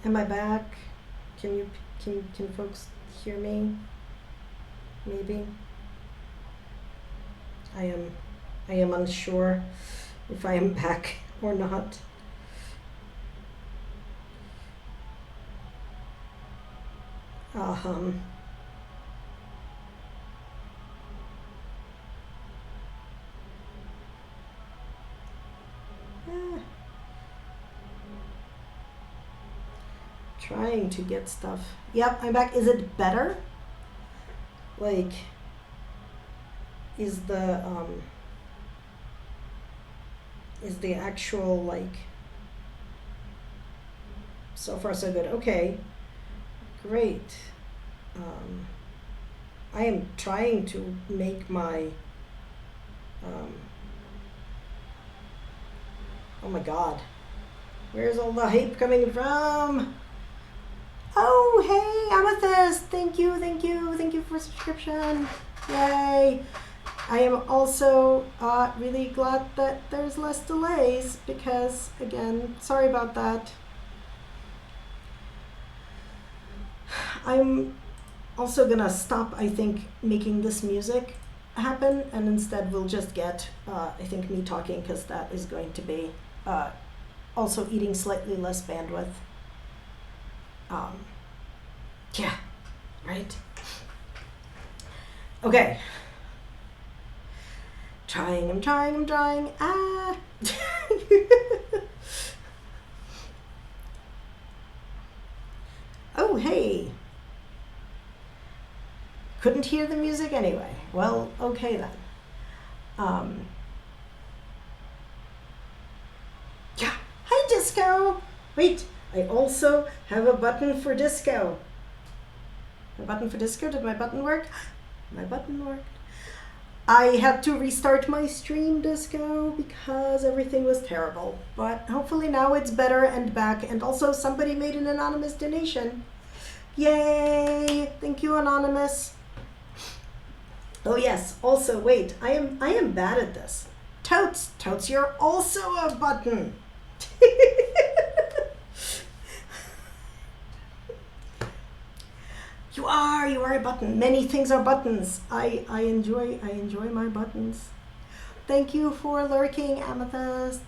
Am I back? Can folks hear me? Maybe. I am I am unsure if I am back or not. Um, eh, trying to get stuff. Yep, I'm back. Is it better? Like, is the actual, like, so far so good. Okay, great. Um, I am trying to make my um, oh my god, where's all the hype coming from? Oh, hey, Amethyst! Thank you for subscription. Yay! I am also really glad that there's less delays because, again, sorry about that. I'm also gonna stop, I think, making this music happen, and instead we'll just get, I think, me talking, because that is going to be also eating slightly less bandwidth. Yeah, right? Okay. I'm trying. Ah! Oh, hey. Couldn't hear the music anyway. Well, okay then. Yeah. Hi, Disco! Wait, I also have a button for Disco. A button for Disco? Did my button work? My button worked. I had to restart my stream, Disco, because everything was terrible. But hopefully now it's better and back. And also somebody made an anonymous donation. Yay! Thank you, Anonymous. Oh yes, also wait, I am bad at this. Totes, you're also a button. You are a button. Many things are buttons. I enjoy my buttons. Thank you for lurking, Amethyst.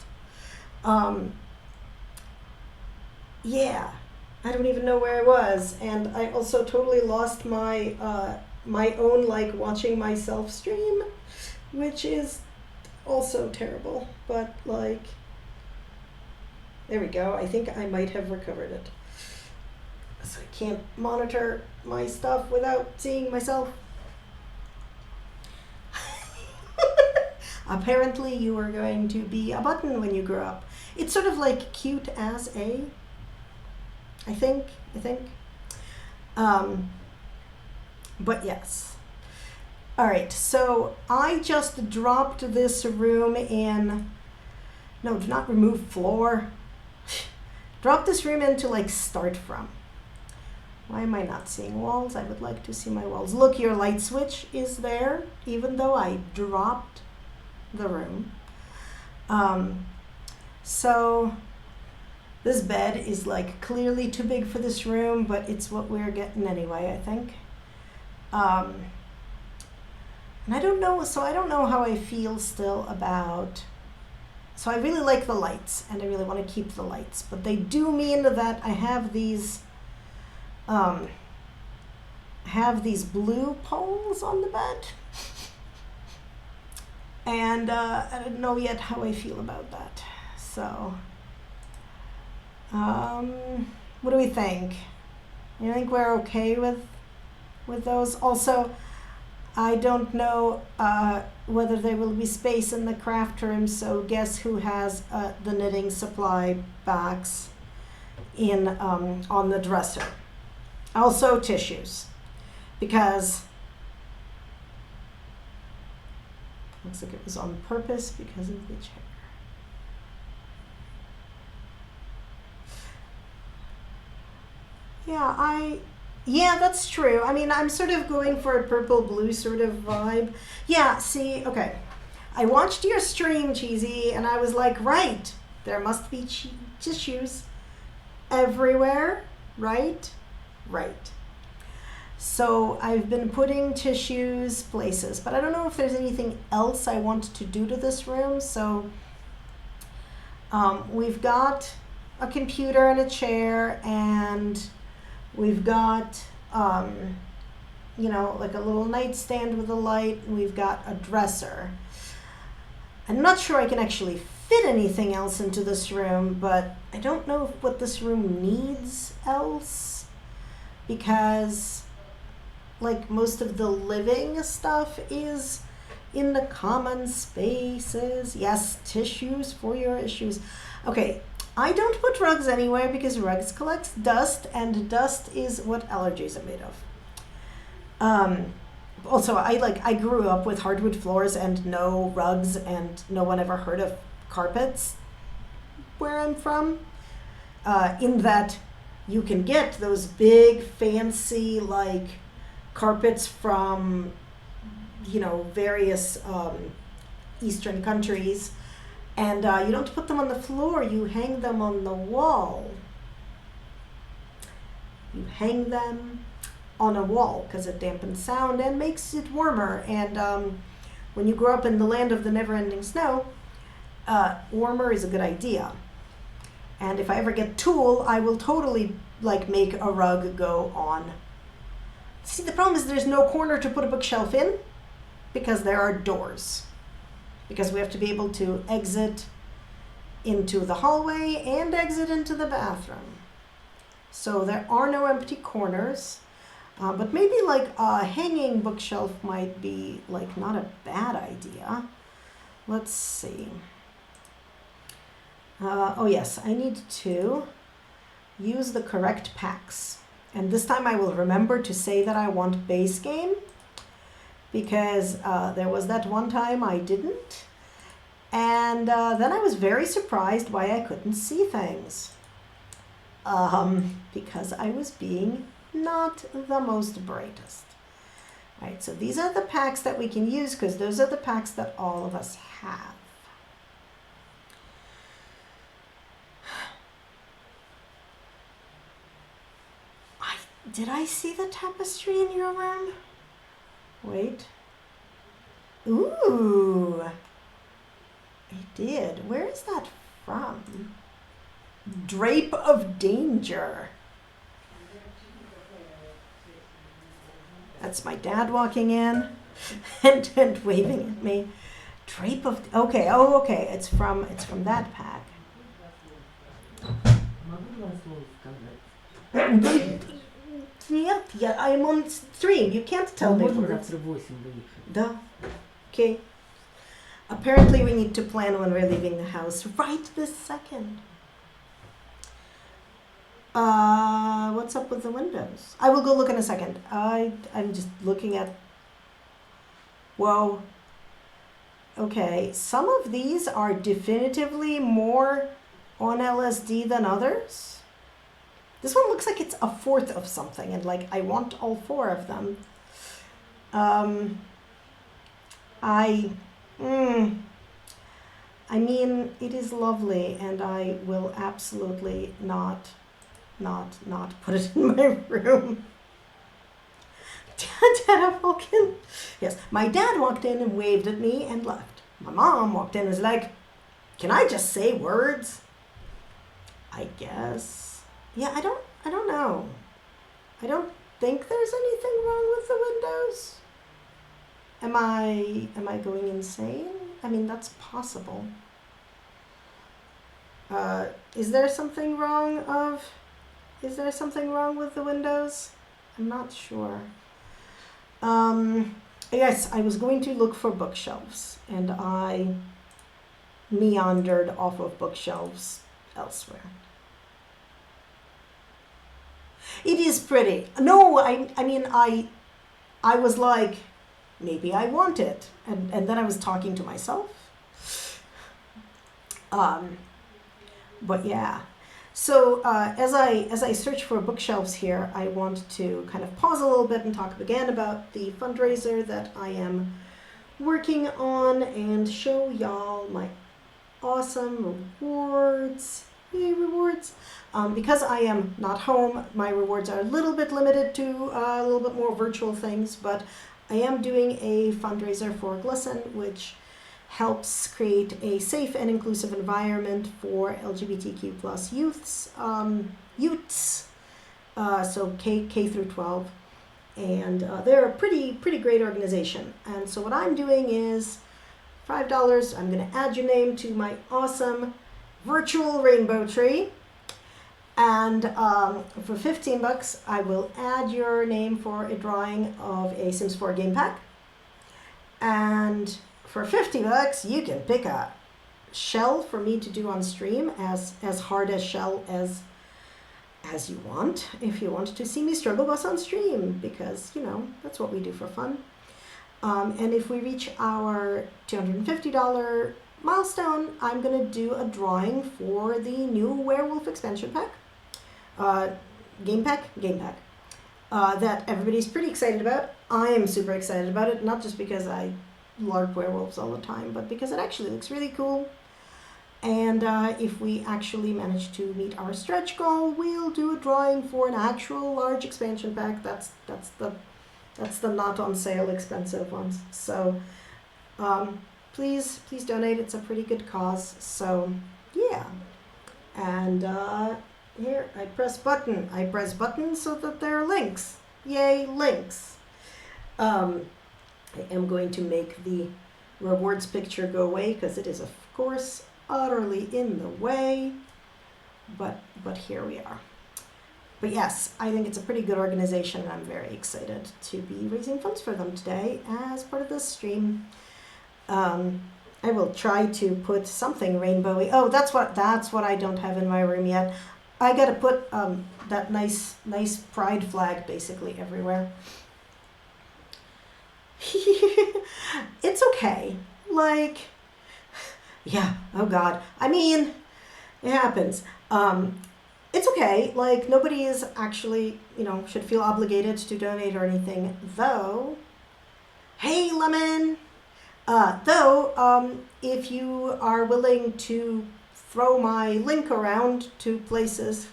Yeah, I don't even know where I was, and I also totally lost my my own, like, watching myself stream, which is also terrible. But, like, there we go. I think I might have recovered it. So I can't monitor my stuff without seeing myself. Apparently you are going to be a button when you grow up. It's sort of like cute as a, I think. But yes. All right, so I just dropped this room in, no, do not remove floor. Drop this room in to, like, start from. Why am I not seeing walls? I would like to see my walls. Look, your light switch is there, even though I dropped the room. So this bed is, like, clearly too big for this room, but it's what we're getting anyway, I think. And I don't know how I feel still about, so I really like the lights, and I really want to keep the lights, but they do mean that I have these blue poles on the bed, and I don't know yet how I feel about that. So, what do we think? You think we're okay with those? Also, I don't know whether there will be space in the craft room, so guess who has the knitting supply box in on the dresser? Also tissues, because looks like it was on purpose because of the chair. Yeah, that's true. I mean, I'm sort of going for a purple blue sort of vibe. Yeah, see, okay. I watched your stream, Cheesy, and I was like, right, there must be tissues everywhere, right? Right. So I've been putting tissues places, but I don't know if there's anything else I want to do to this room. So we've got a computer and a chair, and we've got, you know, like a little nightstand with a light, and we've got a dresser. I'm not sure I can actually fit anything else into this room, but I don't know what this room needs else, because like most of the living stuff is in the common spaces. Yes, tissues for your issues. Okay, I don't put rugs anywhere because rugs collects dust, and dust is what allergies are made of. Also, I grew up with hardwood floors and no rugs, and no one ever heard of carpets where I'm from. In that you can get those big fancy like carpets from, you know, various Eastern countries, and you don't put them on the floor, you hang them on the wall. You hang them on a wall because it dampens sound and makes it warmer. And when you grow up in the land of the never-ending snow, warmer is a good idea. And if I ever get tulle, I will totally like make a rug go on. See, the problem is there's no corner to put a bookshelf in because there are doors. Because we have to be able to exit into the hallway and exit into the bathroom. So there are no empty corners. But maybe like a hanging bookshelf might be like not a bad idea. Let's see. Oh yes, I need to use the correct packs. And this time I will remember to say that I want base game, because there was that one time I didn't. And then I was very surprised why I couldn't see things. Because I was being not the most brightest. All right, so these are the packs that we can use because those are the packs that all of us have. Did I see the tapestry in your room? Wait. Ooh. I did. Where is that from? Drape of Danger. That's my dad walking in and waving at me. Drape of, okay, oh okay, it's from that pack. Yeah, I'm on stream. You can't tell me words. Да. Okay. Apparently we need to plan when we're leaving the house right this second. What's up with the windows? I will go look in a second. I'm just looking at, whoa. Okay, some of these are definitively more on LSD than others. This one looks like it's a fourth of something, and like I want all four of them. I mean, it is lovely, and I will absolutely not put it in my room. Dad Vulcan. Yes, my dad walked in and waved at me and left. My mom walked in and was like, "Can I just say words?" I guess. Yeah, I don't know. I don't think there's anything wrong with the windows. Am I going insane? I mean, that's possible. Is there something wrong with the windows? I'm not sure. Yes, I was going to look for bookshelves, and I meandered off of bookshelves elsewhere. It is pretty. No, I mean, I was like, maybe I want it. And then I was talking to myself. But yeah. So as I search for bookshelves here, I want to kind of pause a little bit and talk again about the fundraiser that I am working on and show y'all my awesome rewards. Yay, rewards. Because I am not home, my rewards are a little bit limited to a little bit more virtual things, but I am doing a fundraiser for GLSEN, which helps create a safe and inclusive environment for LGBTQ plus youths, so K through 12, and they're a pretty great organization. And so what I'm doing is $5. I'm going to add your name to my awesome virtual rainbow tree, and for $15, I will add your name for a drawing of a Sims 4 game pack, and for $50, you can pick a shell for me to do on stream, as hard a shell as you want, if you want to see me struggle bus on stream, because, you know, that's what we do for fun. And if we reach our $250 milestone, I'm going to do a drawing for the new Werewolf expansion pack, game pack, that everybody's pretty excited about. I am super excited about it, not just because I LARP werewolves all the time, but because it actually looks really cool. And if we actually manage to meet our stretch goal, we'll do a drawing for an actual large expansion pack. That's the not on sale expensive ones. So please donate. It's a pretty good cause. So yeah. And here I press button. I press button so that there are links. Yay, links. I am going to make the rewards picture go away because it is, of course, utterly in the way. But here we are. But yes, I think it's a pretty good organization, and I'm very excited to be raising funds for them today as part of this stream. I will try to put something rainbowy. Oh, that's what I don't have in my room yet. I gotta put that nice pride flag basically everywhere. It's okay. Like, yeah, oh God. I mean, it happens. It's okay. Like, nobody is actually, should feel obligated to donate or anything. Though, hey, Lemon! If you are willing to throw my link around to places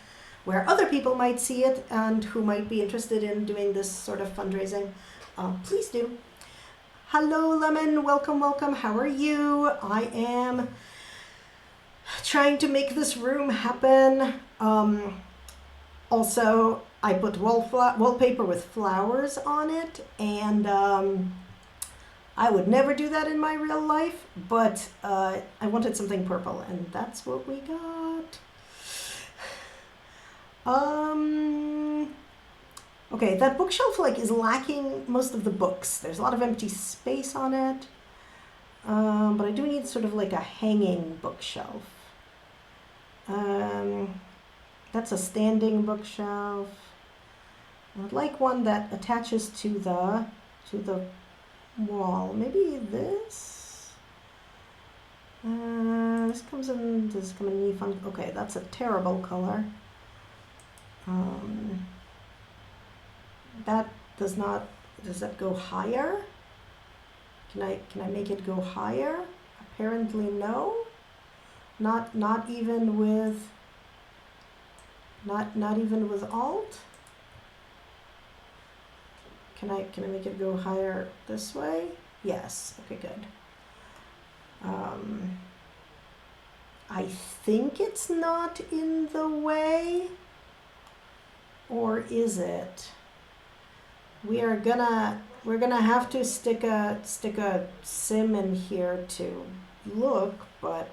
where other people might see it and who might be interested in doing this sort of fundraising, please do. Hello, Lemon. Welcome. How are you? I am trying to make this room happen. Also, I put wallpaper with flowers on it, and I would never do that in my real life, but I wanted something purple, and that's what we got. Okay, that bookshelf is lacking most of the books. There's a lot of empty space on it, but I do need sort of like a hanging bookshelf. That's a standing bookshelf. I'd like one that attaches to the wall. Maybe this. Does this come in any fun? Okay, that's a terrible color. That does that go higher? Can I make it go higher? Apparently no. Not even with Alt. Can I make it go higher this way? Yes. Okay, good. I think it's not in the way, or is it? We're gonna have to stick a sim in here to look, but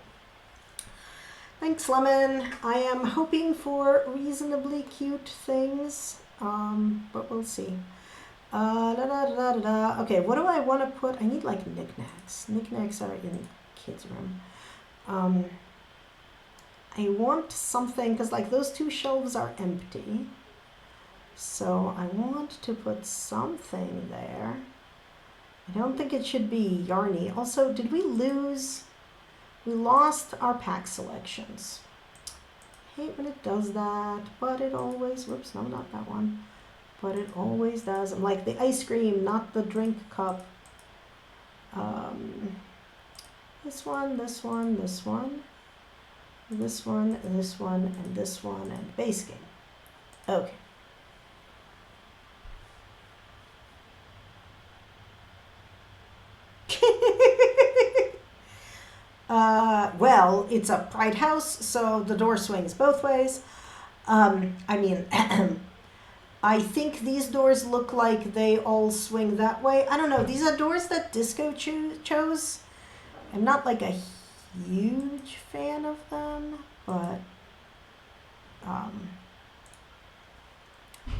thanks, Lemon. I am hoping for reasonably cute things, but we'll see. Okay, what do I want to put? I need like knickknacks. Knickknacks are in kids' room. I want something, because like those two shelves are empty. So I want to put something there. I don't think it should be yarny. Also, did we lose? We lost our pack selections. I hate when it does that, but it always, whoops, no, not that one. But it always does. I'm like the ice cream, not the drink cup. This one. This one, and this one, and this one, and base game. Okay. Well, it's a pride house, so the door swings both ways. I mean, I think these doors look like they all swing that way. I don't know. These are doors that Disco chose. I'm not like a huge fan of them,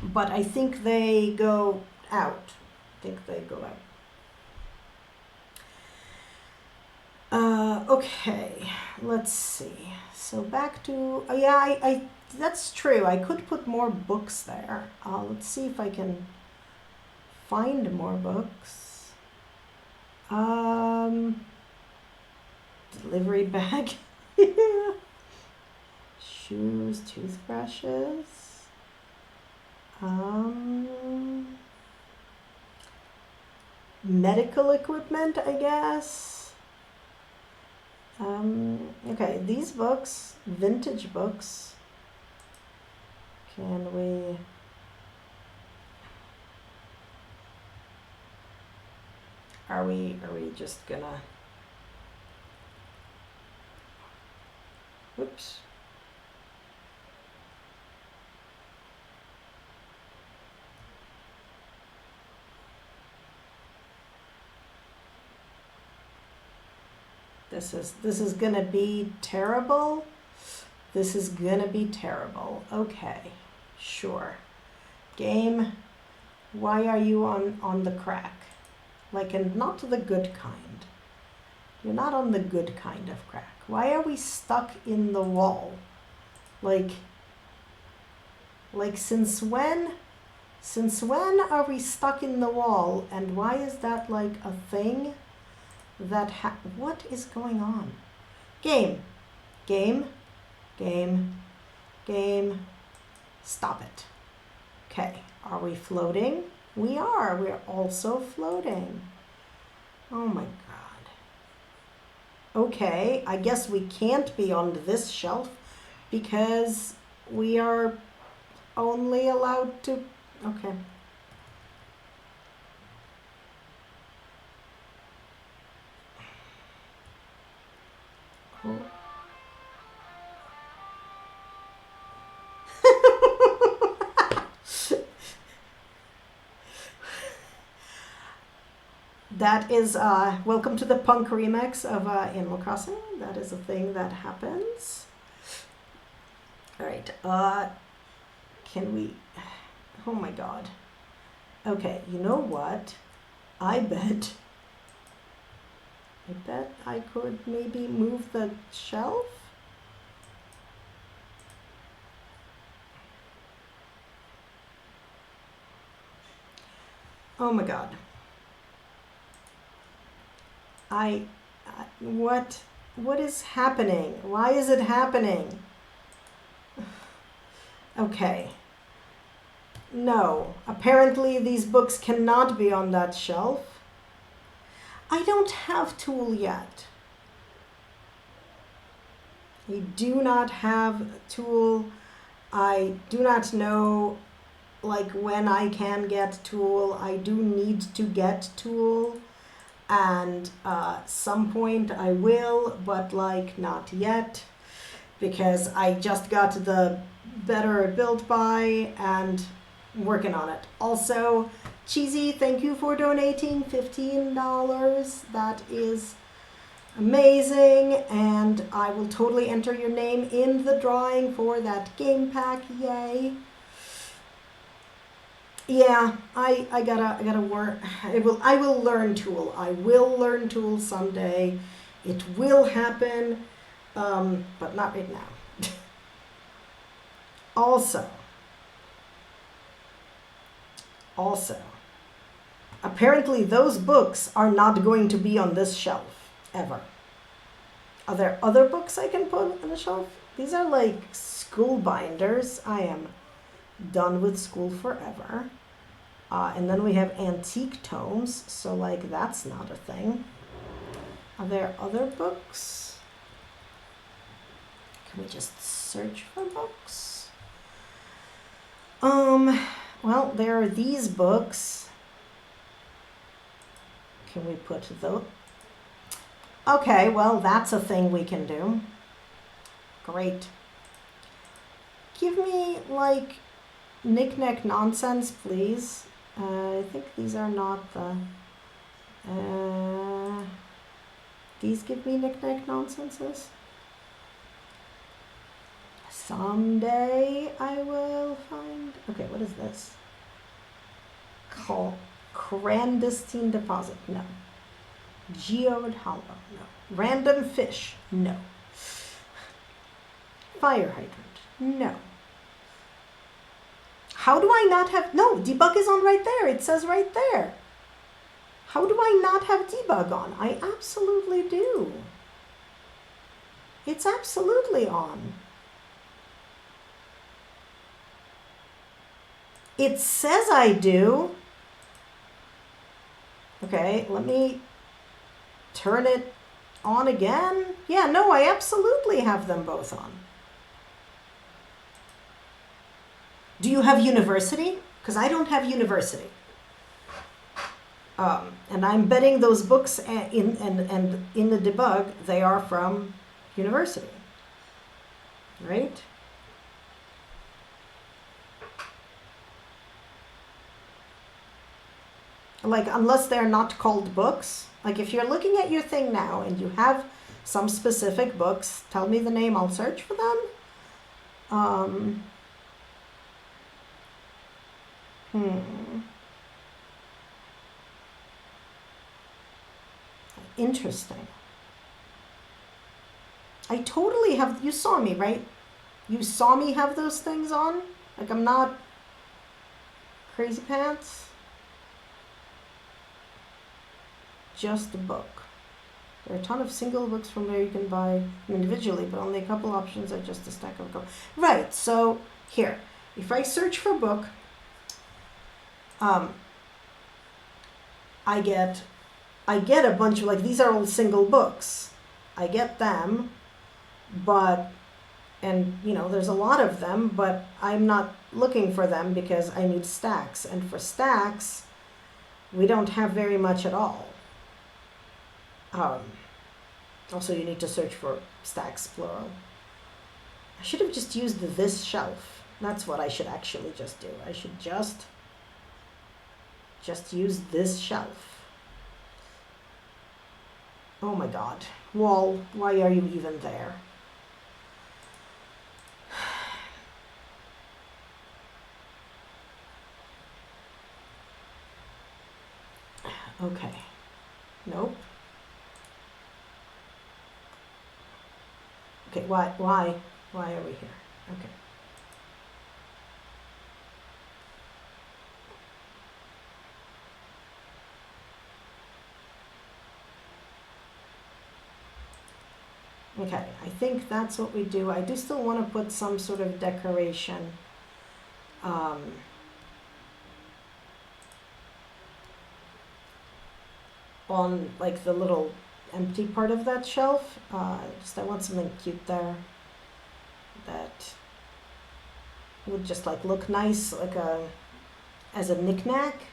but I think they go out. Okay, let's see. So back to, yeah, I that's true. I could put more books there. Let's see if I can find more books. Delivery bag. Shoes, toothbrushes. Medical equipment, I guess. Okay, these books, vintage books. Can we... Are we just gonna... Whoops. This is gonna be terrible. This is gonna be terrible. Okay, sure. Game, why are you on the crack? Like, and not the good kind. You're not on the good kind of crack. Why are we stuck in the wall? Like since when? Since when are we stuck in the wall? And why is that like a thing? What is going on? Game. Stop it. Okay, are we floating? We are. We're also floating. Oh my God. Okay, I guess we can't be on this shelf because we are only allowed to... Okay. Cool. That is, welcome to the punk remix of Animal Crossing. That is a thing that happens. All right, can we, oh my God. Okay, you know what? I bet I could maybe move the shelf. Oh my God. What is happening? Why is it happening? Okay. No, apparently these books cannot be on that shelf. I don't have tool yet. I do not have tool. I do not know like when I can get tool. I do need to get tool. And some point I will, but like not yet, because I just got the better built by and working on it. Also, Cheesy, thank you for donating $15. That is amazing, and I will totally enter your name in the drawing for that game pack. Yay. Yeah, I gotta work. I will learn tool. I will learn tool someday. It will happen, but not right now. Also, apparently those books are not going to be on this shelf ever. Are there other books I can put on the shelf? These are like school binders. I am done with school forever. And then we have antique tomes, so like that's not a thing. Are there other books? Let me just search for books. Well, there are these books. Can we put those? Okay, well, that's a thing we can do. Great. Give me, like, knick-knack nonsense, please. I think these are not the... these give me knick-knack nonsenses. Someday I will find... Okay, what is this? Clandestine deposit, no. Geode hollow, no. Random fish, no. Fire hydrant, no. How do I not have... No, debug is on right there. It says right there. How do I not have debug on? I absolutely do. It's absolutely on. It says I do. Okay, let me turn it on again. Yeah, no, I absolutely have them both on. Do you have university? Because I don't have university. And I'm betting those books in the debug, they are from university, right? Like, unless they're not called books. Like, if you're looking at your thing now and you have some specific books, tell me the name, I'll search for them. Interesting. I totally have, you saw me, right? You saw me have those things on? Like, I'm not crazy pants. Just a book. There are a ton of single books from where you can buy individually, but only a couple options are just a stack of gold. Right, so here, if I search for book, I get a bunch of, like, these are all single books. I get them, but, and, you know, there's a lot of them, but I'm not looking for them because I need stacks. And for stacks, we don't have very much at all. Also, you need to search for stacks, plural. I should have just used this shelf. That's what I should actually just do. I should just use this shelf. Oh my God. Wall, why are you even there? Okay. Nope. Okay, why are we here? Okay. Okay, I think that's what we do. I do still want to put some sort of decoration. On like the little empty part of that shelf. Just I want something cute there that would just like look nice, like as a knickknack.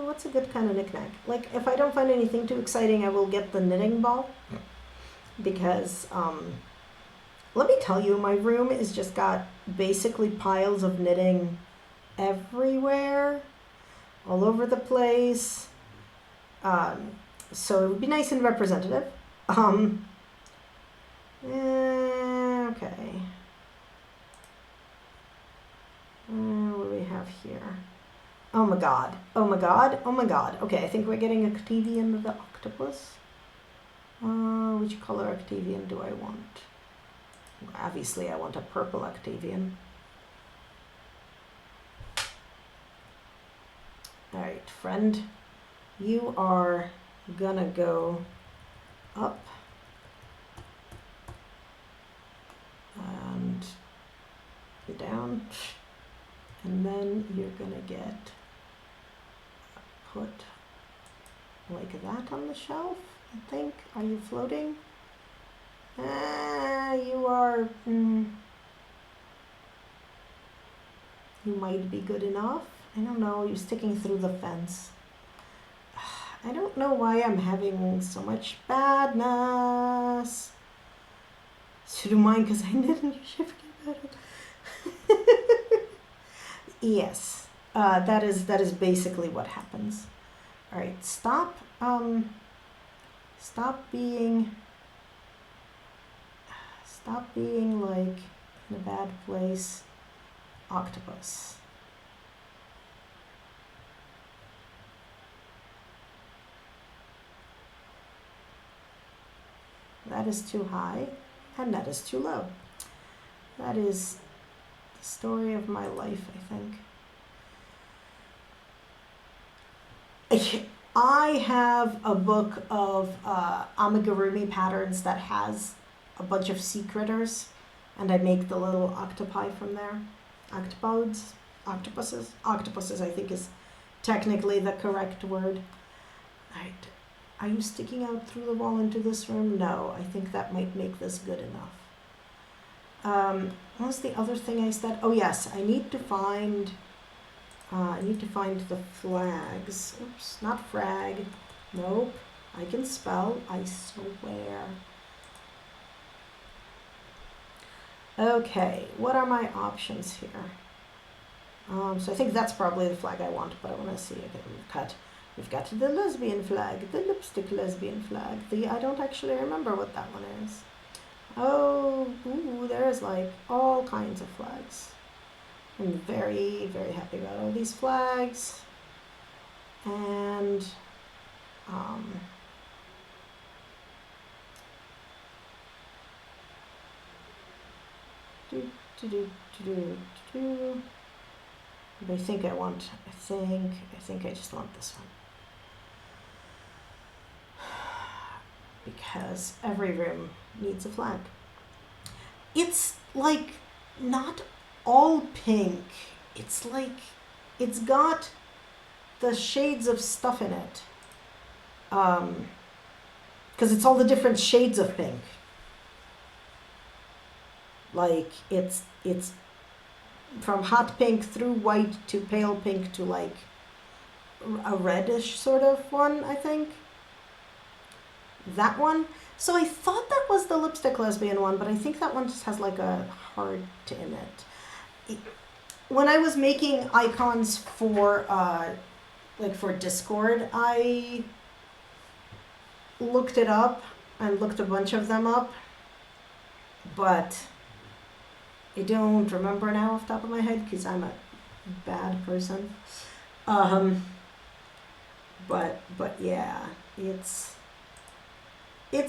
What's a good kind of knickknack? Like, if I don't find anything too exciting, I will get the knitting ball, because let me tell you, my room is just got basically piles of knitting everywhere, all over the place. So it would be nice and representative. Okay. What do we have here? Oh my God. Oh my God. Oh my God. Okay, I think we're getting Octavian the octopus. Which color Octavian do I want? Obviously, I want a purple Octavian. All right, friend. You are gonna go up and down, and then you're gonna get put like that on the shelf, I think. Are you floating? You are, you might be good enough. I don't know, you're sticking through the fence. I don't know why I'm having so much badness. So do mine because I didn't shift about it. Yes, that is basically what happens. All right, stop being like in a bad place, octopus. That is too high, and that is too low. That is the story of my life, I think. I have a book of amigurumi patterns that has a bunch of sea critters, and I make the little octopi from there. Octopods? Octopuses? Octopuses, I think, is technically the correct word. Right. Are you sticking out through the wall into this room? No, I think that might make this good enough. What was the other thing I said? Oh yes, I need to find the flags. Oops, not frag. Nope. I can spell, I swear. Okay, what are my options here? So I think that's probably the flag I want, but I want to see. Okay, we've got the lesbian flag, the lipstick lesbian flag. I don't actually remember what that one is. Oh, ooh, there's like all kinds of flags. I'm very, very happy about all these flags. And But I think I just want this one. Because every room needs a flag. It's like not all pink. It's like it's got the shades of stuff in it. Because it's all the different shades of pink. Like it's from hot pink through white to pale pink to like a reddish sort of one, I think. That one. So I thought that was the lipstick lesbian one, but I think that one just has like a heart in it. When I was making icons for for Discord, I looked it up and looked a bunch of them up, but I don't remember now off the top of my head because I'm a bad person. But yeah, it's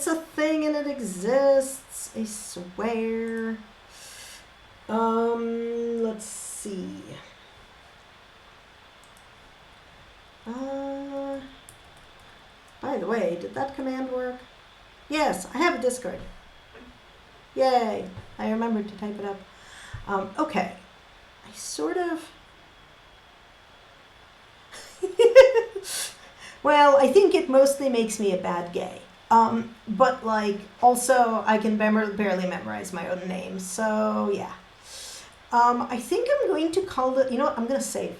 a thing and it exists, I swear. Let's see. By the way, did that command work? Yes, I have a Discord. Yay, I remembered to type it up. Okay, I sort of... Well, I think it mostly makes me a bad gay. But like, also I can barely memorize my own name, so yeah. I think I'm going to call it, you know what, I'm going to save.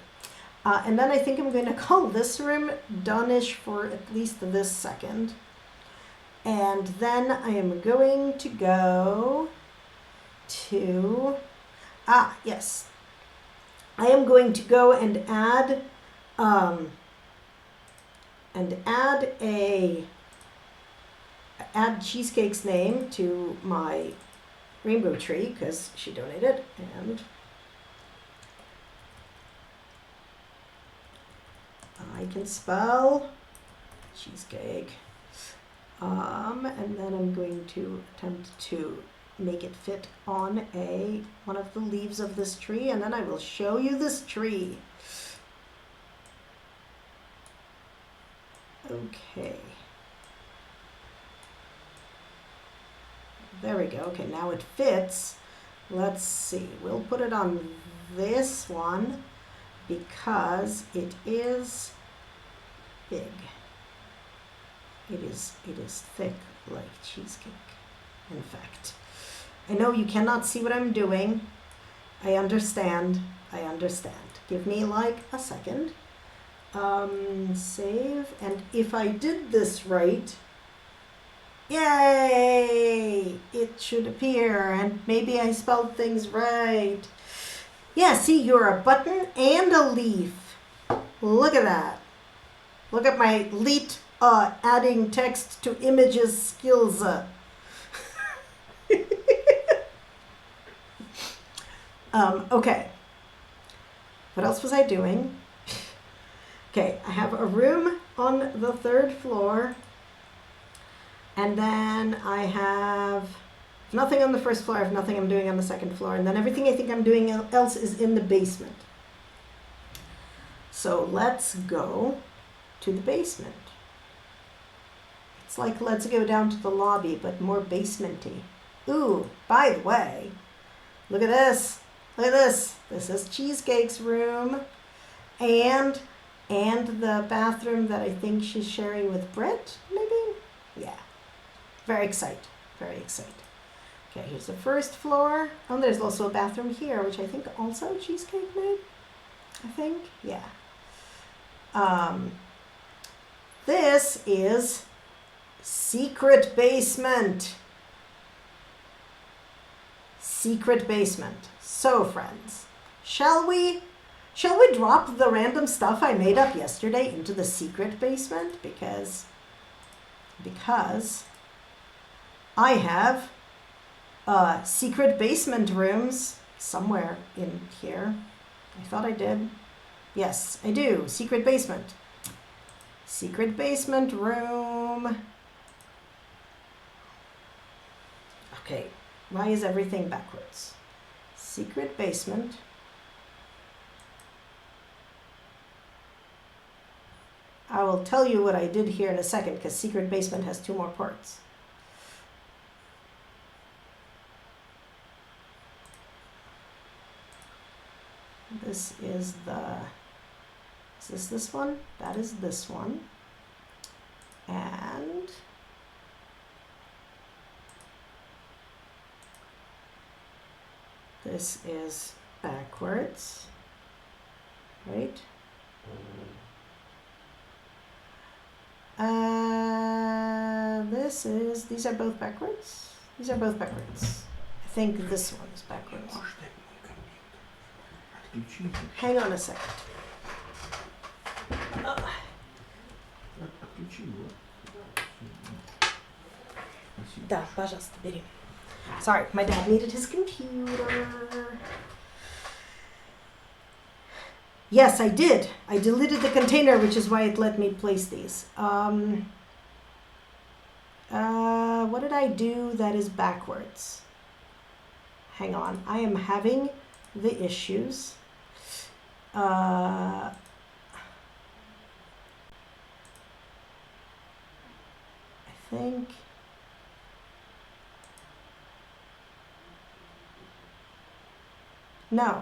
And then I think I'm going to call this room done-ish for at least this second. And then I am going to go to, yes. I am going to go and add Cheesecake's name to my rainbow tree because she donated, and I can spell cheesecake. And then I'm going to attempt to make it fit on one of the leaves of this tree, and then I will show you this tree. Okay. There we go. Okay, now it fits. Let's see. We'll put it on this one because it is big. It is thick like cheesecake. in fact. I know you cannot see what I'm doing. I understand. Give me like a second. Save, and if I did this right, yay! It should appear, and maybe I spelled things right. Yeah, see, you're a button and a leaf. Look at that. Look at my leet adding text to images skills. Okay. What else was I doing? Okay, I have a room on the 3rd floor, and then I have nothing on the 1st floor, I have nothing I'm doing on the 2nd floor, and then everything I think I'm doing else is in the basement. So let's go to the basement. It's like let's go down to the lobby, but more basement-y. Ooh, by the way, look at this. Look at this. This is Cheesecake's room, and the bathroom that I think she's sharing with Britt, maybe? Yeah. Very excited. Okay, here's the 1st floor. Oh, there's also a bathroom here, which I think also Cheesecake made. I think, yeah. This is secret basement. Secret basement. So, friends, shall we drop the random stuff I made up yesterday into the secret basement? Because I have secret basement rooms somewhere in here. I thought I did. Yes, I do. Secret basement. Secret basement room. Okay, why is everything backwards? Secret basement. I will tell you what I did here in a second, because secret basement has 2 more parts. This is this one? That is this one. And this is backwards, right? These are both backwards? These are both backwards. I think this one is backwards. Hang on a second. Да, пожалуйста, бери. Sorry, my dad needed his computer. Yes, I did. I deleted the container, which is why it let me place these. What did I do that is backwards? Hang on, I am having the issues. I think no,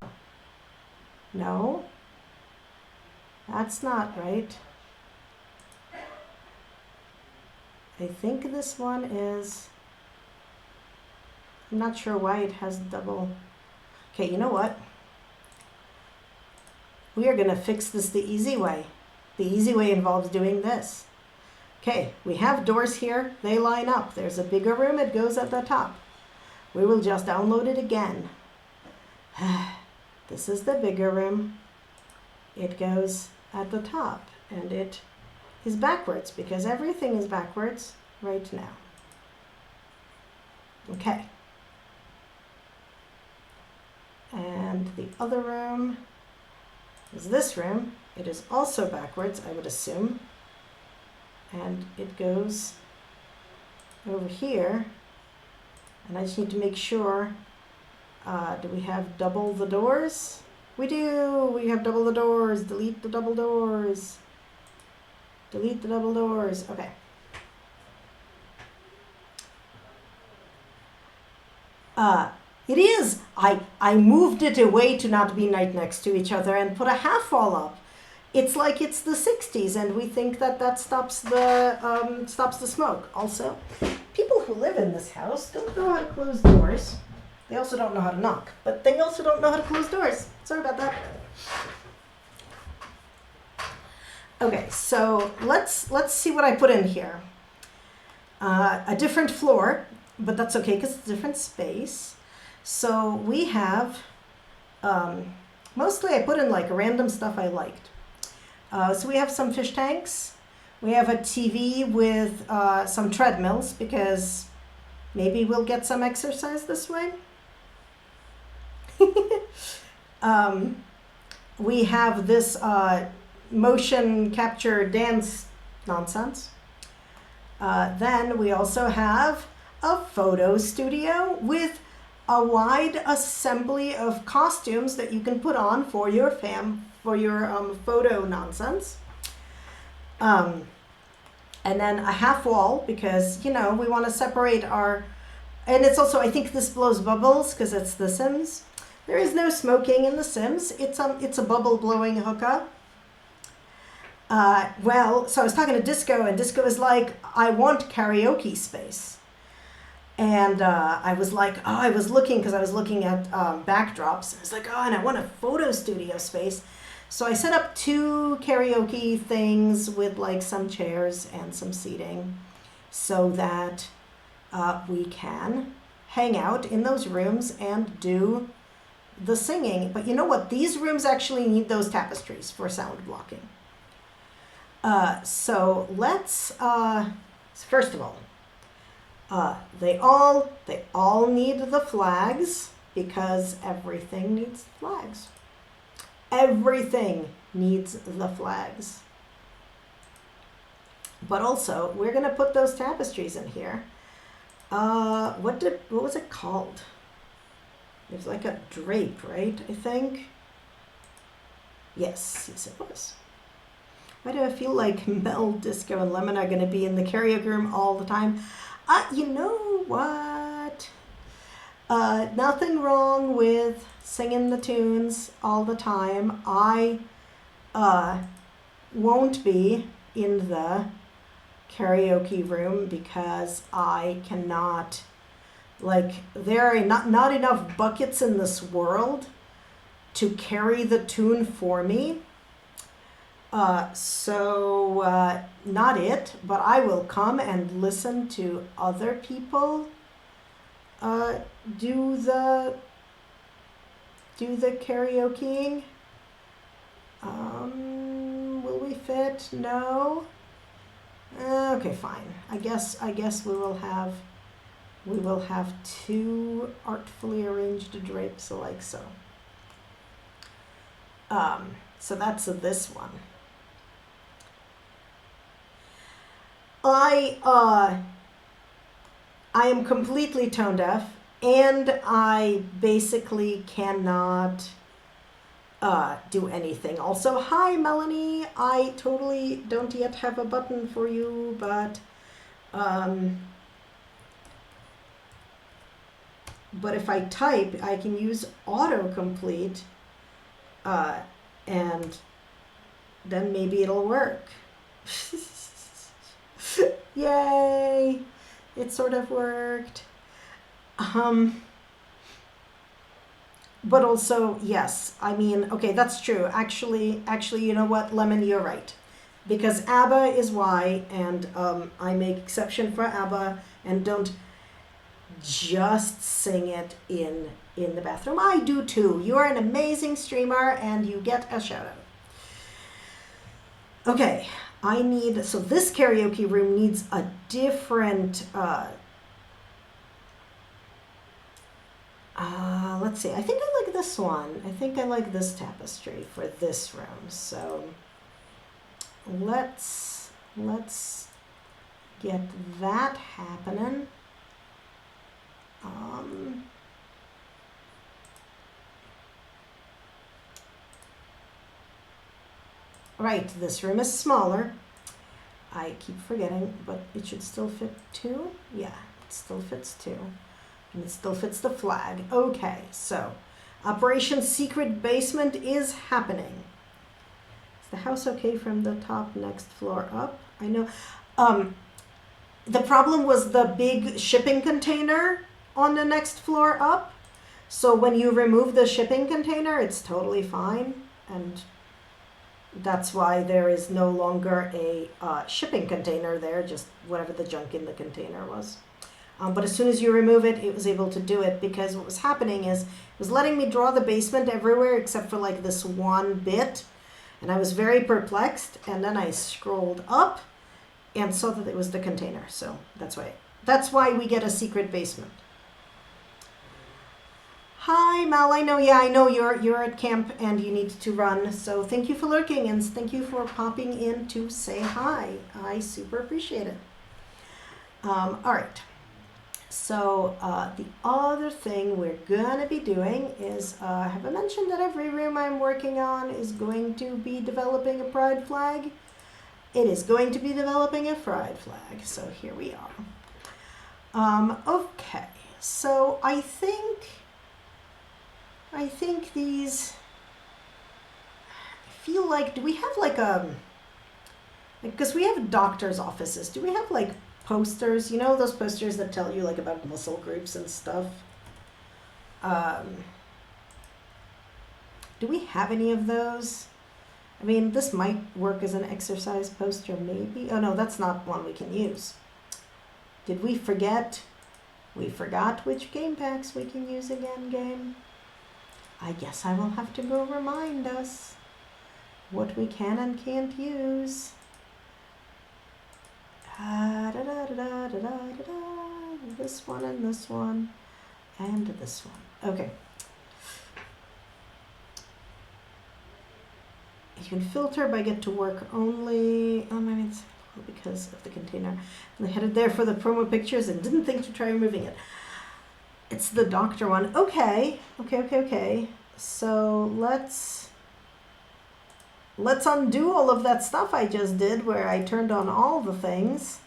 that's not right. I think this one is, I'm not sure why it has double. Okay, you know what? We are gonna fix this the easy way. The easy way involves doing this. Okay, we have doors here, they line up. There's a bigger room, it goes at the top. We will just download it again. This is the bigger room. It goes at the top, and it is backwards because everything is backwards right now. Okay. And the other room is this room. It is also backwards, I would assume. And it goes over here. And I just need to make sure, do we have double the doors? We do, we have double the doors. Delete the double doors. Delete the double doors, okay. It is, I moved it away to not be right next to each other and put a half wall up. It's like it's the 60s and we think that that stops the smoke. Also, people who live in this house don't know how to close doors. They also don't know how to knock, but they also don't know how to close doors. Sorry about that. Okay, so let's see what I put in here. A different floor, but that's okay because it's a different space. So we have, mostly I put in like random stuff I liked. So we have some fish tanks. We have a TV with some treadmills because maybe we'll get some exercise this way. We have this motion capture dance nonsense. Then we also have a photo studio with a wide assembly of costumes that you can put on for your photo nonsense. And then a half wall because, you know, we want to separate our, and it's also, I think this blows bubbles because it's The Sims. There is no smoking in The Sims. It's a bubble blowing hookah. Well, so I was talking to Disco, and Disco is like, I want karaoke space. And I was like, oh, I was looking, because I was looking at backdrops. I was like, oh, and I want a photo studio space. So I set up 2 karaoke things with like some chairs and some seating so that we can hang out in those rooms and do the singing. But you know what? These rooms actually need those tapestries for sound blocking. So let's, first of all, they all need the flags because everything needs flags. Everything needs the flags. But also, we're going to put those tapestries in here. What was it called? It was like a drape, right? I think. Yes, it was. Why do I feel like Mel, Disco, and Lemon are going to be in the karaoke room all the time? You know what? Nothing wrong with singing the tunes all the time. I won't be in the karaoke room because I cannot, like, there are not enough buckets in this world to carry the tune for me. So not it, but I will come and listen to other people do the karaokeing. Will we fit? No. Okay, fine. I guess we will have 2 artfully arranged drapes like so. So that's this one. I am completely tone deaf, and I basically cannot do anything. Also, hi Melanie, I totally don't yet have a button for you, but if I type, I can use autocomplete, and then maybe it'll work. Yay! It sort of worked. But also, yes, I mean, okay, that's true. Actually, you know what, Lemon, you're right. Because ABBA is Y, and I make exception for ABBA and don't just sing it in the bathroom. I do too. You are an amazing streamer and you get a shout out. Okay, so this karaoke room needs a different, let's see, I think I like this one. I think I like this tapestry for this room. So let's get that happening. Right, this room is smaller. I keep forgetting, but it should still fit 2. Yeah, it still fits 2. And it still fits the flag. Okay, so Operation Secret Basement is happening. Is the house okay from the top next floor up? I know. The problem was the big shipping container on the next floor up. So when you remove the shipping container, it's totally fine. And that's why there is no longer a shipping container there, just whatever the junk in the container was. But as soon as you remove it, it was able to do it, because what was happening is it was letting me draw the basement everywhere except for like this one bit. And I was very perplexed. And then I scrolled up and saw that it was the container. So that's why we get a secret basement. Hi, Mal. I know you're at camp and you need to run. So thank you for lurking and thank you for popping in to say hi. I super appreciate it. All right. So the other thing we're gonna be doing is, have I mentioned that every room I'm working on is going to be developing a pride flag? It is going to be developing a pride flag. So here we are. Okay. So I think these, I feel like, do we have like because we have doctors' offices, do we have like posters, you know, those posters that tell you like about muscle groups and stuff? Do we have any of those? I mean, this might work as an exercise poster, maybe. Oh no, that's not one we can use. Did we forget? We forgot which game packs we can use again, game. I guess I will have to go remind us what we can and can't use. This one and this one and this one. Okay. You can filter by get to work only. Oh, maybe it's because of the container. And I headed there for the promo pictures and didn't think to try removing it. It's the doctor one. Okay. So let's undo all of that stuff I just did where I turned on all the things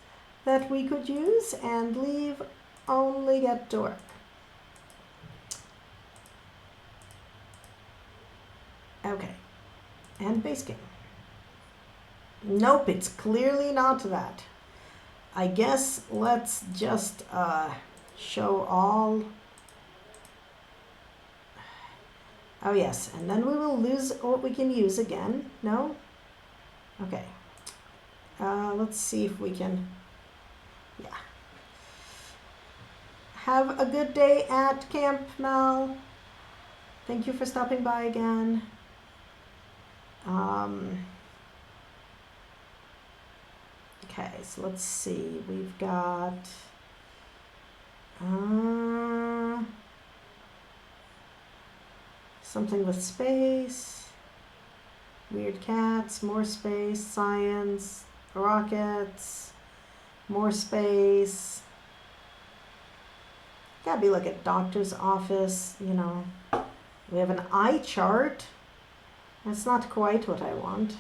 that we could use and leave only get to work. Okay. And base game. Nope, it's clearly not that. I guess let's just show all. Oh yes, and then we will lose what we can use again. No? Okay. Let's see if we can, yeah. Have a good day at Camp Mel. Thank you for stopping by again. Okay, so let's see. We've got something with space, weird cats, more space, science, rockets, more space. Gotta be like a doctor's office, you know. We have an eye chart. That's not quite what I want.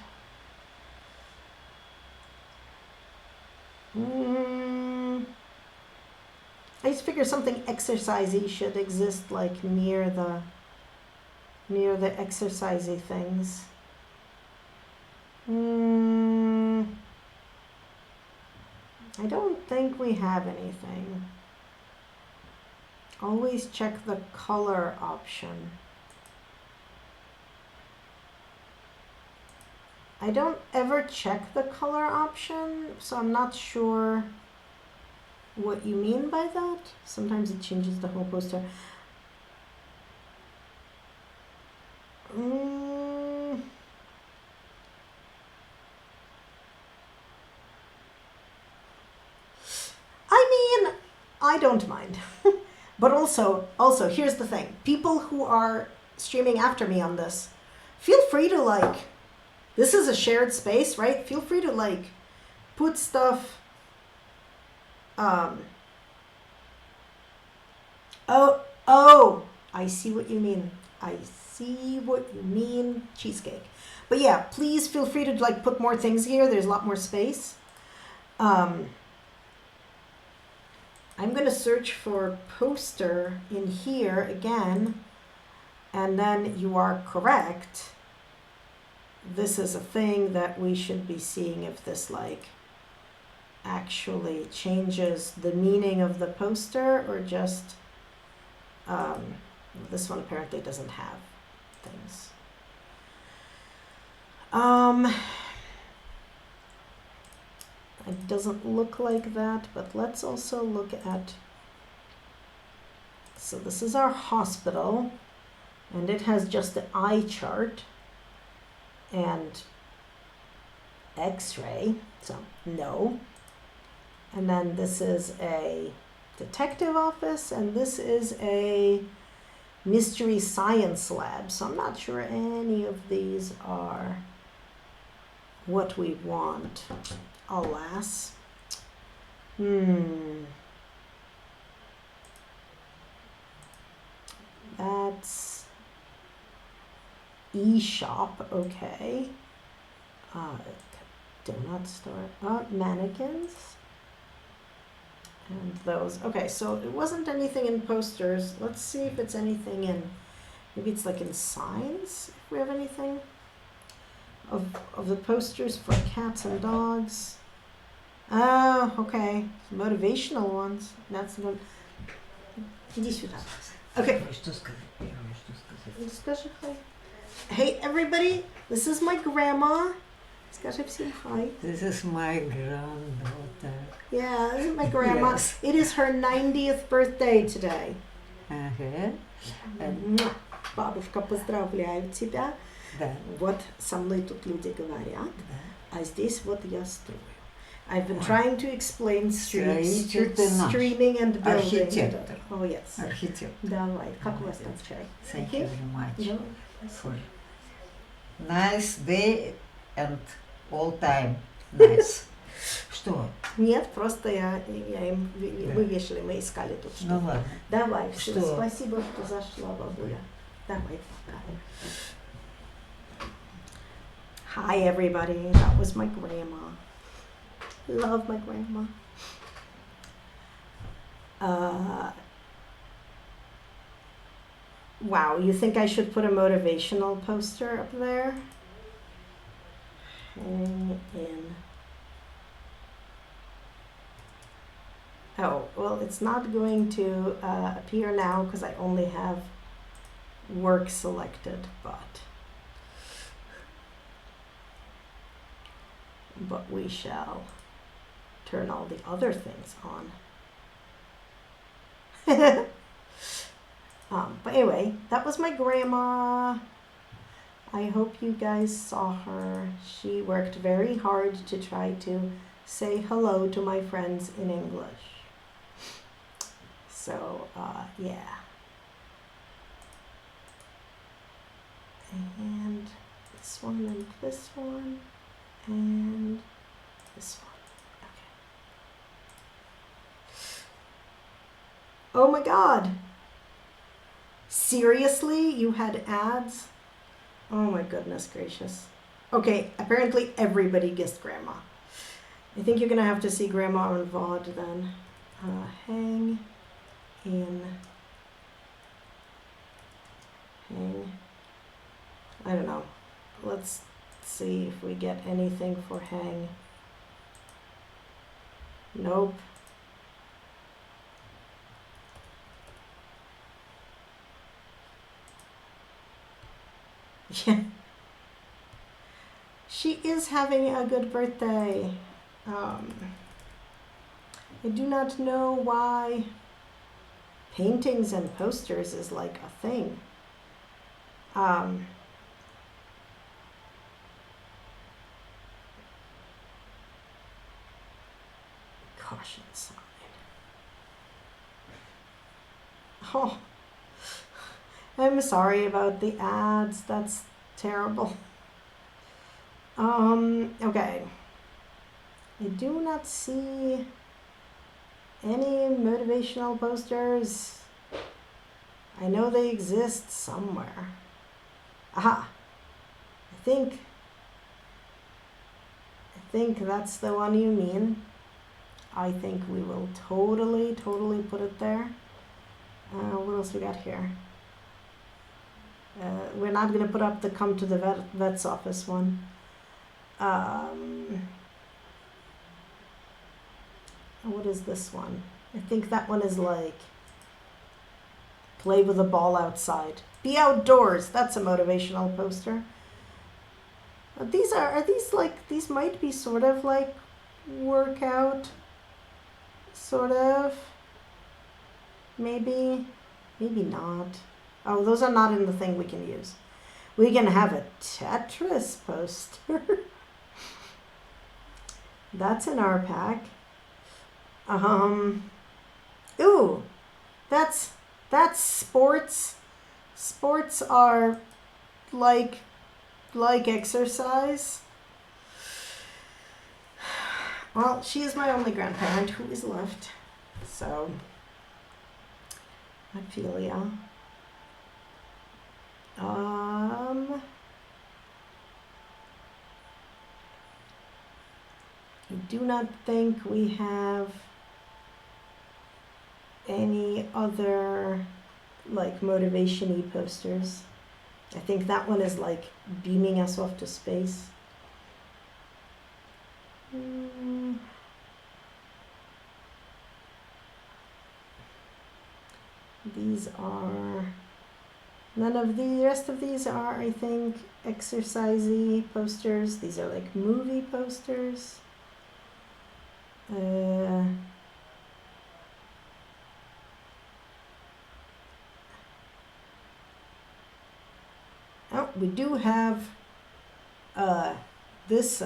I just figure something exercisey should exist like near the exercisey things. I don't think we have anything. Always check the color option. I don't ever check the color option, so I'm not sure what you mean by that. Sometimes it changes the whole poster. I mean, I don't mind. But also, here's the thing. People who are streaming after me on this, feel free to like, this is a shared space, right? Feel free to like put stuff. Oh, I see what you mean. Cheesecake. But yeah, please feel free to like put more things here. There's a lot more space. I'm gonna search for poster in here again, and then you are correct. This is a thing that we should be seeing if this like actually changes the meaning of the poster, or just this one apparently doesn't have things. It doesn't look like that, but let's also look at, so this is our hospital, and it has just the eye chart and x-ray, so no. And then this is a detective office, and this is a mystery science lab, so I'm not sure any of these are what we want, alas. That's e-shop, okay. Donut store, mannequins. And those, okay, so it wasn't anything in posters. Let's see if it's anything in, maybe it's like in signs, if we have anything of the posters for cats and dogs. Oh, okay, motivational ones. That's not, okay. Hey everybody, this is my grandma. Hi. This is my granddaughter. Yeah, this is my grandma. Yes. It is her 90th birthday today. Бабушка, поздравляю тебя. Да. Вот со мной тут люди говорят, а здесь вот я строю. I've been trying to explain streaming and building. Архитектор. Oh yes. Архитектор. Давай, как у вас там чай? Thank you very much Yeah. for nice day and all time nice. Что? Нет, просто я им вывешали, мы искали тут что-то. Ну ладно. Давай, все, Что? спасибо, что зашла, бабуля. Давай, пока. Hi everybody, that was my grandma. Love my grandma. Wow, you think I should put a motivational poster up there? Hang in. Oh, well, it's not going to appear now because I only have work selected, but we shall turn all the other things on. But anyway, that was my grandma. I hope you guys saw her. She worked very hard to try to say hello to my friends in English. So, yeah. And this one and this one and this one. Okay. Oh my God. Seriously? You had ads? Oh my goodness gracious. Okay, apparently everybody guessed grandma. I think you're gonna have to see grandma on VOD then. Hang in. Hang. I don't know. Let's see if we get anything for hang. Nope. Yeah. She is having a good birthday. I do not know why paintings and posters is like a thing. Caution sign. Oh, I'm sorry about the ads. That's terrible. Okay. I do not see any motivational posters. I know they exist somewhere. Aha. I think that's the one you mean. I think we will totally put it there. What else we got here? We're not going to put up the come to the vet's office one. what is this one? I think that one is like play with a ball outside. Be outdoors. That's a motivational poster. These are these like, these might be sort of like workout, sort of. Maybe not. Oh, those are not in the thing we can use. We can have a Tetris poster. That's in our pack. Ooh, that's sports. Sports are like exercise. Well, she is my only grandparent who is left, so I feel ya. I do not think we have any other like motivation-y posters. I think that one is like beaming us off to space. These are, none of the rest of these are, I think, exercisey posters. These are like movie posters. Oh, we do have this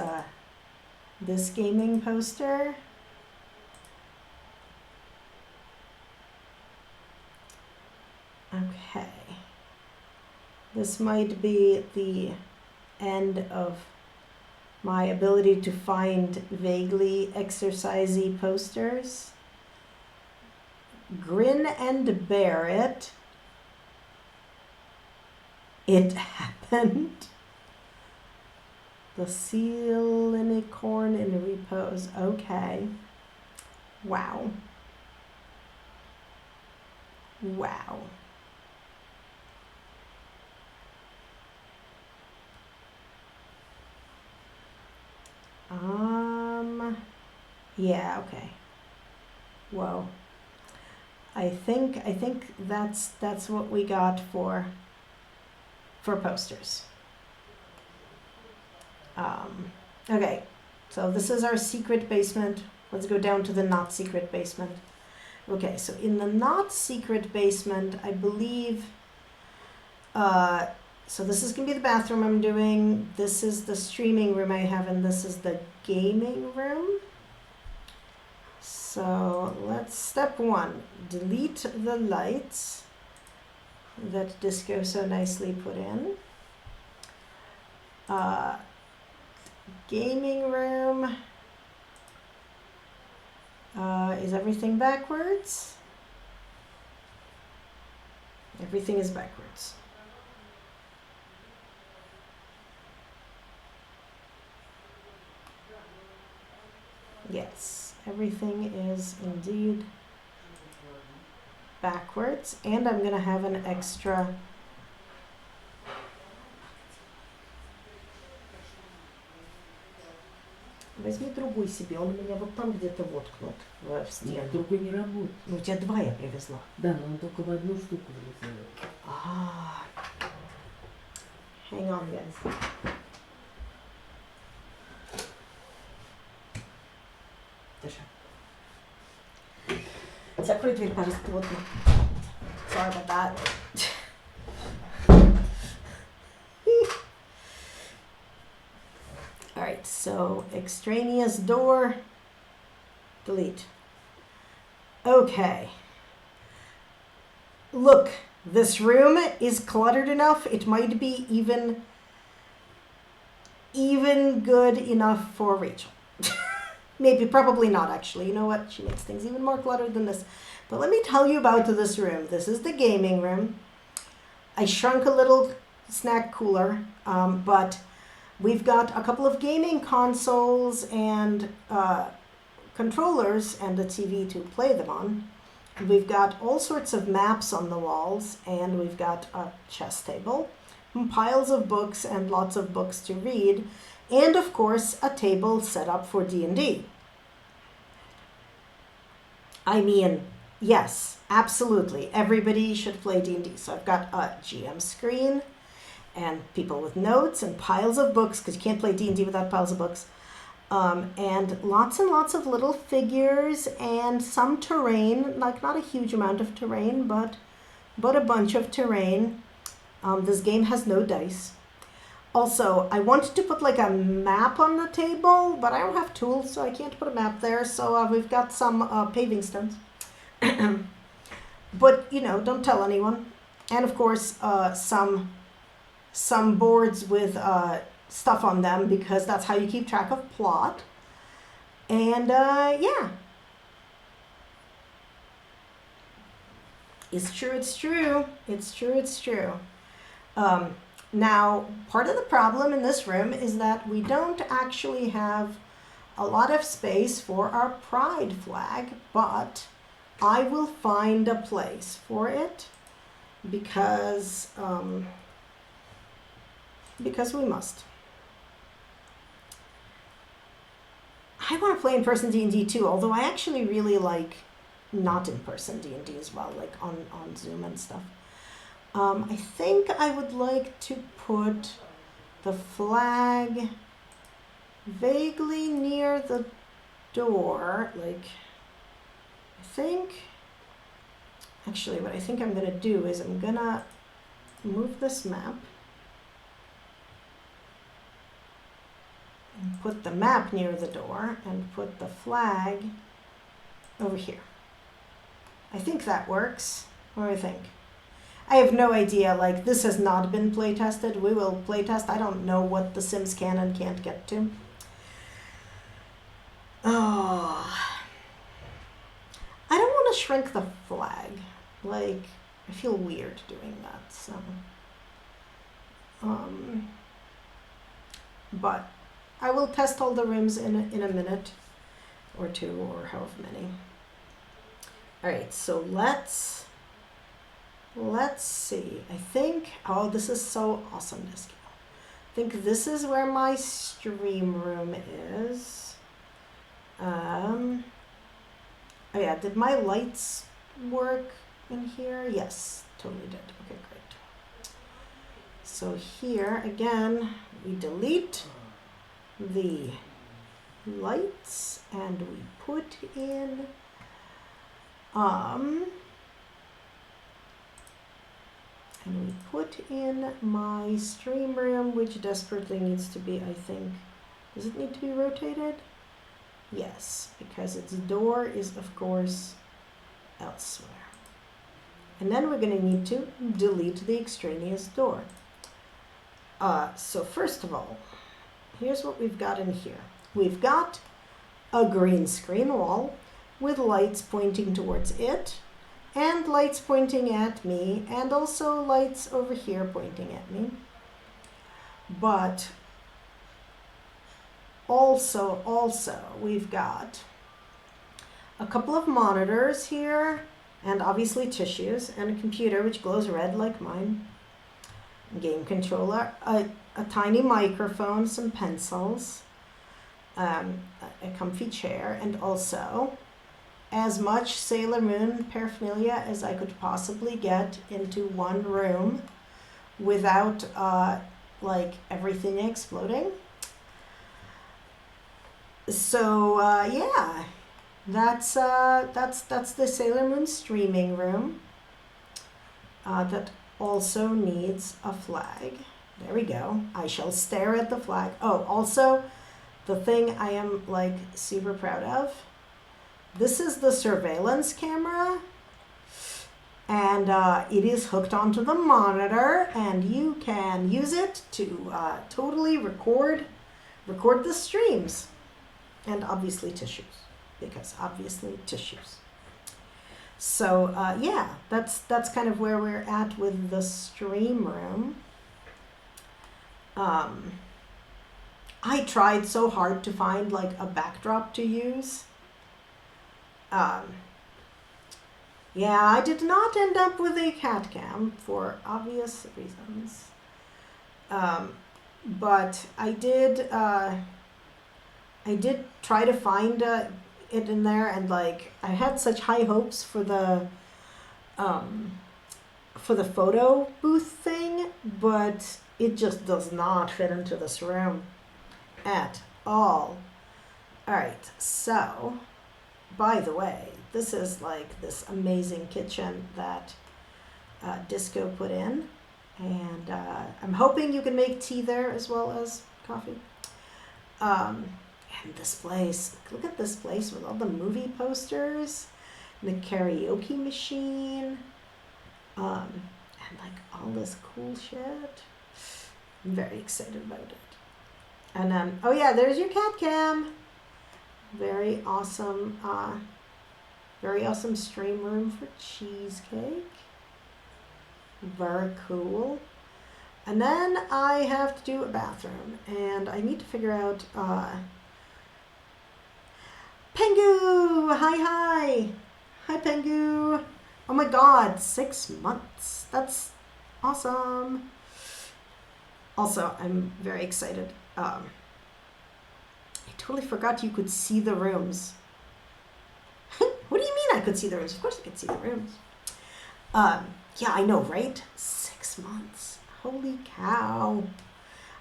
gaming poster. Okay. This might be the end of my ability to find vaguely exercisey posters. Grin and bear it. It happened. The seal unicorn in repose. Okay. Wow. Wow. Yeah, okay. Whoa. I think that's what we got for posters. Okay, so this is our secret basement. Let's go down to the not secret basement. Okay, so in the not secret basement, I believe, so this is gonna be the bathroom I'm doing, this is the streaming room I have, and this is the gaming room. So let's, step one, delete the lights that Disco so nicely put in. Gaming room. Is everything backwards? Everything is backwards. Yes, everything is indeed backwards, and I'm gonna have an extra Возьми другой себе, он у меня вот там где-то воткнут в стену. Нет, другой не работает. Ну, у тебя два я привезла. Да, но он только в одну штуку влезает. Hang on, guys. Держи. Закрой дверь, пожалуйста, плотно. Sorry about that. Alright, so extraneous door, delete. Okay. Look, this room is cluttered enough, it might be even good enough for Rachel. Maybe, probably not actually. You know what? She makes things even more cluttered than this. But let me tell you about this room. This is the gaming room. I shrunk a little snack cooler, but we've got a couple of gaming consoles and controllers and a TV to play them on. We've got all sorts of maps on the walls, and we've got a chess table, piles of books and lots of books to read, and of course a table set up for D&D. I mean, yes, absolutely. Everybody should play D&D. So I've got a GM screen and people with notes and piles of books, because you can't play D&D without piles of books. And lots of little figures and some terrain, like not a huge amount of terrain, but a bunch of terrain. This game has no dice. Also, I wanted to put like a map on the table, but I don't have tools, so I can't put a map there. So we've got some paving stones. But, don't tell anyone. And of course, some boards with stuff on them, because that's how you keep track of plot. And yeah. It's true, it's true. It's true, it's true. Now, part of the problem in this room is that we don't actually have a lot of space for our pride flag, but I will find a place for it because we must. I want to play in-person D&D too, although I actually really like not in-person D&D as well, like on Zoom and stuff. I think I would like to put the flag vaguely near the door, like, actually what I think I'm gonna do is I'm gonna move this map and put the map near the door and put the flag over here. I think that works. What do I think? I have no idea, like, this has not been play tested. We will play test. I don't know what the Sims can and can't get to. Oh, I don't want to shrink the flag. Like, I feel weird doing that, so. But I will test all the rooms in a minute or two or however many. All right, so let's see. I think, oh, this is so awesome, this game. I think this is where my stream room is. Oh yeah, did my lights work in here? Yes, totally did. Okay, great. So here, again, we delete the lights and we put in my stream room, which desperately needs to be, I think, does it need to be rotated? Yes, because its door is, of course, elsewhere. And then we're going to need to delete the extraneous door. So first of all, here's what we've got in here. We've got a green screen wall with lights pointing towards it, and lights pointing at me, and also lights over here pointing at me. But also, we've got a couple of monitors here, and obviously tissues, and a computer which glows red like mine, a game controller, a tiny microphone, some pencils, a comfy chair, and also as much Sailor Moon paraphernalia as I could possibly get into one room without like everything exploding. So yeah, that's the Sailor Moon streaming room that also needs a flag. There we go. I shall stare at the flag. Oh, also the thing I am like super proud of. This is the surveillance camera, and it is hooked onto the monitor, and you can use it to totally record the streams, and obviously tissues, because obviously tissues. So yeah, that's kind of where we're at with the stream room. I tried so hard to find like a backdrop to use. Yeah, I did not end up with a cat cam for obvious reasons. But I did try to find it in there, and like I had such high hopes for the photo booth thing, but it just does not fit into this room at all. All right, so by the way, this is like this amazing kitchen that Disco put in, and I'm hoping you can make tea there as well as coffee. And this place, look at this place with all the movie posters, and the karaoke machine, and like all this cool shit. I'm very excited about it. And then, oh yeah, there's your cat cam. Very awesome stream room for cheesecake. Very cool. And then I have to do a bathroom, and I need to figure out, Pengu! Hi! Hi, Pengu! Oh my god, 6 months. That's awesome. Also, I'm very excited. I totally forgot you could see the rooms. What do you mean I could see the rooms? Of course I could see the rooms. Yeah, I know, right? 6 months. Holy cow.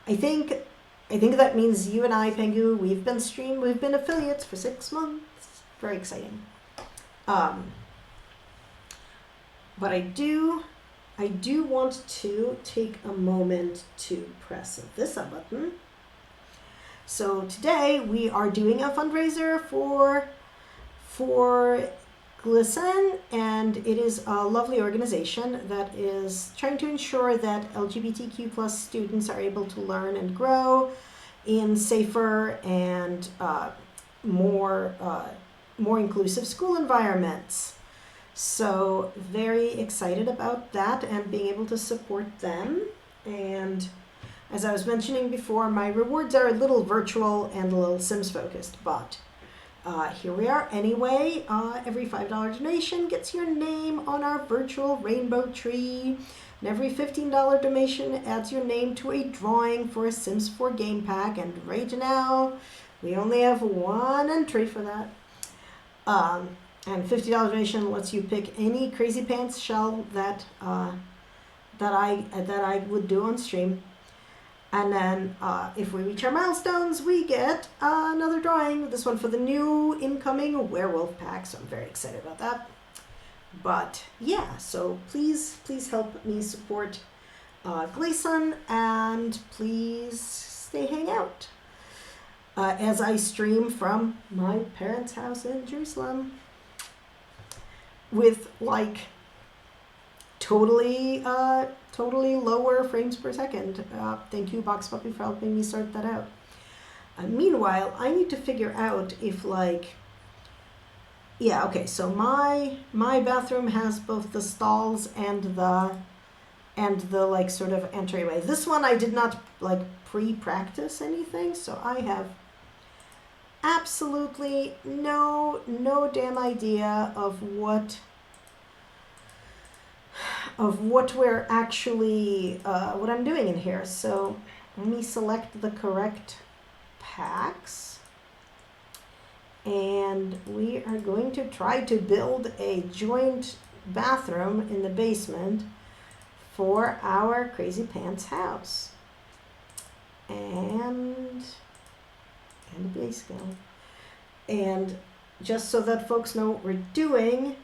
I think that means you and I, Pengu, we've been affiliates for 6 months. Very exciting. But I do want to take a moment to press this button. So today we are doing a fundraiser for GLSEN, and it is a lovely organization that is trying to ensure that LGBTQ plus students are able to learn and grow in safer and more inclusive school environments. So very excited about that and being able to support them. And as I was mentioning before, my rewards are a little virtual and a little Sims focused, but here we are anyway. Every $5 donation gets your name on our virtual rainbow tree, and every $15 donation adds your name to a drawing for a Sims 4 game pack, and right now we only have one entry for that. And $50 donation lets you pick any crazy pants shell that I would do on stream. And then if we reach our milestones, we get another drawing. This one for the new incoming werewolf pack. So I'm very excited about that. But yeah, so please help me support GLSEN, and please hang out as I stream from my parents' house in Jerusalem with like totally lower frames per second. Thank you, Box Puppy, for helping me sort that out. Meanwhile, I need to figure out if like, yeah, okay, so my bathroom has both the stalls and the like sort of entryway. This one I did not like pre-practice anything, so I have absolutely no damn idea of what we're actually what I'm doing in here. So let me select the correct packs, and we are going to try to build a joint bathroom in the basement for our Crazy Pants house. And base go. And just so that folks know what we're doing,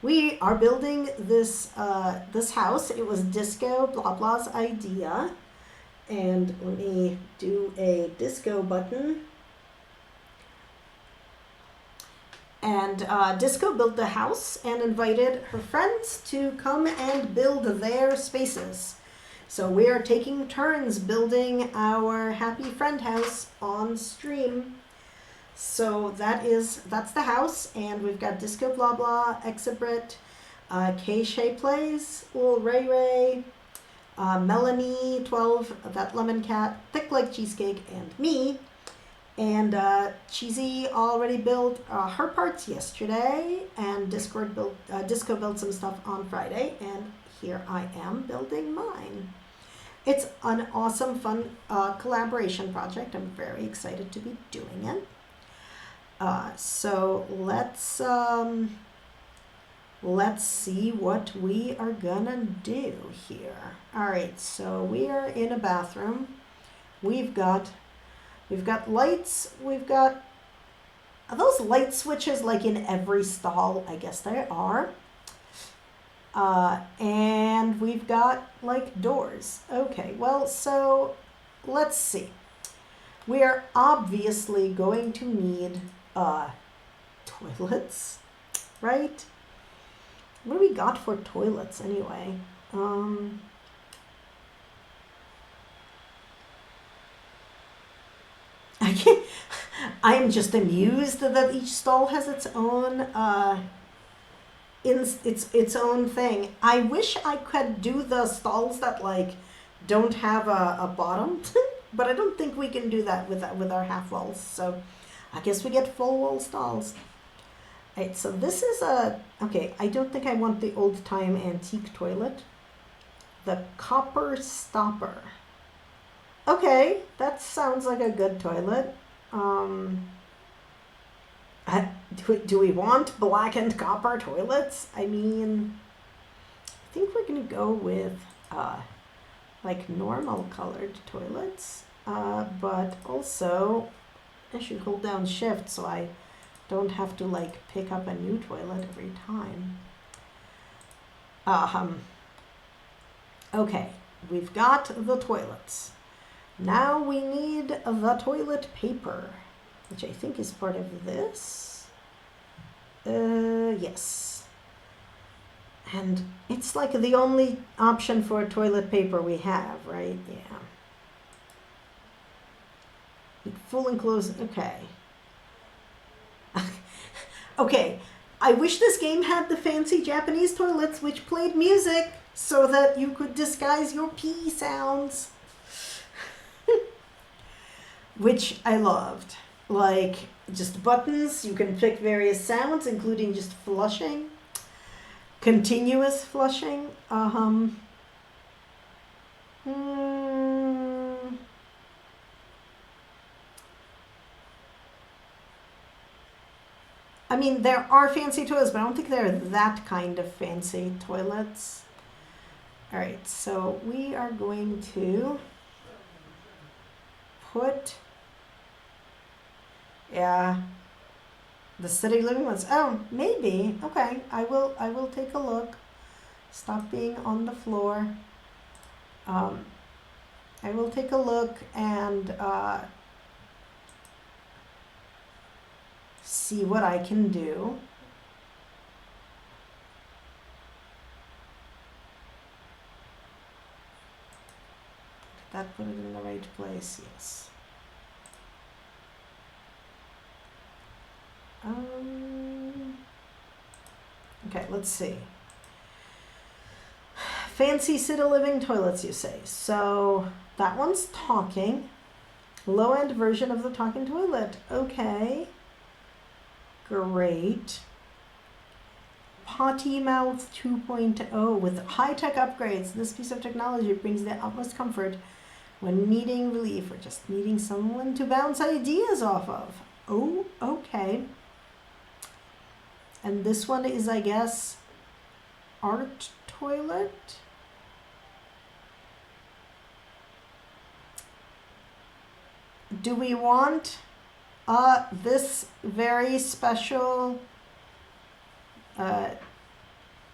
we are building this house. It was Disco Blah Blah's idea. And let me do a Disco button. And Disco built the house and invited her friends to come and build their spaces. So we are taking turns building our Happy Friend house on stream. So that's the house, and we've got Disco Blah Blah, Exabrit, Kay Shay Plays, Lil Ray Ray, Melanie 12, That Lemon Cat, Thick Like Cheesecake, and me. And Cheesy already built her parts yesterday, and Disco built some stuff on Friday, and here I am building mine. It's an awesome, fun collaboration project. I'm very excited to be doing it. So let's see what we are gonna do here. All right, so we are in a bathroom. We've got lights. Are those light switches like in every stall? I guess they are. And we've got like doors. Okay, well, so let's see. We are obviously going to need toilets, right? What do we got for toilets anyway? I can't. I am just amused that each stall has its own its own thing. I wish I could do the stalls that like don't have a bottom, but I don't think we can do that with our half walls. So I guess we get full wall stalls. Right, so this is okay, I don't think I want the old time antique toilet. The copper stopper. Okay, that sounds like a good toilet. Do we want black and copper toilets? I mean, I think we're gonna go with like normal colored toilets, but also I should hold down shift so I don't have to like pick up a new toilet every time. Okay, we've got the toilets. Now we need the toilet paper, which I think is part of this. Yes. And it's like the only option for toilet paper we have, right? Yeah. Full enclosed, okay. Okay, I wish this game had the fancy Japanese toilets which played music so that you could disguise your pee sounds. Which I loved. Like, just buttons, you can pick various sounds, including just flushing. Continuous flushing. I mean, there are fancy toilets, but I don't think they're that kind of fancy toilets. All right, so we are going to put, yeah, the city living ones. Oh, maybe. Okay, I will take a look. Stop being on the floor. I will take a look and see what I can do. Did that put it in the right place? Yes. Okay, let's see. Fancy city living toilets, you say. So that one's talking. Low-end version of the talking toilet. Okay. Great. Potty Mouth 2.0 with high-tech upgrades. This piece of technology brings the utmost comfort when needing relief or just needing someone to bounce ideas off of. Oh, okay. And this one is, I guess, art toilet. Do we want this very special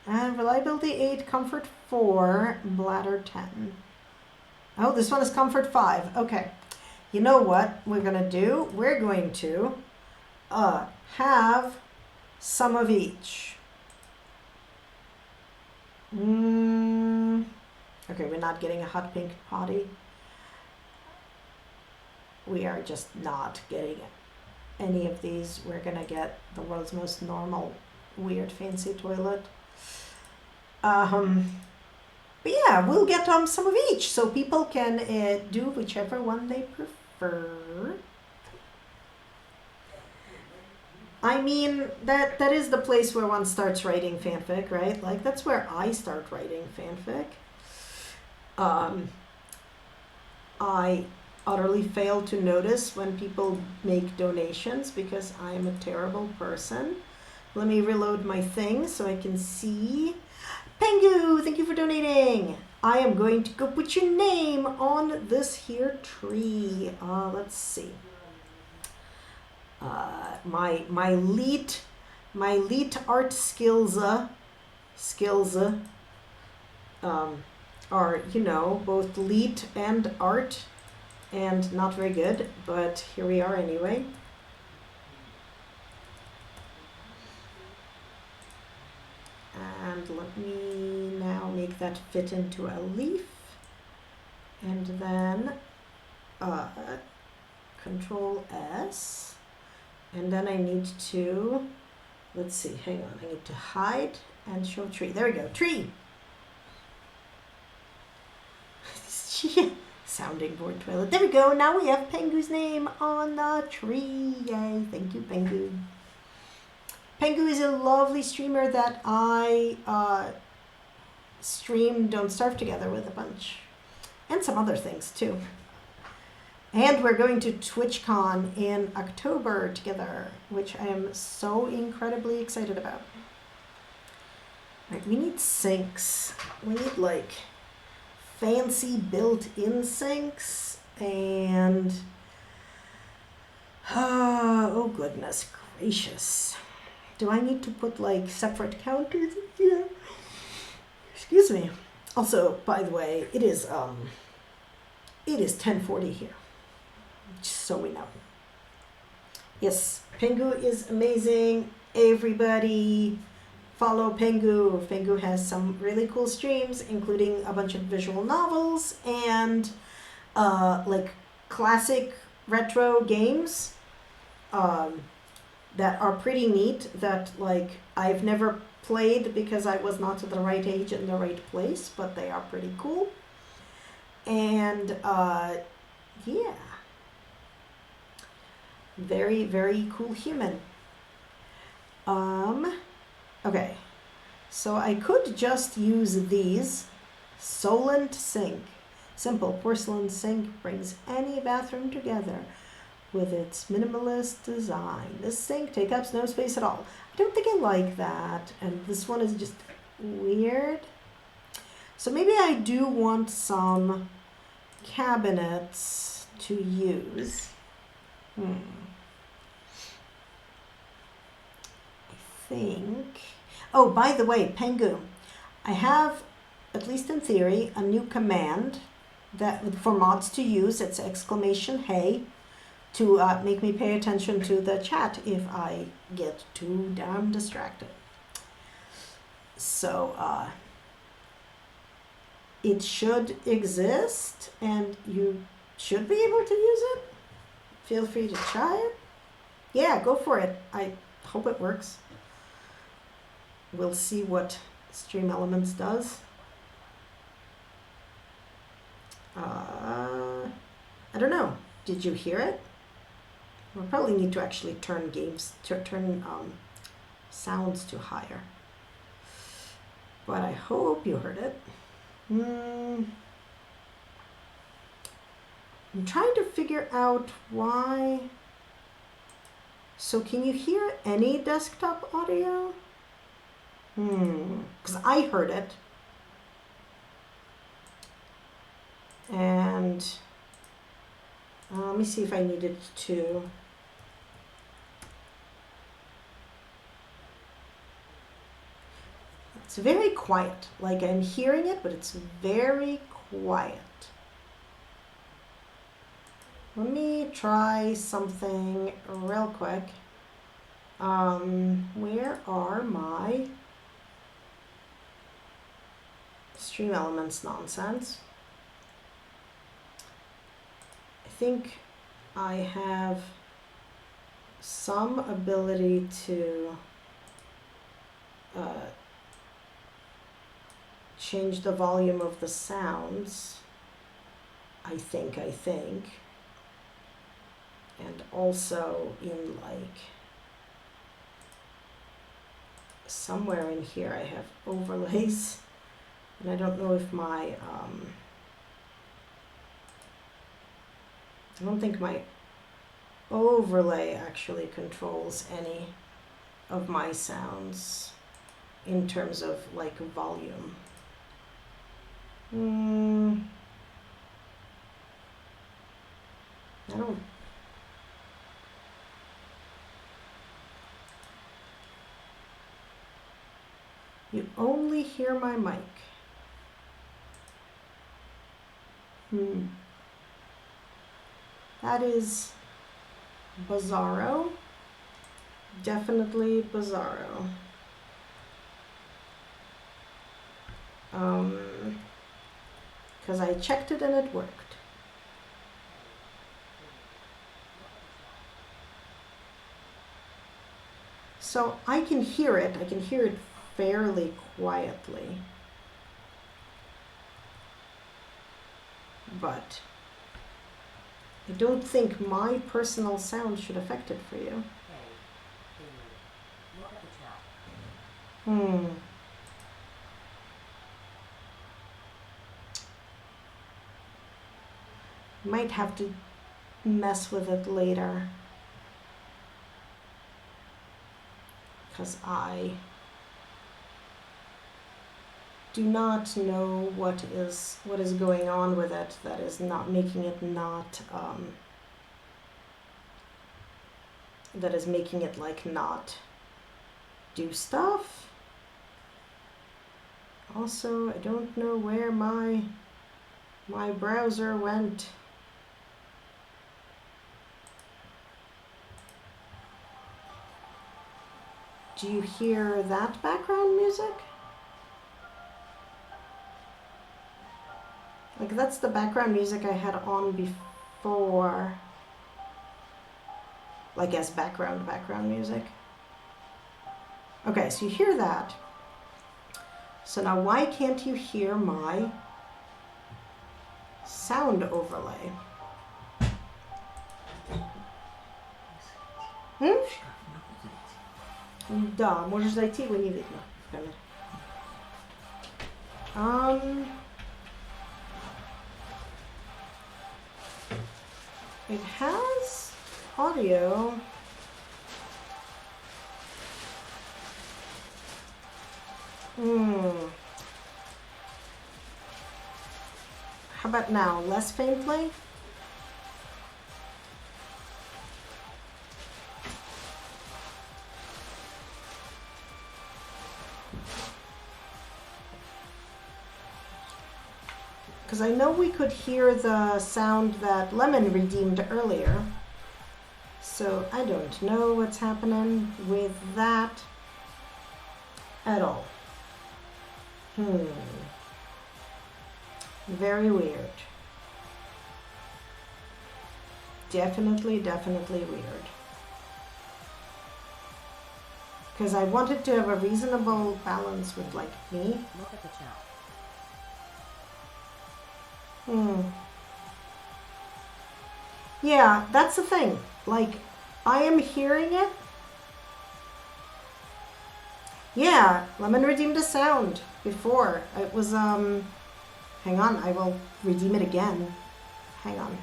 reliability 8, comfort 4, bladder 10? Oh, this one is comfort 5. Okay. You know what we're gonna do? We're going to have some of each. Okay, we're not getting a hot pink potty. We are just not getting any of these. We're gonna get the world's most normal, weird, fancy toilet. But yeah, we'll get some of each, so people can do whichever one they prefer. I mean, that is the place where one starts writing fanfic, right? Like, that's where I start writing fanfic. utterly fail to notice when people make donations because I am a terrible person. Let me reload my thing so I can see. Pengu, thank you for donating. I am going to go put your name on this here tree. Let's see. My lead art skills are, you know, both lead and art, and not very good, but here we are anyway. And let me now make that fit into a leaf, and then Control S, and then I need to, let's see, hang on, I need to hide and show tree. There we go, tree. Sounding board toilet. There we go. Now we have Pengu's name on the tree. Yay. Thank you, Pengu. Pengu is a lovely streamer that I stream Don't Starve Together with a bunch. And some other things too. And we're going to TwitchCon in October together, which I am so incredibly excited about. All right, we need sinks. We need like fancy built-in sinks, and oh goodness gracious, do I need to put like separate counters in here? Excuse me. Also, by the way, it is 10:40 here, just so we know. Yes, Pengu is amazing. Everybody follow Pengu. Pengu has some really cool streams, including a bunch of visual novels and like classic retro games that are pretty neat, that like I've never played because I was not at the right age and the right place, but they are pretty cool. And yeah, very, very cool human. Okay, so I could just use these. Solent sink. Simple porcelain sink brings any bathroom together with its minimalist design. This sink takes up no space at all. I don't think I like that, and this one is just weird. So maybe I do want some cabinets to use. Think. Oh, by the way, Pengu, I have, at least in theory, a new command that for mods to use. It's !hey to make me pay attention to the chat if I get too damn distracted. So it should exist, and you should be able to use it. Feel free to try it. Yeah, go for it. I hope it works. We'll see what Stream Elements does. I don't know. Did you hear it? We'll probably need to actually turn sounds to higher. But I hope you heard it. I'm trying to figure out why. So can you hear any desktop audio? Because I heard it. And let me see if I needed to. It's very quiet. Like I'm hearing it, but it's very quiet. Let me try something real quick. Where are my Stream Elements nonsense? I think I have some ability to change the volume of the sounds. I think. And also in like somewhere in here I have overlays, and I don't know if my I don't think my overlay actually controls any of my sounds in terms of like volume. I don't. You only hear my mic. That is bizarro. Definitely bizarro. Because I checked it and it worked. So I can hear it. I can hear it fairly quietly. But I don't think my personal sound should affect it for you. Might have to mess with it later. Because I do not know what is going on with it that is not making it not that is making it like not do stuff. Also, I don't know where my browser went. Do you hear that background music? Like that's the background music I had on before. Like as background music. Okay, so you hear that. So now why can't you hear my sound overlay? Да, можешь зайти, его не видно в камере. It has audio. How about now? Less faintly? Because I know we could hear the sound that Lemon redeemed earlier. So I don't know what's happening with that at all. Very weird. Definitely weird. Because I wanted to have a reasonable balance with like me. Look at the chat. Yeah, that's the thing. Like, I am hearing it. Yeah, Lemon redeemed a sound before. It was, hang on, I will redeem it again. Hang on.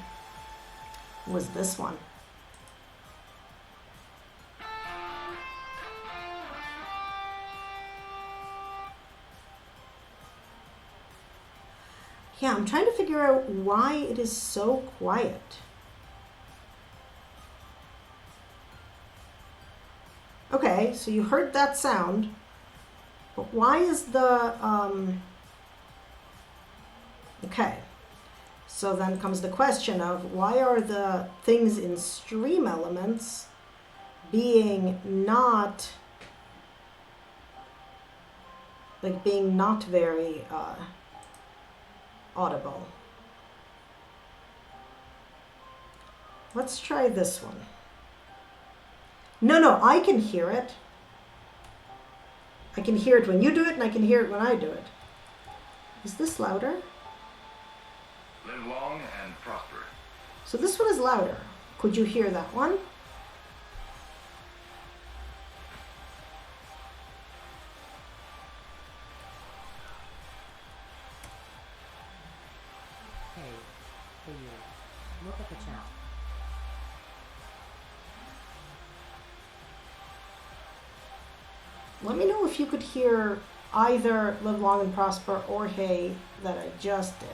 It was this one. Yeah, I'm trying to figure out why it is so quiet. Okay, so you heard that sound, but why is the, okay, so then comes the question of why are the things in stream elements being not, like being not very, audible. Let's try this one. No, I can hear it. I can hear it when you do it, and I can hear it when I do it. Is this louder? Live long and prosper. So this one is louder. Could you hear that one? Hey you. Look at the chat. Let me know if you could hear either Live Long and Prosper or Hey that I just did.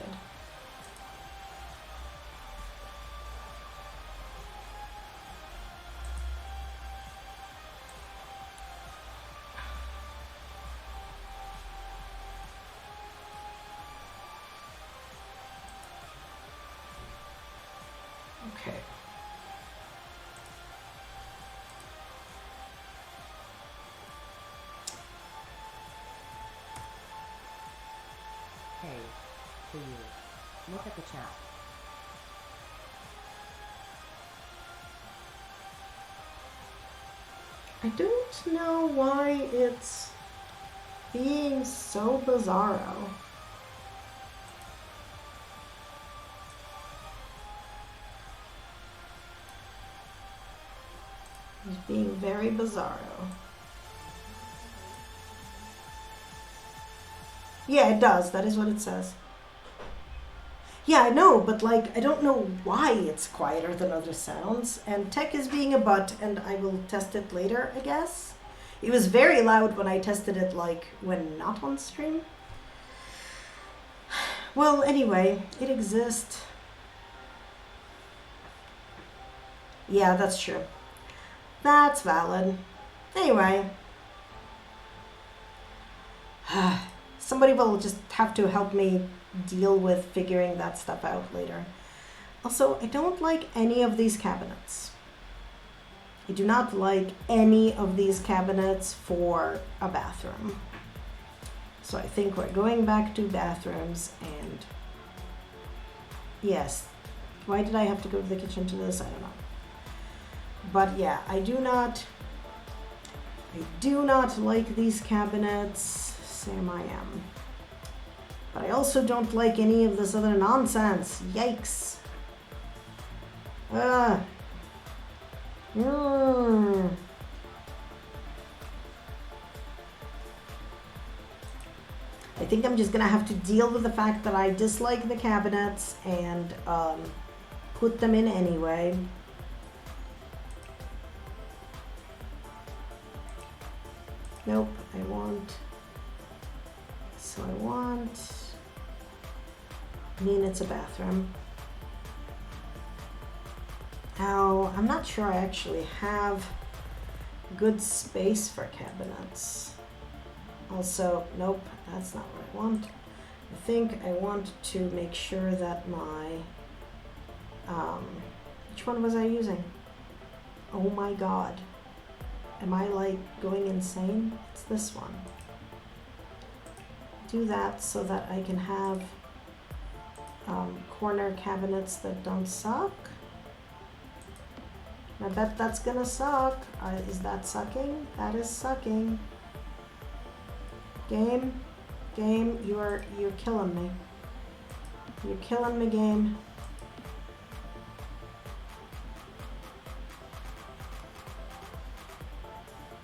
Okay. Hey, for you. Look at the chat. I don't know why it's being so bizarro. It's being very bizarro. Yeah, it does. That is what it says. Yeah, I know, but like, I don't know why it's quieter than other sounds. And tech is being a butt, and I will test it later, I guess. It was very loud when I tested it, like, when not on stream. Well, anyway, it exists. Yeah, that's true. That's valid. Anyway. Somebody will just have to help me deal with figuring that stuff out later. Also, I don't like any of these cabinets. I do not like any of these cabinets for a bathroom. So I think we're going back to bathrooms and yes. Why did I have to go to the kitchen to this? I don't know. But yeah, I do not like these cabinets. Sam, I am. But I also don't like any of this other nonsense. Yikes. I think I'm just gonna have to deal with the fact that I dislike the cabinets and put them in anyway. Nope, I want... So I want... I mean, it's a bathroom. Now, I'm not sure I actually have good space for cabinets. Also, nope, that's not what I want. I think I want to make sure that my... which one was I using? Oh my god. Am I like going insane? It's this one. Do that so that I can have corner cabinets that don't suck. I bet that's gonna suck. Is that sucking? That is sucking. Game, you're killing me. You're killing me, game.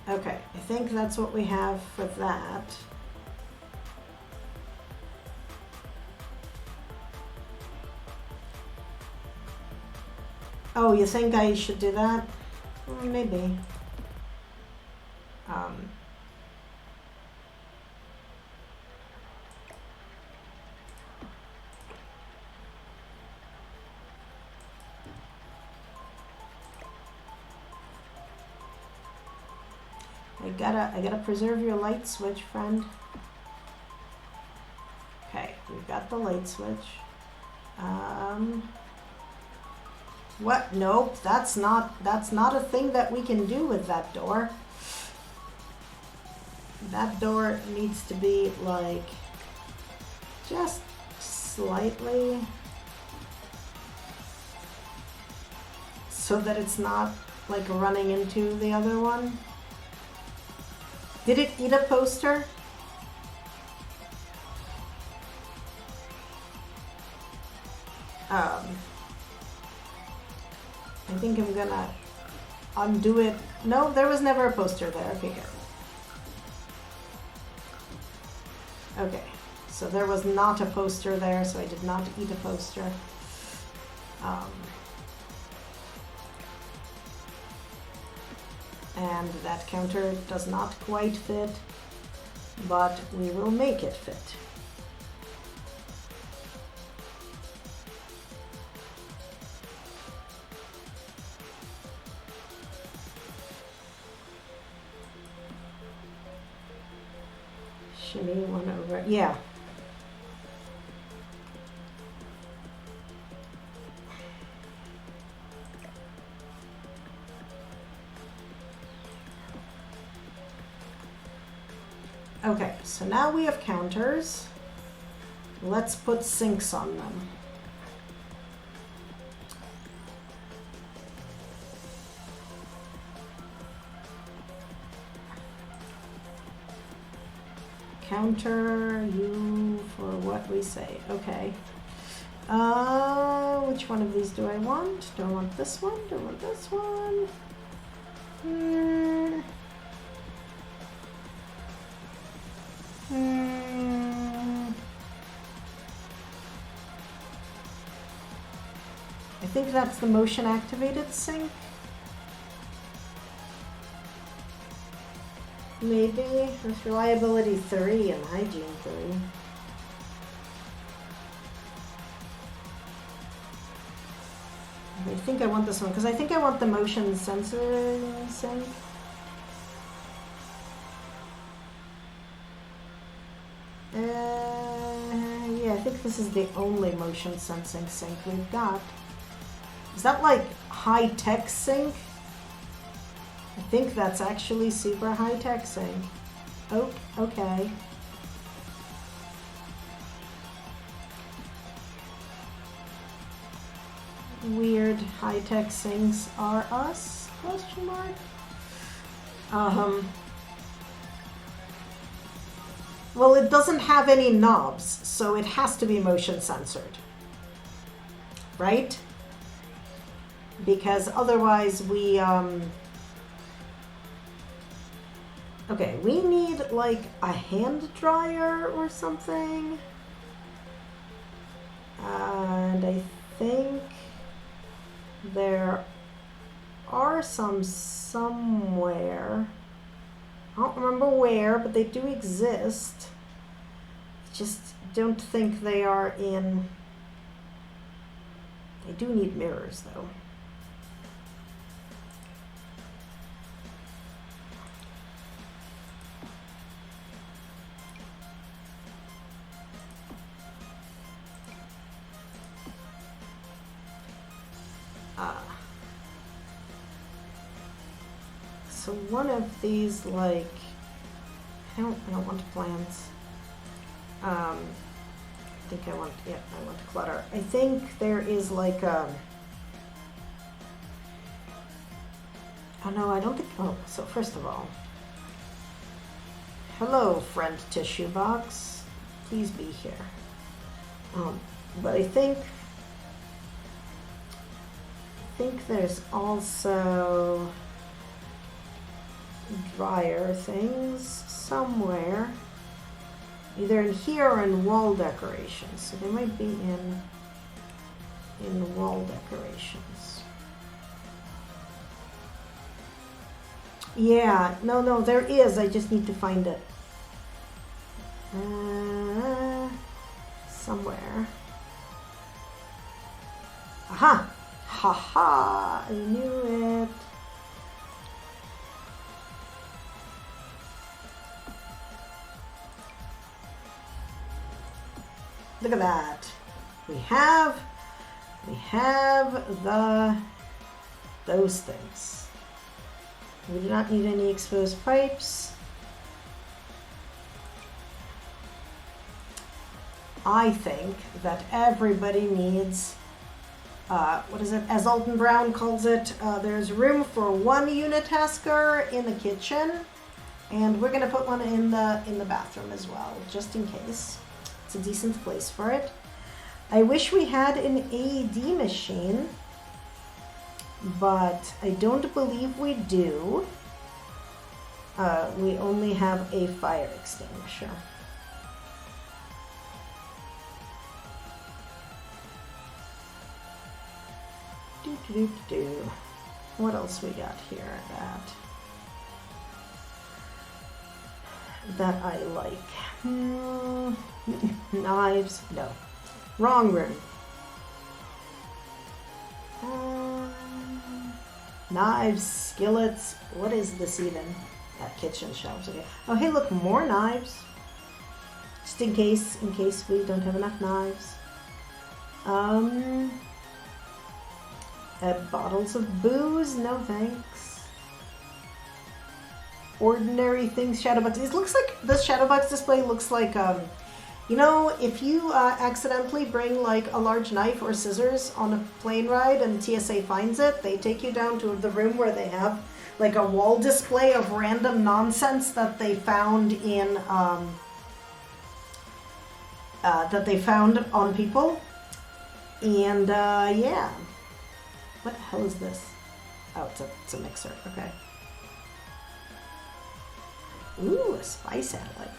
Okay, I think that's what we have for that. Oh, you think I should do that? Maybe. I gotta preserve your light switch, friend. Okay, we've got the light switch. What? Nope, that's not a thing that we can do with that door. That door needs to be like just slightly so that it's not like running into the other one. Did it eat a poster? I think I'm gonna undo it. No, there was never a poster there. Okay, good. Okay, so there was not a poster there, so I did not eat a poster. and that counter does not quite fit, but we will make it fit. Shimmy one over, yeah. Okay, so now we have counters. Let's put sinks on them. Counter you for what we say. Okay. Which one of these do I want? Do I want this one? Do I want this one? I think that's the motion activated sink. Maybe with reliability 3 and hygiene 3. I think I want this one because I think I want the motion sensor sink. Yeah, I think this is the only motion sensing sink we've got. Is that like high-tech sink? I think that's actually super high-tech sink. Oh, okay. Weird high-tech sinks are us? Question mark. Well, it doesn't have any knobs, so it has to be motion censored, right? Because otherwise we okay, we need like a hand dryer or something. And I think there are some somewhere. I don't remember where, but they do exist. I just don't think they are in. They do need mirrors though. So one of these, like, I don't want plants. I think I want clutter. I think there is like a, oh no, I don't think, oh, so first of all, hello friend tissue box, please be here. But I think there's also dryer things somewhere, either in here or in wall decorations. So they might be in wall decorations. Yeah, no, there is. I just need to find it somewhere. Aha! Haha! I knew it. Look at that. We have those things. We do not need any exposed pipes. I think that everybody needs, what is it, as Alton Brown calls it, there's room for one unitasker in the kitchen, and we're gonna put one in the bathroom as well, just in case. It's a decent place for it. I wish we had an AED machine, but I don't believe we do. We only have a fire extinguisher. What else we got here? That that I like. Knives, no. Wrong room. Knives, skillets, what is this even? Kitchen shelves, okay. Oh, hey, look, more knives. Just in case we don't have enough knives. Bottles of booze, no thanks. Ordinary things, shadow box. It looks like, this shadow box display looks like, you know, if you accidentally bring like a large knife or scissors on a plane ride and TSA finds it, they take you down to the room where they have like a wall display of random nonsense that they found in, that they found on people. And yeah. What the hell is this? Oh, it's a mixer, okay. Ooh, a spy satellite.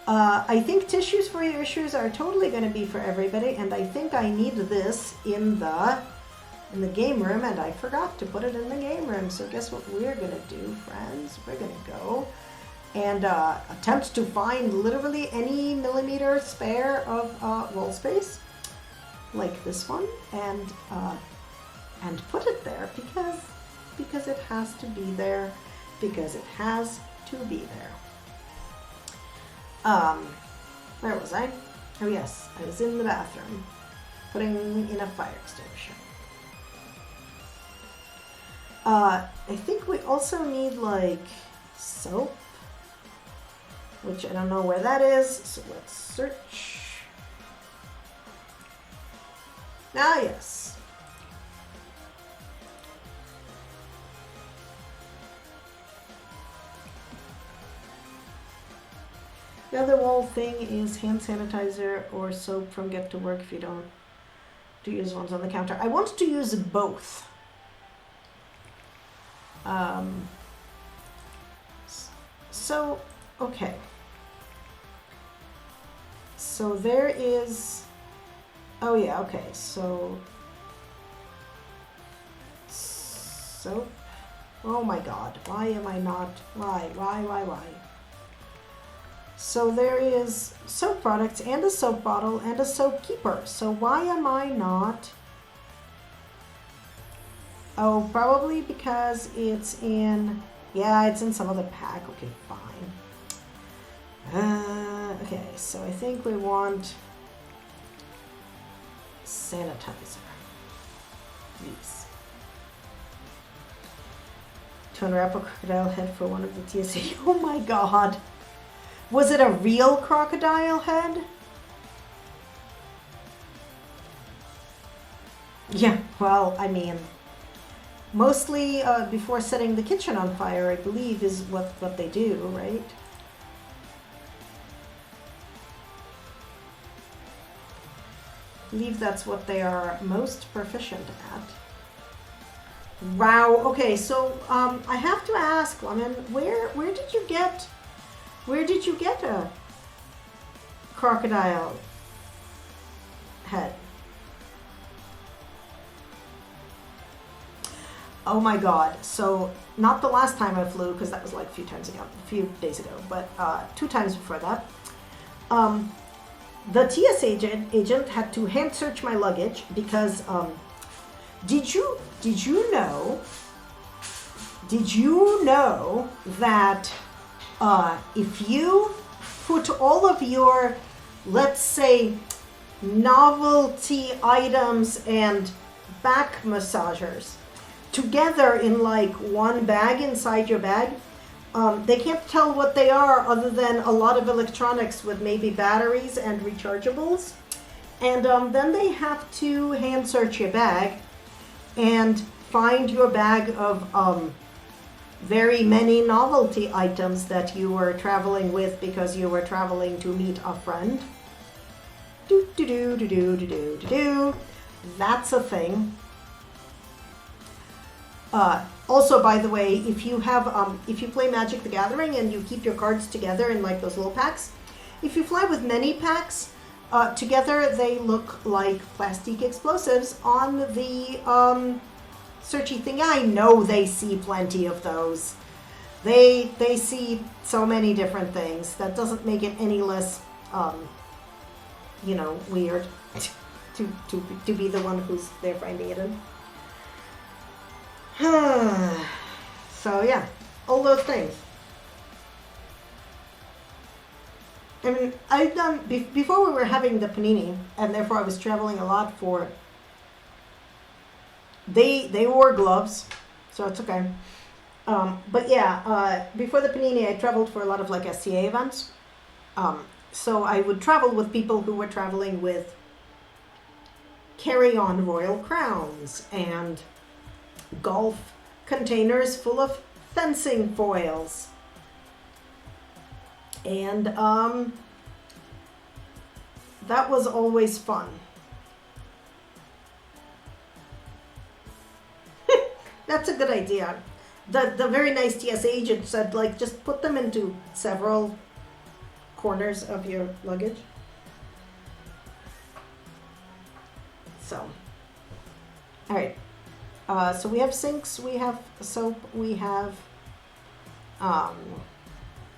I think tissues for your issues are totally going to be for everybody, and I think I need this in the game room, and I forgot to put it in the game room. So guess what we're going to do, friends? We're going to go and attempt to find literally any millimeter spare of wall space, like this one, and put it there because it has to be there, because it has to be there. Where was I? Oh yes, I was in the bathroom putting in a fire extinguisher. I think we also need like soap, which I don't know where that is, so let's search. Ah yes. The other wall thing is hand sanitizer or soap from Get to Work if you don't do use ones on the counter. I want to use both. So, okay. So there is, oh yeah, okay, so soap. Oh my god, why am I not, why? So there is soap products and a soap bottle and a soap keeper. So why am I not? Oh, probably because it's in, yeah, it's in some other pack. Okay, fine. Okay, so I think we want sanitizer. Please. To unwrap a crocodile head for one of the TSA. Oh my god. Was it a real crocodile head? Yeah, well, I mean, mostly before setting the kitchen on fire, I believe, is what they do, right? I believe that's what they are most proficient at. Wow, okay, so I have to ask, Lemon, where did you get a crocodile head? Oh my god. So not the last time I flew, because that was like a few days ago, but 2 times before that. The TSA agent had to hand search my luggage because did you know that if you put all of your, let's say, novelty items and back massagers together in like one bag inside your bag, they can't tell what they are other than a lot of electronics with maybe batteries and rechargeables. And then they have to hand search your bag and find your bag of very many novelty items that you were traveling with because you were traveling to meet a friend. That's a thing. Also, by the way, if you play Magic the Gathering and you keep your cards together in like those little packs, if you fly with many packs together, they look like plastic explosives on the searchy thing. I know they see plenty of those. They see so many different things. That doesn't make it any less, weird to be the one who's there finding it in. So yeah, all those things. I mean, I've done before we were having the panini, and therefore I was traveling a lot for it. They wore gloves, so it's okay. But yeah, before the panini, I traveled for a lot of like SCA events. So I would travel with people who were traveling with carry-on royal crowns and golf containers full of fencing foils. And that was always fun. That's a good idea. The very nice TSA agent said, like, just put them into several corners of your luggage. So, all right. So we have sinks, we have soap, we have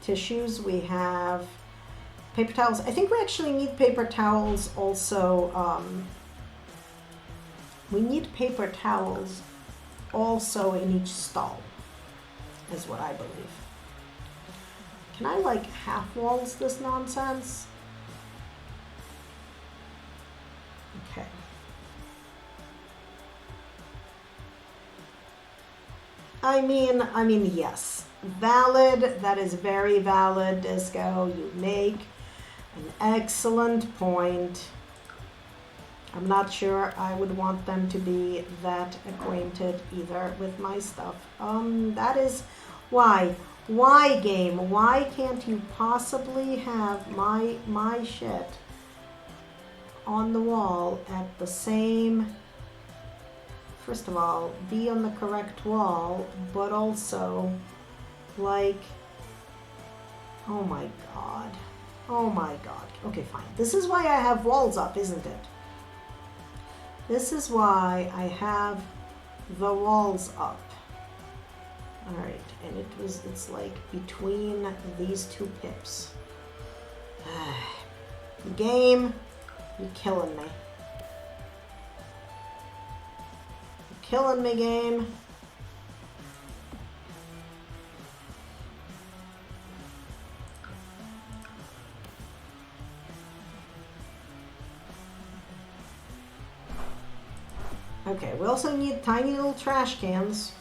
tissues, we have paper towels. I think we actually need paper towels also. We need paper towels also in each stall, is what I believe. Can I like half walls this nonsense? Okay. I mean, yes. Valid. That is very valid, Disco. You make an excellent point. I'm not sure I would want them to be that acquainted either with my stuff. That is why. Why, game? Why can't you possibly have my shit on the wall at the same... First of all, be on the correct wall, but also, like, oh my god. Oh my god. Okay, fine. This is why I have walls up, isn't it? This is why I have the walls up. Alright, and it's like between these two pips. Game, you're killing me. Killing me, game. Okay, we also need tiny little trash cans.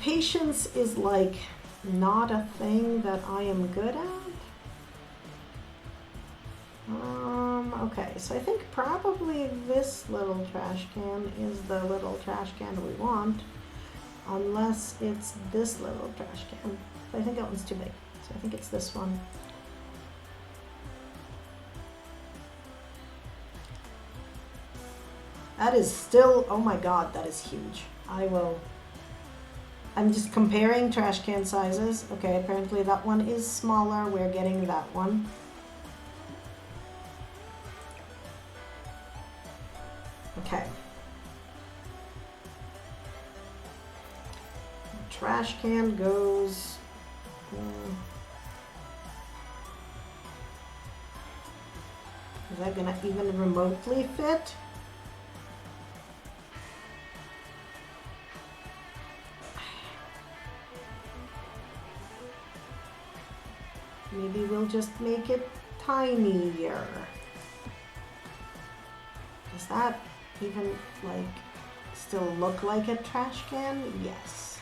Patience is like not a thing that I am good at. Okay, so I think probably this little trash can is the little trash can we want, unless it's this little trash can. But I think that one's too big, so I think it's this one. That is still, oh my god, that is huge. I'm just comparing trash can sizes. Okay, apparently that one is smaller. We're getting that one. Okay. Trash can goes... is that gonna even remotely fit? Maybe we'll just make it tinier. Does that even, like, still look like a trash can? Yes.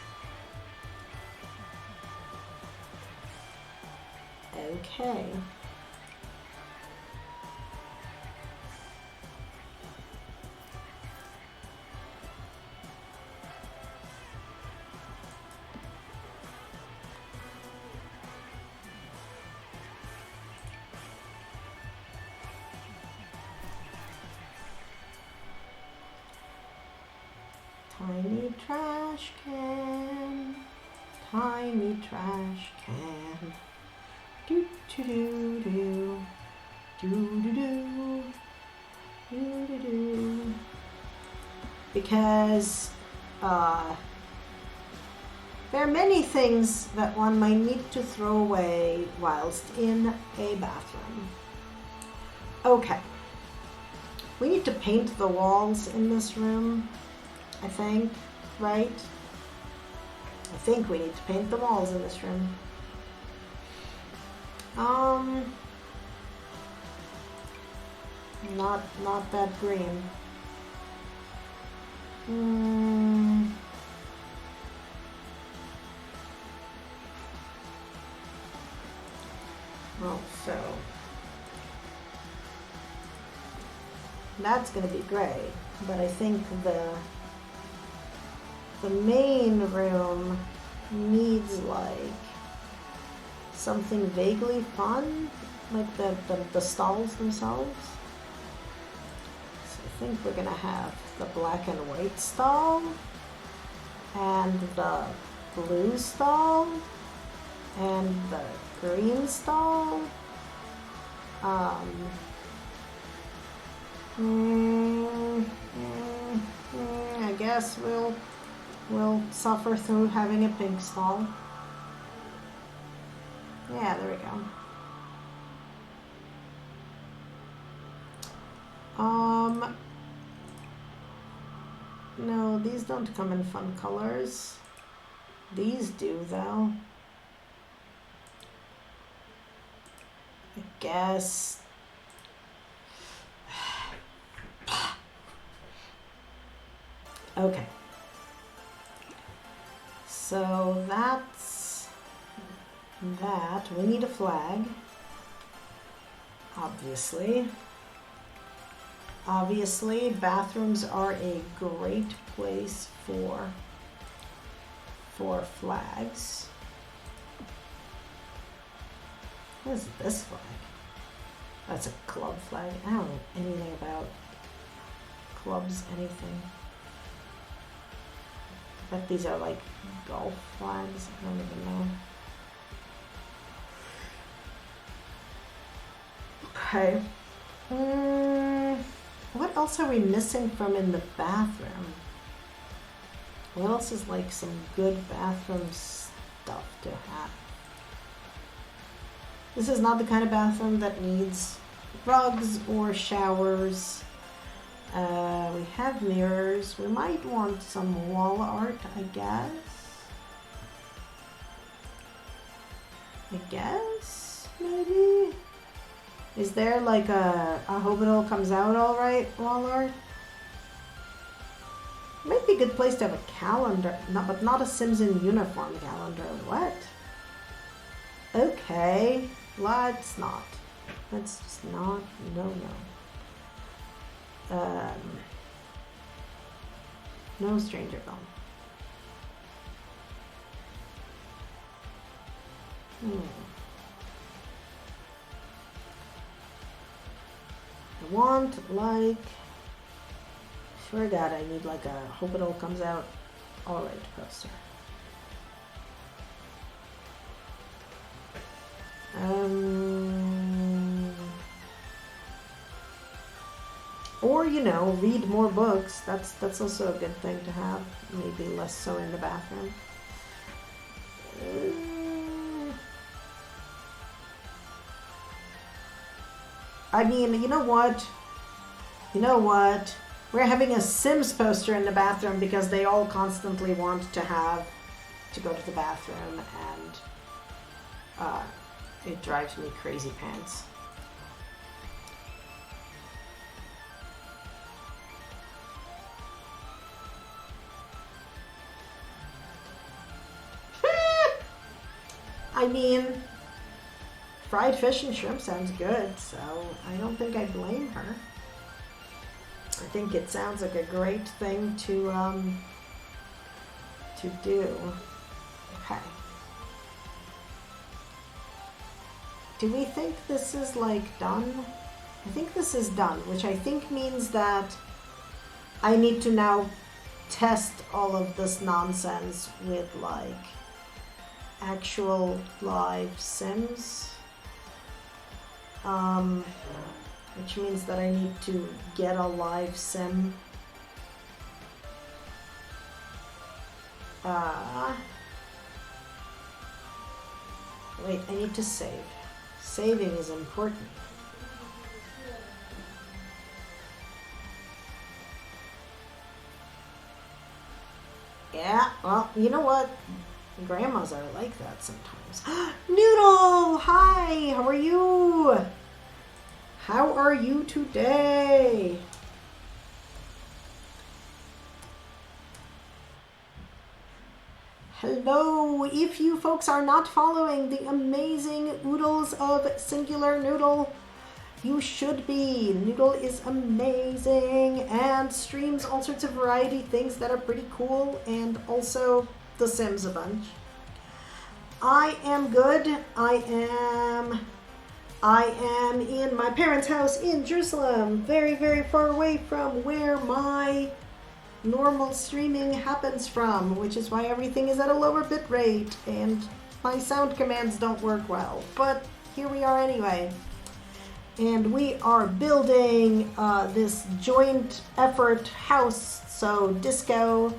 Okay. Tiny trash can, tiny trash can. Do do do do do do do because there are many things that one might need to throw away whilst in a bathroom. Okay. We need to paint the walls in this room, I think, right? I think we need to paint the walls in this room. Not that green. Oh, so that's gonna be gray, but I think the main room needs like something vaguely fun, like the stalls themselves. So I think we're gonna have the black and white stall and the blue stall and the green stall. I guess we'll suffer through having a pink stall. Yeah, there we go. No, these don't come in fun colors. These do, though. I guess. Okay. So that's that. We need a flag. Obviously. Obviously, bathrooms are a great place for flags. What is this flag? That's a club flag. I don't know anything about clubs, anything. I bet these are like golf flags. I don't even know. Okay. What else are we missing from in the bathroom? What else is like some good bathroom stuff to have? This is not the kind of bathroom that needs rugs or showers. We have mirrors. We might want some wall art, I guess. Maybe? Is there like a I hope it all comes out all right wall art? Might be a good place to have a calendar, but not a Sims in uniform calendar. What? Okay, let's not. Let's just not. No. No stranger film. I want like. Swear to God, I need like a hope it all comes out all right poster. Or read more books. That's also a good thing to have. Maybe less so in the bathroom. I mean, you know what? We're having a Sims poster in the bathroom because they all constantly want to go to the bathroom, and it drives me crazy pants. I mean, fried fish and shrimp sounds good, so I don't think I blame her. I think it sounds like a great thing to do. Okay. Do we think this is like done? I think this is done, which I think means that I need to now test all of this nonsense with like actual live Sims. Which means that I need to get a live sim Wait, I need to save. Saving is important. Yeah, well, you know what? Grandmas are like that sometimes. Noodle! Hi! How are you? How are you today? Hello! If you folks are not following the amazing oodles of Singular Noodle, you should be. Noodle is amazing and streams all sorts of variety things that are pretty cool, and also The Sims a bunch. I am good. I am in my parents' house in Jerusalem, very, very far away from where my normal streaming happens from, which is why everything is at a lower bit rate and my sound commands don't work well. But here we are anyway. And we are building this joint effort house. So Disco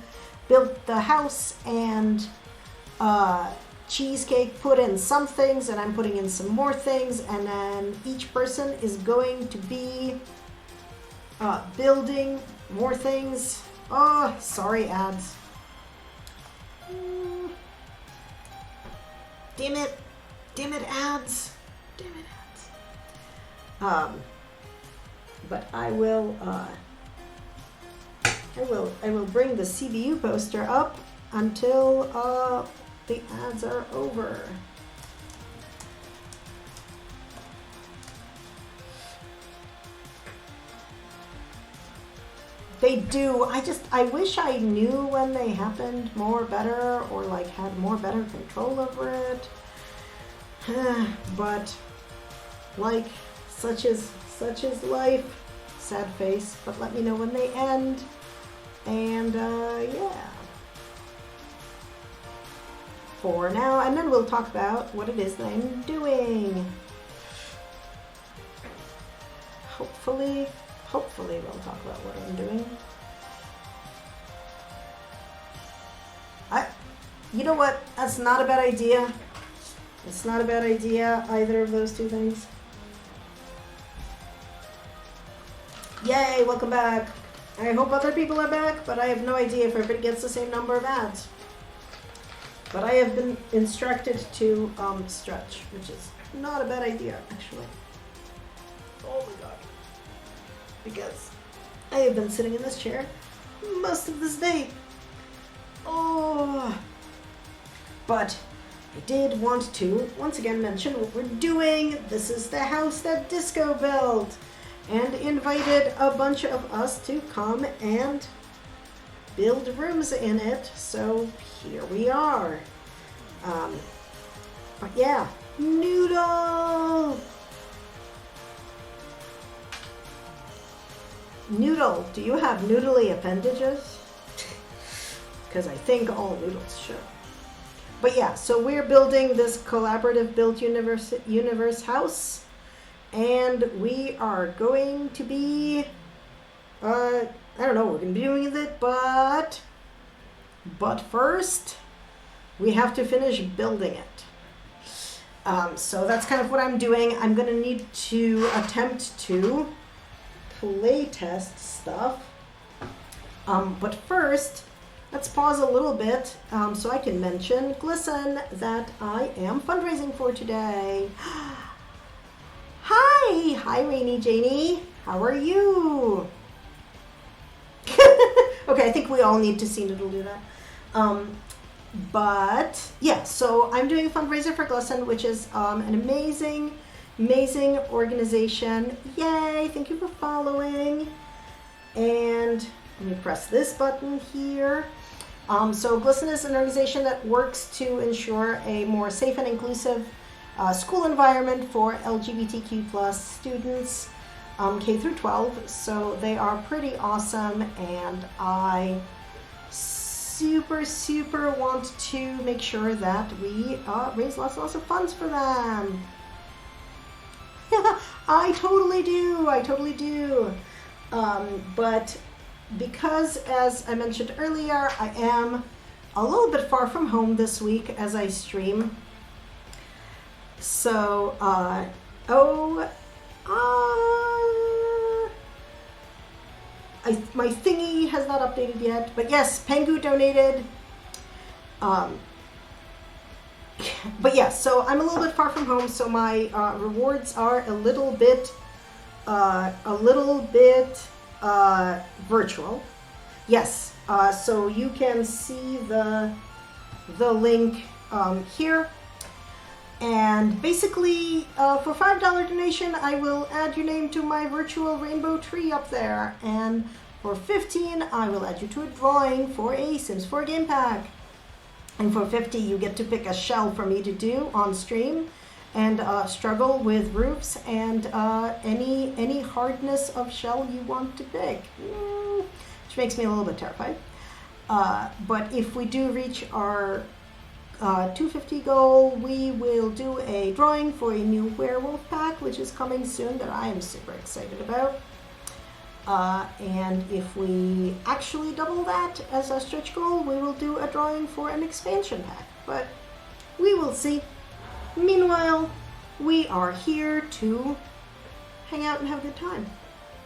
built the house and Cheesecake put in some things and I'm putting in some more things, and then each person is going to be building more things. Oh, sorry, ads. Damn it, ads. Damn it, ads. But I will bring the CBU poster up until the ads are over. They do. I wish I knew when they happened more better, or like had more better control over it. But like such is life. Sad face. But let me know when they end. And yeah. For now, and then we'll talk about what it is that I'm doing. Hopefully we'll talk about what I'm doing. You know what? That's not a bad idea. It's not a bad idea, either of those two things. Yay, welcome back. I hope other people are back, but I have no idea if everybody gets the same number of ads. But I have been instructed to stretch, which is not a bad idea, actually. Oh my god. Because I have been sitting in this chair most of this day. Oh. But I did want to once again mention what we're doing. This is the house that Disco built and invited a bunch of us to come and build rooms in it. So here we are. But yeah, Noodle! Noodle, do you have noodly appendages? Because I think all noodles should. But yeah, so we're building this collaborative built universe house, and we are going to be, I don't know what we're going to be doing with it, but first, we have to finish building it. So that's kind of what I'm doing. I'm going to need to attempt to play test stuff. But first, let's pause a little bit so I can mention GLSEN that I am fundraising for today. Hi, Rainy Janie. How are you? Okay, I think we all need to see Noodle do that. But yeah, so I'm doing a fundraiser for GLSEN, which is an amazing organization. Yay, thank you for following. And let me press this button here. So GLSEN is an organization that works to ensure a more safe and inclusive school environment for LGBTQ plus students, K through 12. So they are pretty awesome, and I super want to make sure that we raise lots of funds for them. I totally do. But because, as I mentioned earlier, I am a little bit far from home this week as I stream. So, my thingy has not updated yet, but yes, Pengu donated. But yes, so I'm a little bit far from home, so my rewards are a little bit virtual. Yes, so you can see the link here. And basically, for $5 donation, I will add your name to my virtual rainbow tree up there. And for $15, I will add you to a drawing for a Sims 4 game pack. And for $50, you get to pick a shell for me to do on stream and struggle with roofs and any hardness of shell you want to pick, which makes me a little bit terrified. But if we do reach our 250 goal, we will do a drawing for a new werewolf pack, which is coming soon, that I am super excited about. And if we actually double that as a stretch goal, we will do a drawing for an expansion pack, but we will see. Meanwhile, we are here to hang out and have a good time.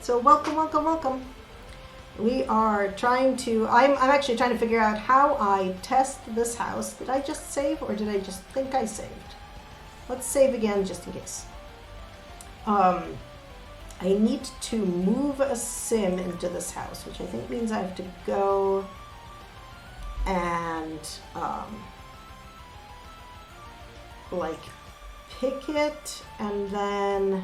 So welcome, welcome, welcome. We are trying to, I'm actually trying to figure out how I test this house. Did I just save, or did I just think I saved? Let's save again just in case. I need to move a sim into this house, which I think means I have to go and like pick it, and then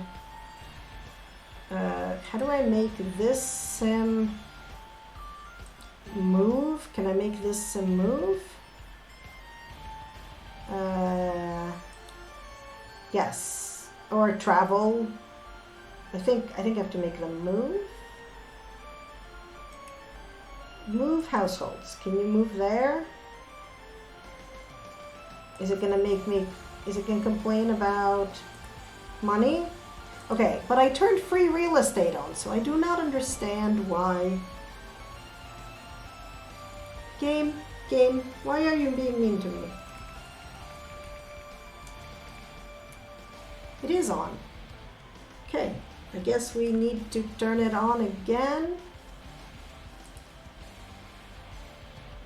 how do I make this sim move? Can I make this sim move? Yes, or travel. I think I have to make them move. Move households. Can you move there? Is it gonna make me, is it gonna complain about money? Okay, but I turned free real estate on, so I do not understand why. Game, why are you being mean to me? It is on. Okay, I guess we need to turn it on again.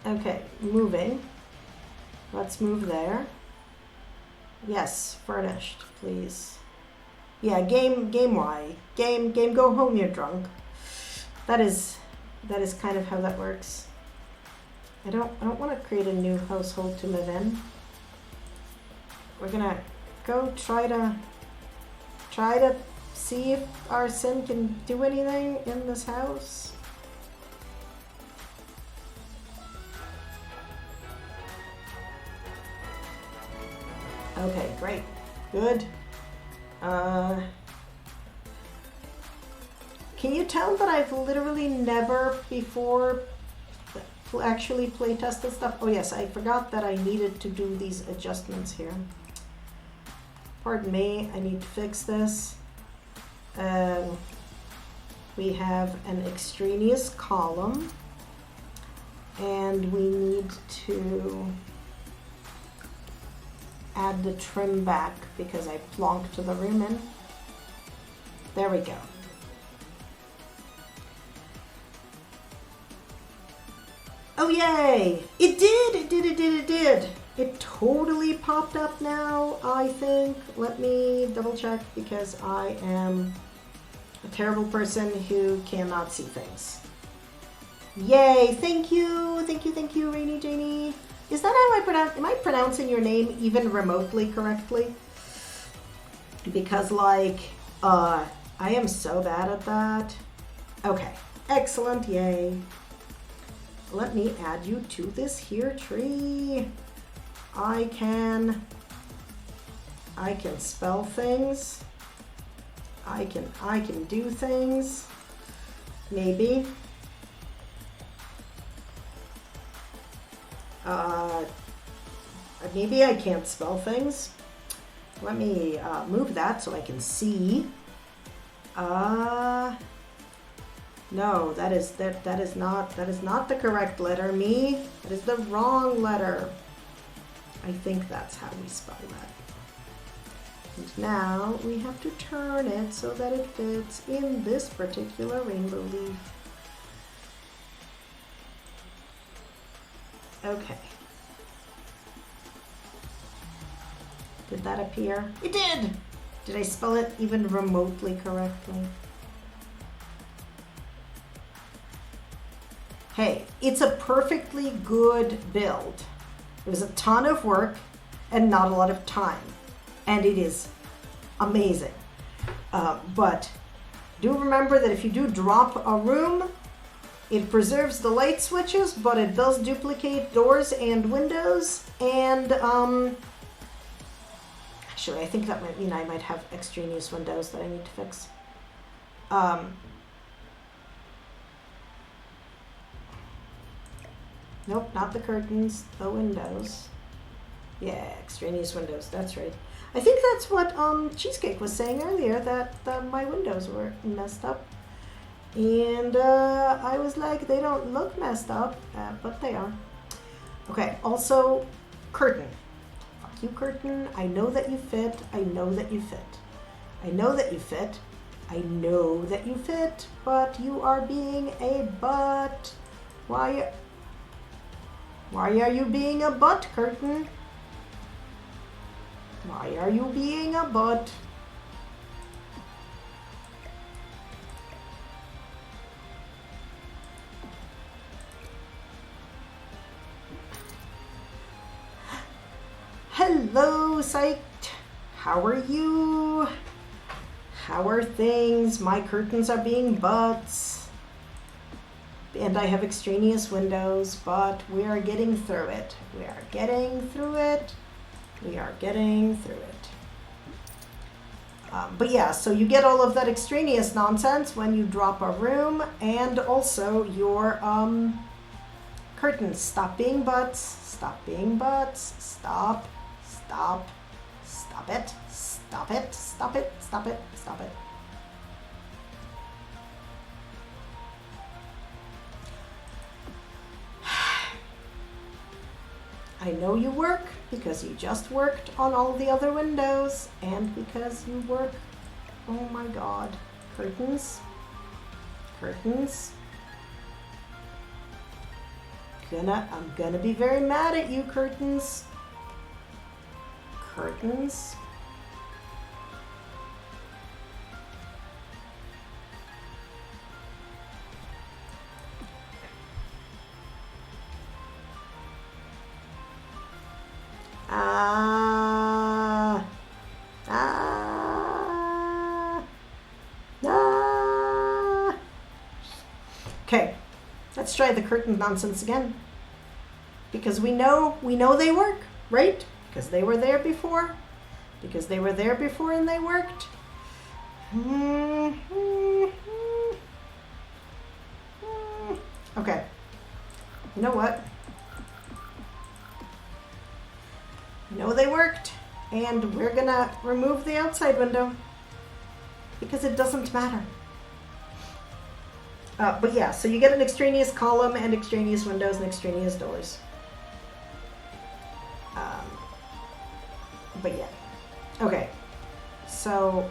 Okay, moving. Let's move there. Yes, furnished, please. Yeah, game Y. Game go home, you're drunk. That is kind of how that works. I don't want to create a new household to live in. We're gonna go try to see if our sim can do anything in this house. Okay, great. Good. Can you tell that I've literally never before actually play tested stuff? Oh yes, I forgot that I needed to do these adjustments here. Pardon me, I need to fix this. We have an extraneous column, and we need to add the trim back because I plonked the room in. There we go. Oh yay! It did! It totally popped up now, I think. Let me double check because I am a terrible person who cannot see things. Yay! Thank you, Rainy Janie. Is that how I pronounce? Am I pronouncing your name even remotely correctly? Because like, I am so bad at that. Okay, excellent, yay. Let me add you to this here tree. I can spell things. I can do things. Maybe. Maybe I can't spell things. Let me move that so I can see. No, that is not the correct letter. Me, that is the wrong letter. I think that's how we spell that. And now we have to turn it so that it fits in this particular rainbow leaf. Okay. Did that appear? It did! Did I spell it even remotely correctly? Hey, it's a perfectly good build. It was a ton of work and not a lot of time. And it is amazing. But do remember that if you do drop a room, it preserves the light switches, but it does duplicate doors and windows. And actually, I think that might mean I might have extraneous windows that I need to fix. Nope, not the curtains, the windows. Yeah, extraneous windows, that's right. I think that's what Cheesecake was saying earlier, that my windows were messed up. And I was like, they don't look messed up, but they are. Okay, also, curtain. Fuck you, curtain. I know that you fit. I know that you fit. I know that you fit. I know that you fit, but you are being a butt. Why are you being a butt, curtain? Why are you being a butt? Hello, Psyched. How are you? How are things? My curtains are being butts. And I have extraneous windows, but we are getting through it. We are getting through it. We are getting through it. But yeah, so you get all of that extraneous nonsense when you drop a room, and also your curtains. Stop being butts. Stop being butts. Stop. Stop. Stop it. Stop it. Stop it. Stop it. Stop it. I know you work because you just worked on all the other windows, and because you work, oh my god, curtains, curtains. I'm gonna be very mad at you, curtains. Curtains. Okay, let's try the curtain nonsense again. Because we know they work, right? Because they were there before. Because they were there before and they worked. Okay. You know what? No, they worked, and we're gonna remove the outside window because it doesn't matter. But yeah, so you get an extraneous column and extraneous windows and extraneous doors. But yeah, okay, so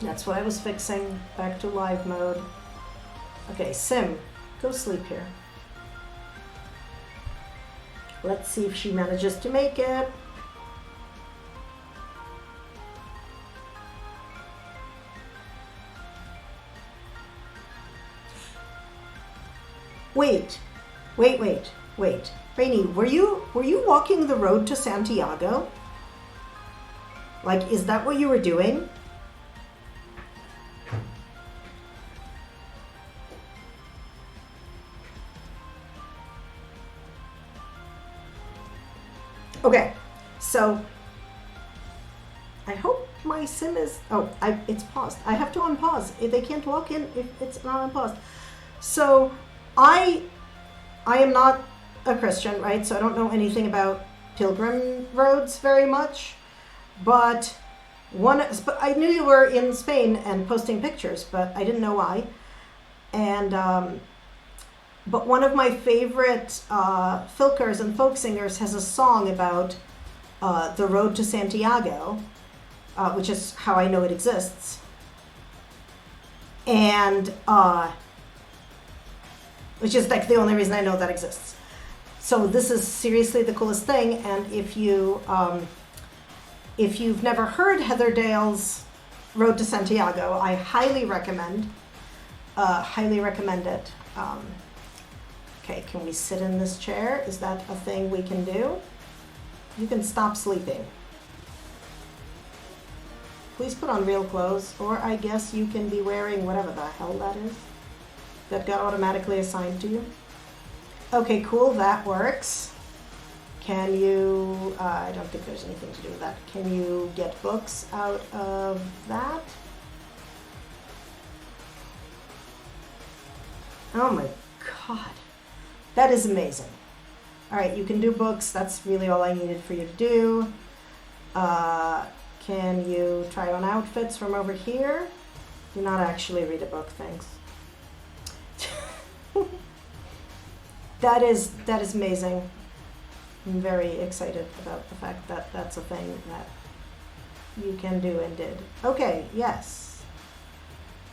that's what I was fixing. Back to live mode. Okay, Sim, go sleep here. Let's see if she manages to make it. Wait. Rainy, were you walking the road to Santiago? Like, is that what you were doing? Okay, so I hope my sim is, it's paused. I have to unpause. If they can't walk in if it's not unpaused. So I am not a Christian, right? So I don't know anything about pilgrim roads very much, but I knew you were in Spain and posting pictures, but I didn't know why. And but one of my favorite filkers and folk singers has a song about the road to Santiago, which is how I know it exists. And which is like the only reason I know that exists. So this is seriously the coolest thing. And if you've never heard Heather Dale's Road to Santiago, I highly recommend it. Okay, can we sit in this chair? Is that a thing we can do? You can stop sleeping. Please put on real clothes, or I guess you can be wearing whatever the hell that is. That got automatically assigned to you. Okay, cool, that works. Can you, I don't think there's anything to do with that. Can you get books out of that? Oh my God, that is amazing. All right, you can do books. That's really all I needed for you to do. Can you try on outfits from over here? Do not actually read a book, thanks. That is amazing. I'm very excited about the fact that that's a thing that you can do and did. Okay, yes.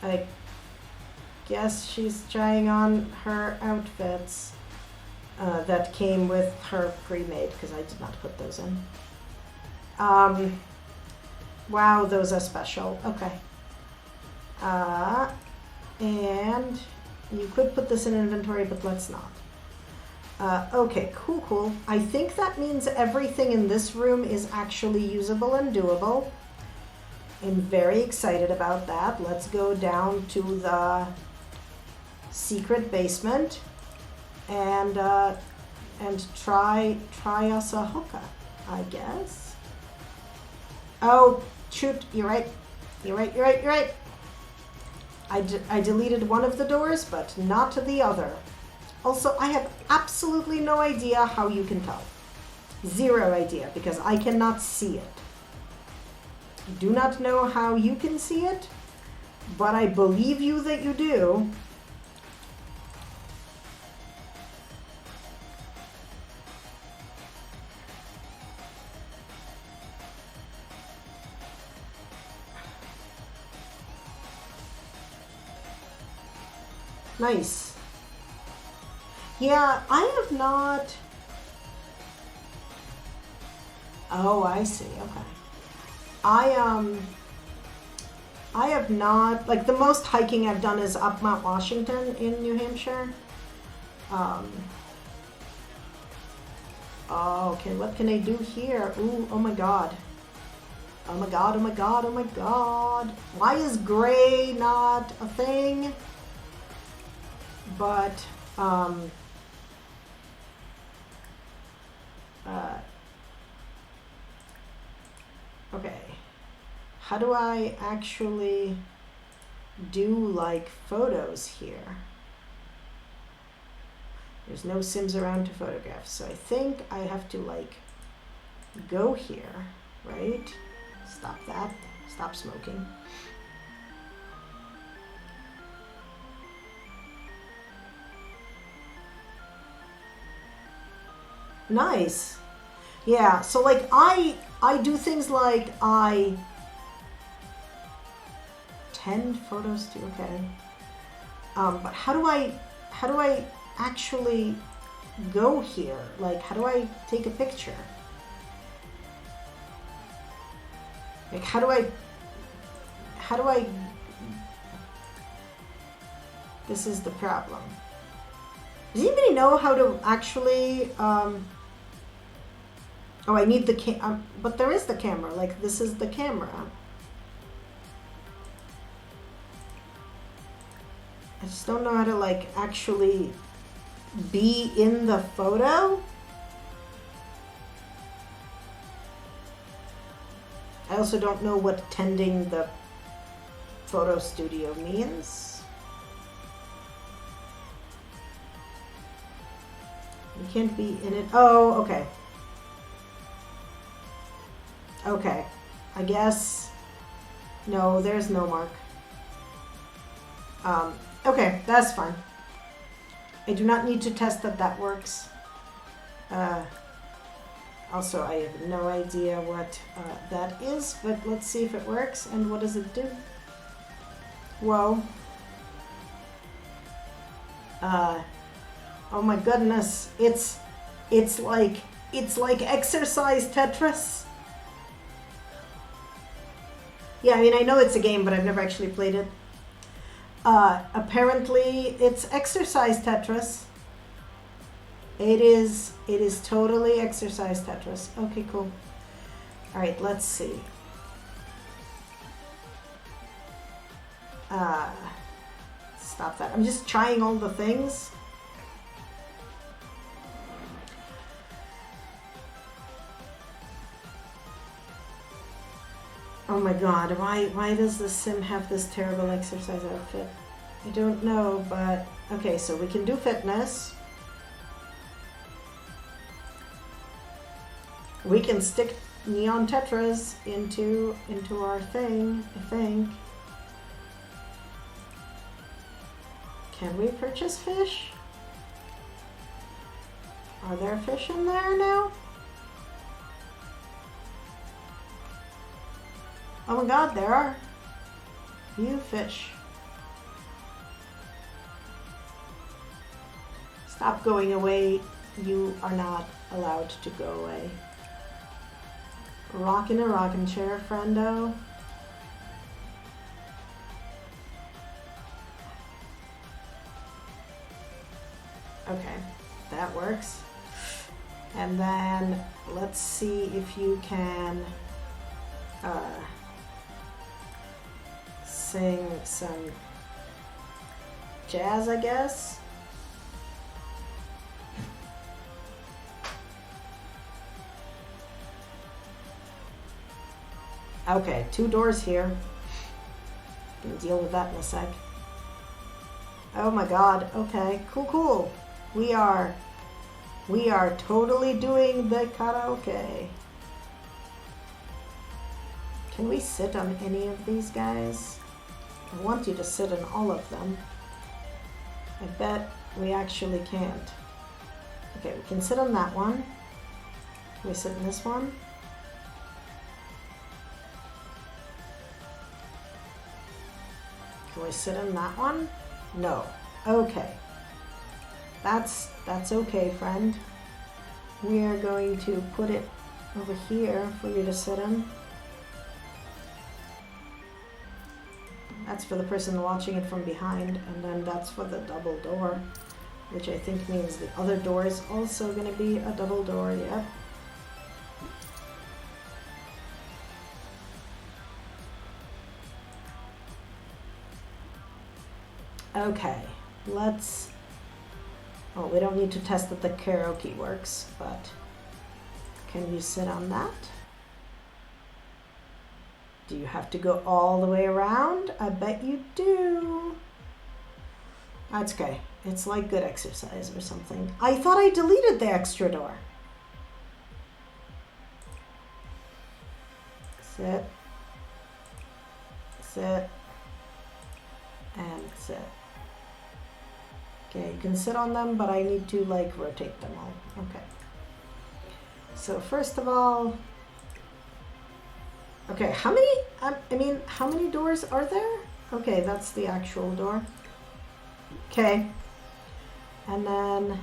I guess she's trying on her outfits that came with her pre-made, because I did not put those in. Wow, those are special. Okay. And you could put this in inventory, but let's not. Okay, cool. I think that means everything in this room is actually usable and doable. I'm very excited about that. Let's go down to the secret basement and try us a hookah, I guess. Oh, shoot, you're right. I deleted one of the doors, but not the other. Also, I have absolutely no idea how you can tell. Zero idea, because I cannot see it. I do not know how you can see it, but I believe you that you do. Nice. Yeah, I have not... Oh, I see. Okay. I have not... Like, the most hiking I've done is up Mount Washington in New Hampshire. Oh, okay, what can I do here? Ooh, oh my god. Oh my god, oh my god, oh my god. Why is gray not a thing? But, okay. How do I actually do, like, photos here? There's no Sims around to photograph, so I think I have to, like, go here, right? Stop that. Stop smoking. Nice. Yeah, so like I do things like I tend photos to, okay. But how do I actually go here? Like, how do I take a picture? Like, how do I this is the problem. Does anybody know how to actually oh, I need the but there is the camera. Like, this is the camera. I just don't know how to, like, actually be in the photo. I also don't know what tending the photo studio means. You can't be in it. Oh, okay. Okay. I guess. No, there's no mark. Okay, that's fine. I do not need to test that that works. Also, I have no idea what that is, but let's see if it works. And what does it do? Whoa. Oh my goodness, it's like exercise Tetris. Yeah, I mean, I know it's a game, but I've never actually played it. Apparently it's exercise Tetris. It is totally exercise Tetris. Okay, cool. All right, let's see. Stop that. I'm just trying all the things. Oh my god, why does the sim have this terrible exercise outfit? I don't know, but okay, so we can do fitness. We can stick neon tetras into our thing, I think. Can we purchase fish? Are there fish in there now? Oh my god, there are. View fish. Stop going away. You are not allowed to go away. Rock in a rocking chair, friendo. Okay, that works. And then let's see if you can sing some jazz, I guess. Okay, 2 doors here. Gonna deal with that in a sec. Oh my god. Okay, cool. We are totally doing the karaoke. Can we sit on any of these guys? I want you to sit on all of them. I bet we actually can't. Okay, we can sit on that one. Can we sit in this one? Can we sit in that one? No. Okay. That's okay, friend. We are going to put it over here for you to sit in. That's for the person watching it from behind, and then that's for the double door, which I think means the other door is also going to be a double door, yep. Okay, let's... Oh, we don't need to test that the karaoke works, but can you sit on that? Do you have to go all the way around? I bet you do. That's okay. It's like good exercise or something. I thought I deleted the extra door. Sit. Sit. And sit. Okay, you can sit on them, but I need to like rotate them all. Okay. So first of all, okay, how many doors are there? Okay, that's the actual door. Okay. And then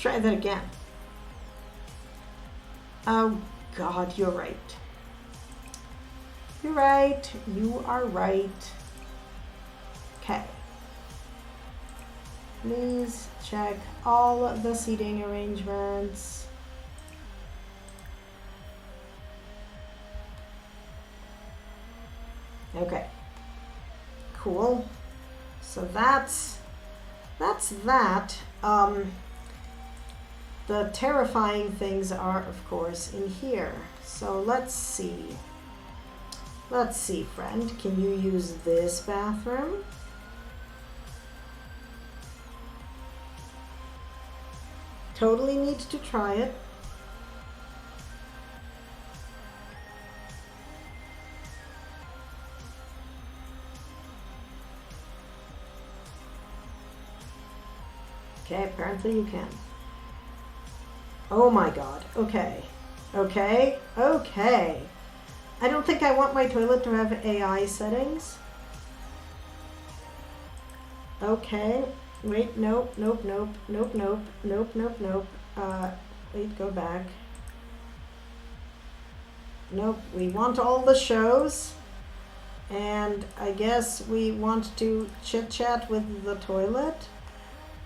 try that again. Oh God, you're right. You're right. You are right. Okay. Please check all of the seating arrangements. Okay. Cool. So that's that. the terrifying things are, of course, in here. So let's see. Let's see, friend. Can you use this bathroom? Totally need to try it. Okay, apparently you can. Oh my god. Okay. Okay. Okay. I don't think I want my toilet to have AI settings. Okay. Wait, nope, nope, nope, nope, nope, nope, nope, nope. Wait, go back. Nope, we want all the shows. And I guess we want to chit chat with the toilet.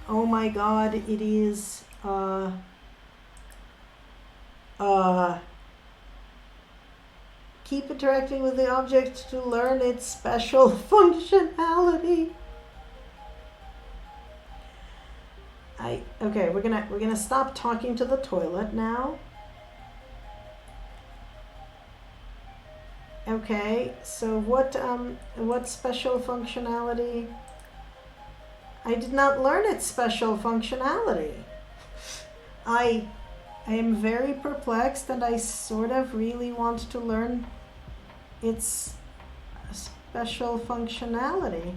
Oh my god, it is, keep interacting with the object to learn its special functionality. Okay, we're gonna stop talking to the toilet now. Okay, so what special functionality? I did not learn its special functionality. I am very perplexed, and I sort of really want to learn its special functionality.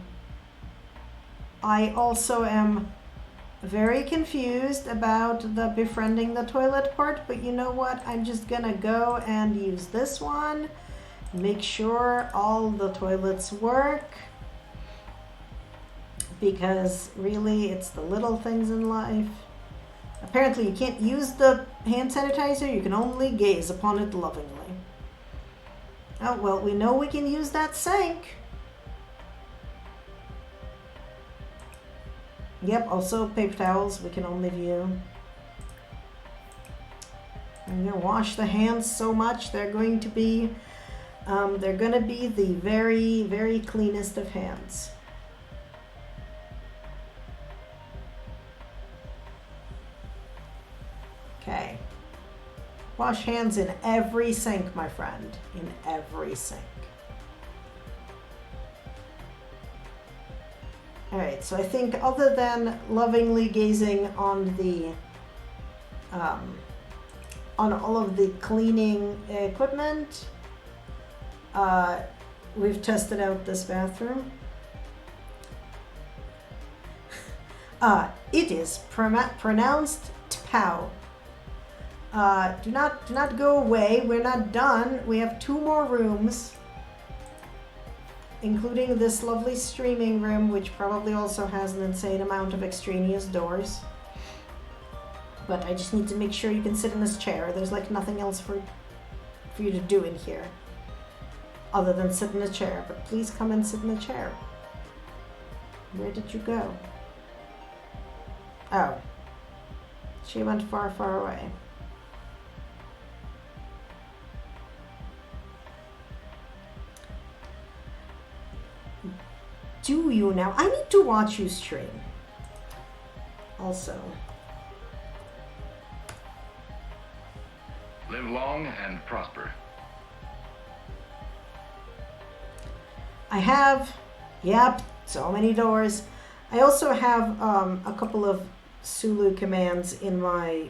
I also am very confused about the befriending the toilet part, but you know what? I'm just gonna go and use this one. Make sure all the toilets work. Because really, it's the little things in life. Apparently, you can't use the hand sanitizer. You can only gaze upon it lovingly. Oh, well, we know we can use that sink. Yep, also paper towels we can only view. I'm gonna wash the hands so much. They're going to be the very, very cleanest of hands. Okay. Wash hands in every sink, my friend. In every sink. Alright, so I think other than lovingly gazing on the on all of the cleaning equipment, we've tested out this bathroom. It is pronounced Tpau. Do not go away. We're not done. We have 2 more rooms, including this lovely streaming room, which probably also has an insane amount of extraneous doors. But I just need to make sure you can sit in this chair. There's like nothing else for you to do in here other than sit in a chair. But please come and sit in the chair. Where did you go? Oh. She went far, far away. Do you now? I need to watch you stream. Also. Live long and prosper. I have, yep, so many doors. I also have a couple of Sulu commands in my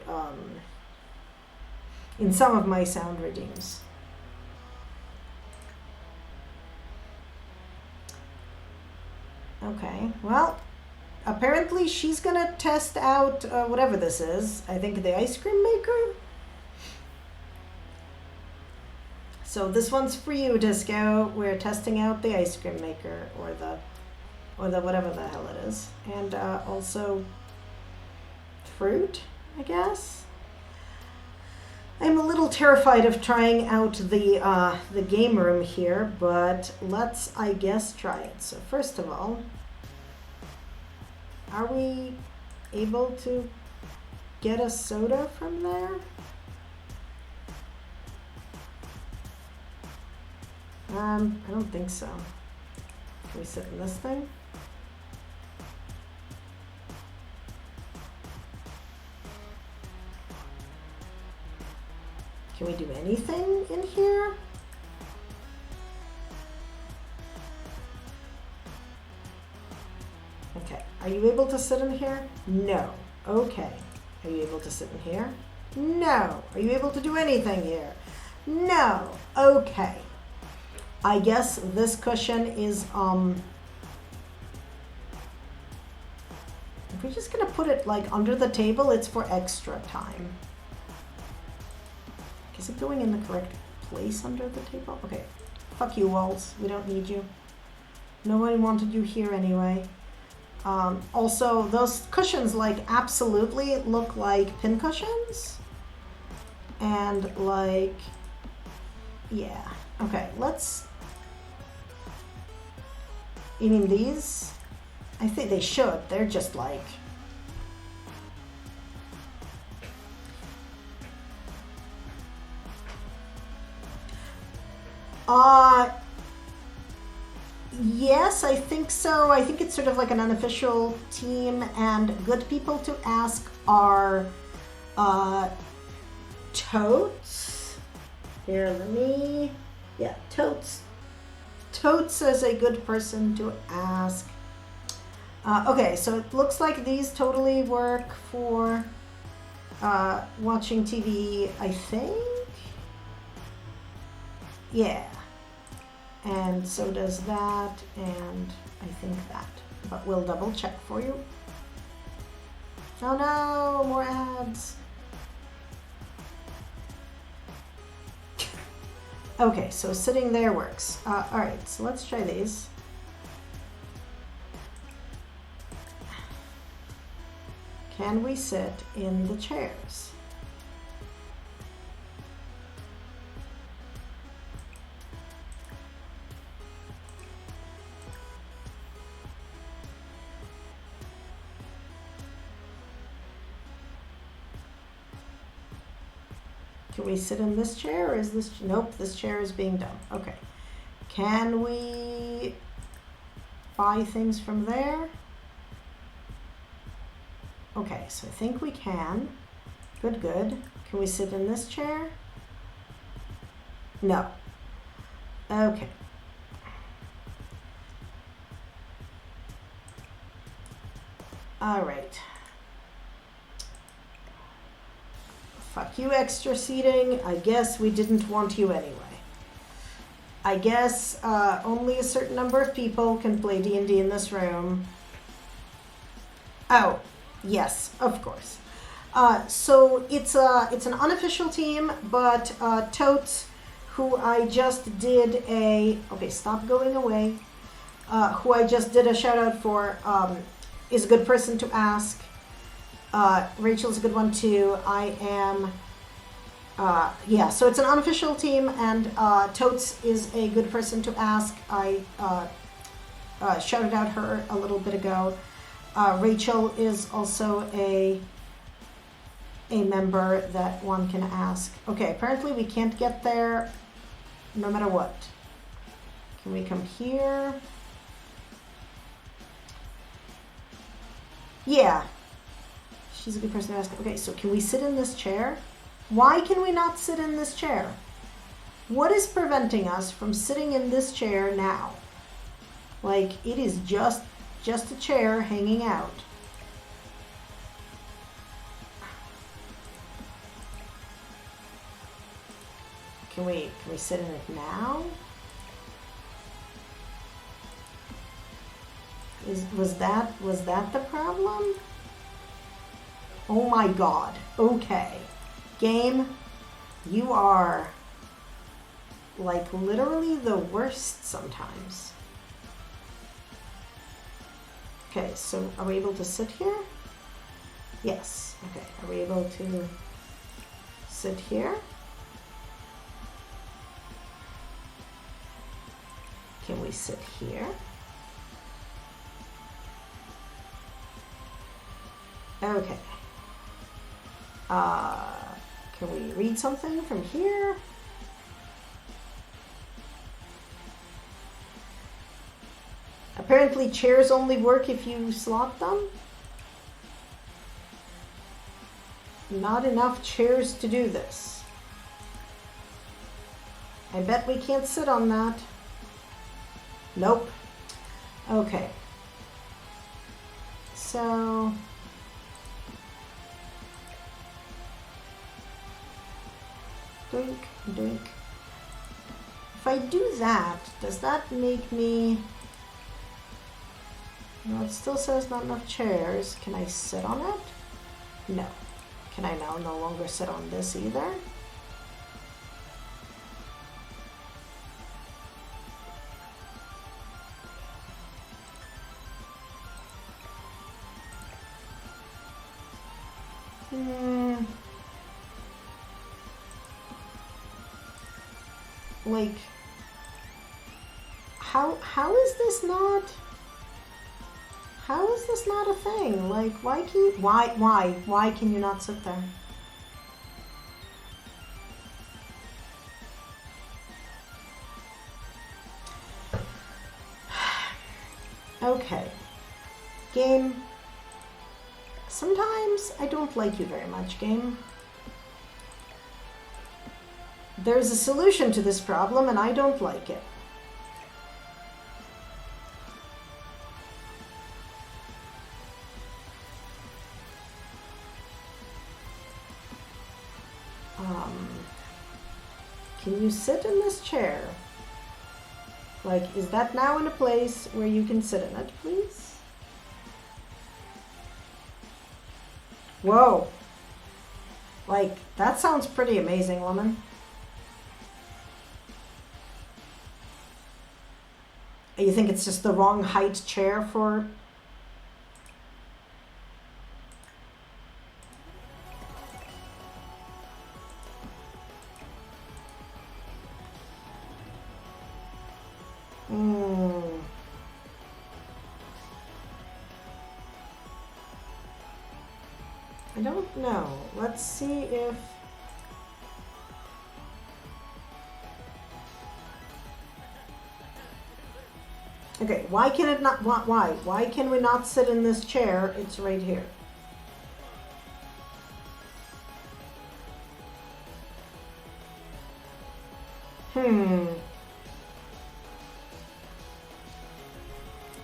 in some of my sound redeems. Okay, well, apparently she's gonna test out whatever this is. I think the ice cream maker. So this one's for you, Disco. We're testing out the ice cream maker, or the whatever the hell it is, and also fruit, I guess. I'm a little terrified of trying out the game room here, but let's, I guess, try it. So first of all, are we able to get a soda from there? I don't think so. Can we sit in this thing? Can we do anything in here? Okay, are you able to sit in here? No. Okay. Are you able to sit in here? No. Are you able to do anything here? No. Okay. I guess this cushion is, if we're just gonna put it like under the table, it's for extra time. Is it going in the correct place under the table? Okay. Fuck you, walls. We don't need you. No one wanted you here anyway. Also, those cushions like absolutely look like pin cushions. And like, yeah. Okay, let's, you mean these? I think they should. They're just like, yes, I think so. I think it's sort of like an unofficial team, and good people to ask are Totes. Here, let me, yeah, Totes. Totes is a good person to ask. Okay, so it looks like these totally work for watching TV, I think. Yeah. And so does that, and I think that. But we'll double check for you. Oh no, more ads. Okay, so sitting there works. All right, so let's try these. Can we sit in the chairs? Can we sit in this chair, or is this, nope, this chair is being done. Okay. Can we buy things from there? Okay, so I think we can. Good, good. Can we sit in this chair? No. Okay. All right. Fuck you, extra seating. I guess we didn't want you anyway. I guess only a certain number of people can play D&D in this room. Oh, yes, of course. So it's an unofficial team, but Totes, who I just did a, okay, stop going away, who I just did a shout out for, is a good person to ask. Rachel's a good one too. I am, yeah, so it's an unofficial team, and Totes is a good person to ask. I shouted out her a little bit ago. Rachel is also a member that one can ask. Okay, apparently we can't get there no matter what. Can we come here? Yeah. She's a good person to ask. Okay, so can we sit in this chair? Why can we not sit in this chair? What is preventing us from sitting in this chair now? Like, it is just a chair hanging out. Can we sit in it now? Was that the problem? Oh my god. Okay. Game, you are like literally the worst sometimes. Okay, so are we able to sit here? Yes. Okay, are we able to sit here? Can we sit here? Okay. Can we read something from here? Apparently chairs only work if you slot them. Not enough chairs to do this. I bet we can't sit on that. Nope. Okay. So... Doink, doink. If I do that, does that make me... No, it still says not enough chairs. Can I sit on it? No. Can I now no longer sit on this either? Like, how is this not? How is this not a thing? Like, why can you not sit there? Okay. Game. Sometimes I don't like you very much, game. There's a solution to this problem and I don't like it. Can you sit in this chair? Like, is that now in a place where you can sit in it, please? Whoa. Like, that sounds pretty amazing, woman. You think it's just the wrong height chair for... I don't know. Let's see if... Okay, why can it not... Why? Why can we not sit in this chair? It's right here.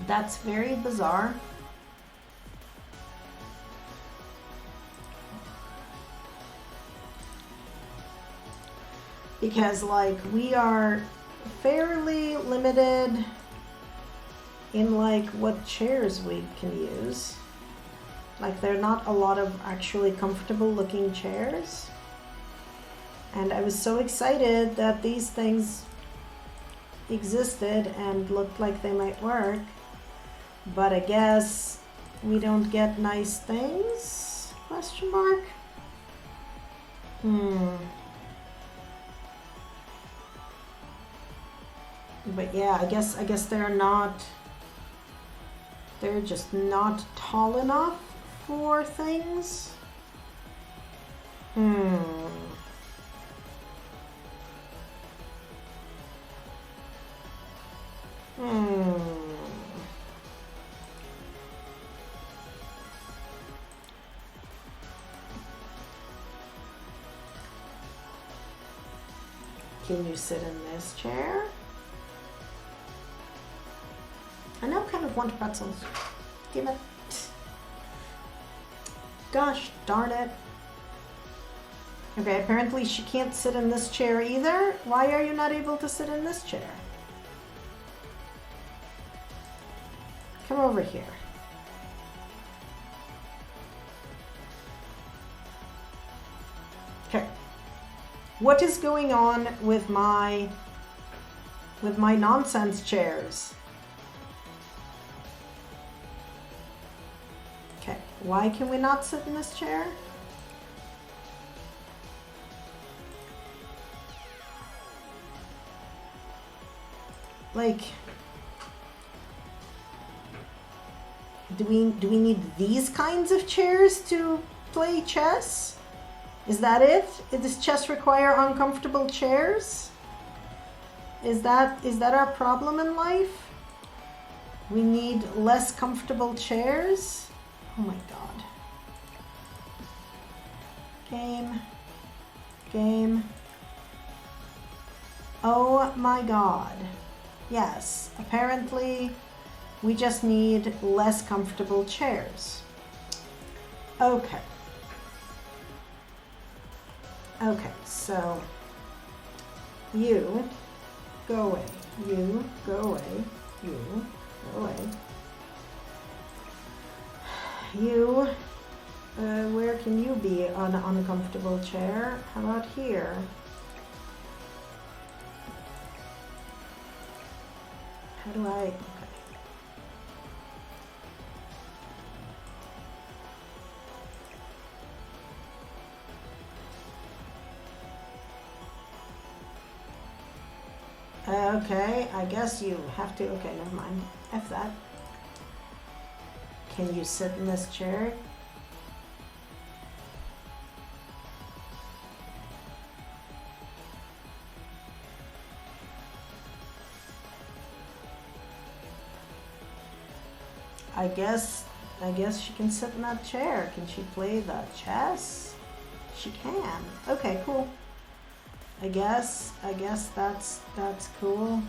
That's very bizarre. Because, like, we are fairly limited in, like, what chairs we can use. Like, there are not a lot of actually comfortable looking chairs. And I was so excited that these things existed and looked like they might work. But I guess we don't get nice things? Question mark? But yeah, I guess they're not... They're just not tall enough for things. Can you sit in this chair? I now kind of want pretzels. Give it. Gosh darn it. Okay, apparently she can't sit in this chair either. Why are you not able to sit in this chair? Come over here. Okay. What is going on with my nonsense chairs? Okay, why can we not sit in this chair? Like, do we need these kinds of chairs to play chess? Is that it? Does chess require uncomfortable chairs? Is that our problem in life? We need less comfortable chairs? Oh my god. Game. Oh my god. Yes, apparently we just need less comfortable chairs. Okay. Okay, so you go away. You go away. You go away. You, where can you be on an uncomfortable chair? How about here? How do I, okay. Okay, I guess you have to, okay, never mind. F that. Can you sit in this chair? I guess she can sit in that chair. Can she play the chess? She can. Okay, cool. I guess that's cool.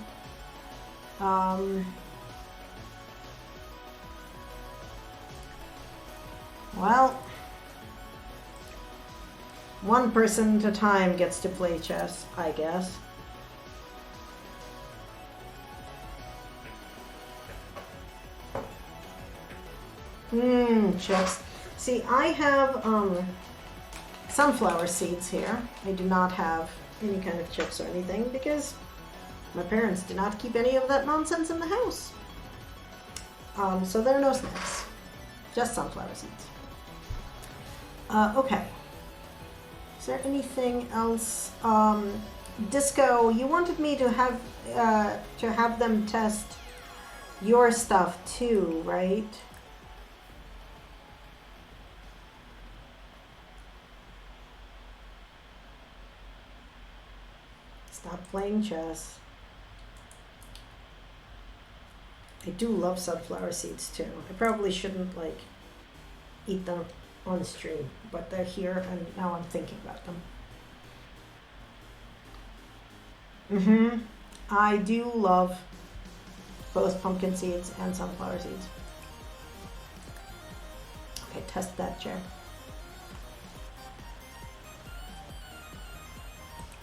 Well, one person at a time gets to play chess, I guess. Chips. See, I have sunflower seeds here. I do not have any kind of chips or anything because my parents did not keep any of that nonsense in the house. So there are no snacks, just sunflower seeds. Okay. Is there anything else? Disco, you wanted me to have them test your stuff too, right? Stop playing chess. I do love sunflower seeds too. I probably shouldn't like eat them on stream, but they're here and now I'm thinking about them. I do love both pumpkin seeds and sunflower seeds. Okay, test that chair.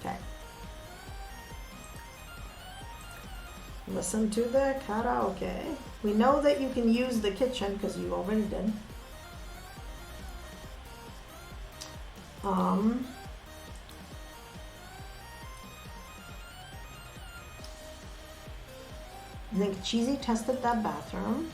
Okay. Listen to the karaoke. We know that you can use the kitchen because you already did. I think Cheesy tested that bathroom.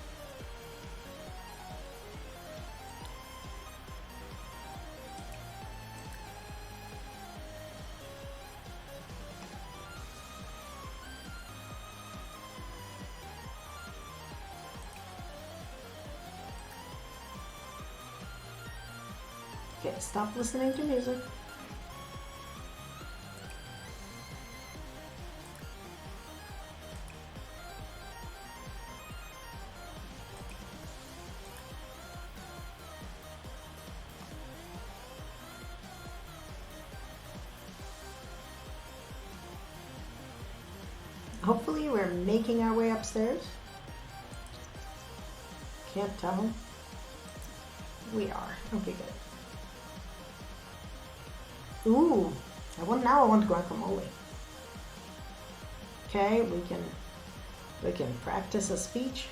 Okay, stop listening to music. Hopefully we're making our way upstairs. Can't tell. We are. Okay, good. Ooh, now I want guacamole. Okay, we can practice a speech.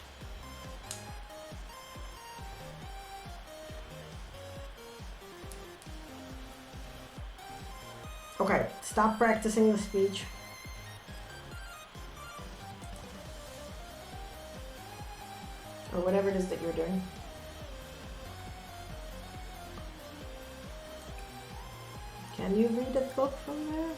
Okay, stop practicing the speech. Or whatever it is that you're doing. Can you read a book from there?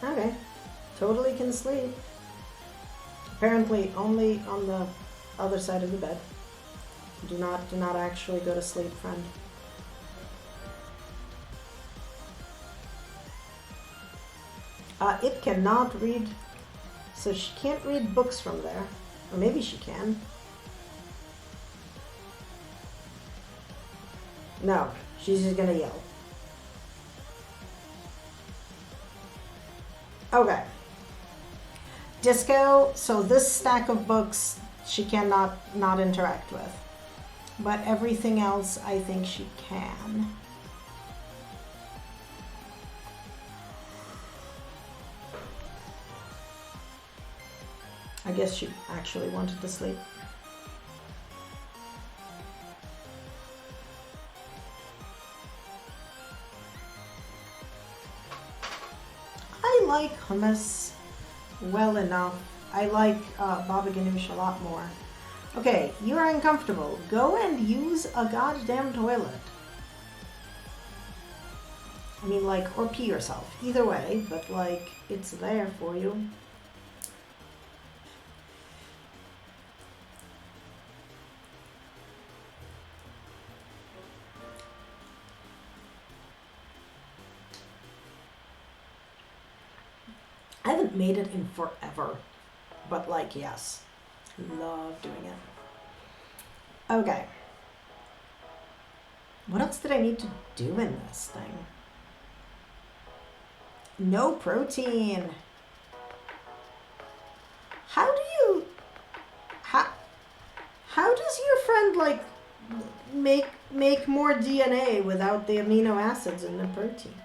Okay, totally can sleep. Apparently only on the other side of the bed. Do not actually go to sleep, friend. It cannot read, so she can't read books from there. Or maybe she can. No, she's just gonna yell. Okay. Disco, so this stack of books she cannot not interact with. But everything else I think she can. I guess she actually wanted to sleep. I like hummus well enough. I like baba ganoush a lot more. Okay, you are uncomfortable. Go and use a goddamn toilet. I mean, like, or pee yourself. Either way, but like, it's there for you. I haven't made it in forever, but like, yes, love doing it. Okay. What else did I need to do in this thing? No protein. How do you, how does your friend like make more DNA without the amino acids and the proteins?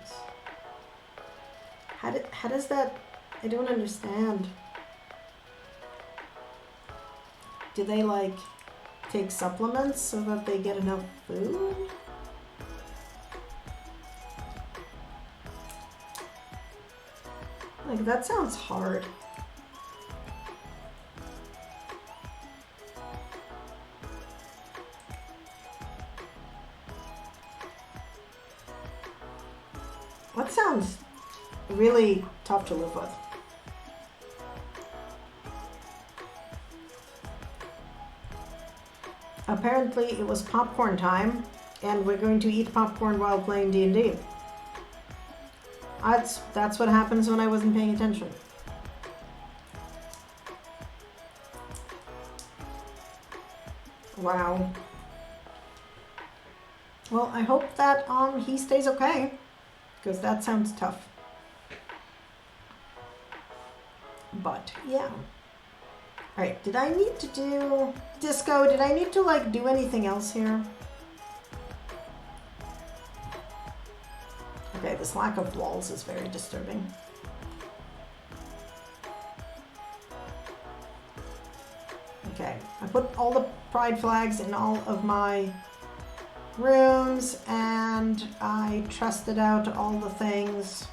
How does that, I don't understand. Do they like take supplements so that they get enough food? Like, that sounds hard. That sounds really tough to live with. Apparently it was popcorn time, and we're going to eat popcorn while playing D&D. That's what happens when I wasn't paying attention. Wow. Well, I hope that he stays okay, because that sounds tough. But yeah. Alright, did I need to do disco? Did I need to like do anything else here? Okay, this lack of walls is very disturbing. Okay, I put all the pride flags in all of my rooms, and I trusted out all the things.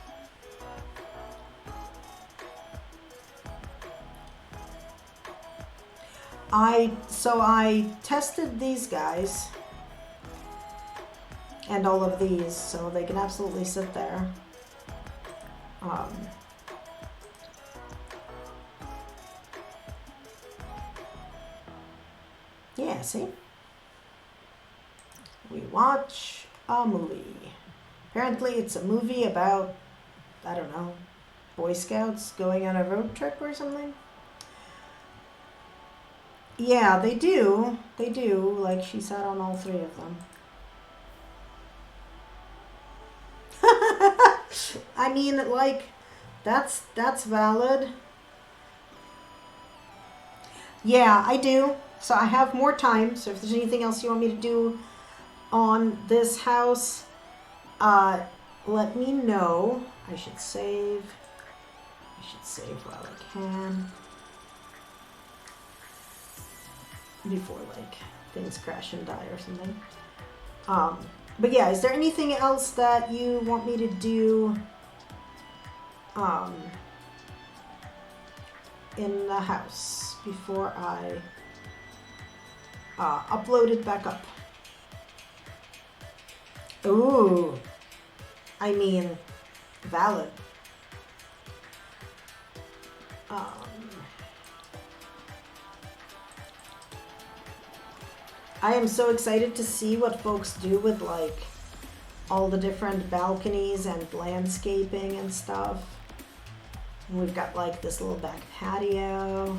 So I tested these guys and all of these, so they can absolutely sit there. Yeah, see? We watch a movie. Apparently it's a movie about, I don't know, Boy Scouts going on a road trip or something. Yeah, they do. They do. Like, she sat on all three of them. I mean, like, that's valid. Yeah, I do. So I have more time. So if there's anything else you want me to do on this house, let me know. I should save. While I can. Before like things crash and die or something. But yeah, is there anything else that you want me to do in the house before I upload it back up? Ooh, I mean, valid. I am so excited to see what folks do with like all the different balconies and landscaping and stuff. And we've got like this little back patio.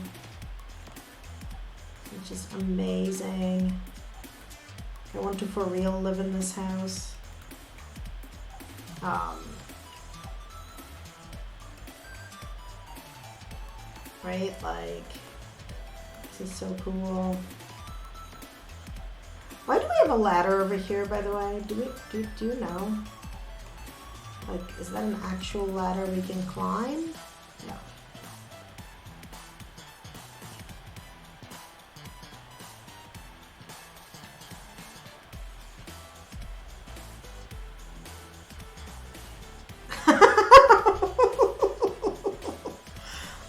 which is amazing. I want to for real live in this house. Right, like, this is so cool. Why do we have a ladder over here, by the way? Do you know? Like, is that an actual ladder we can climb? No.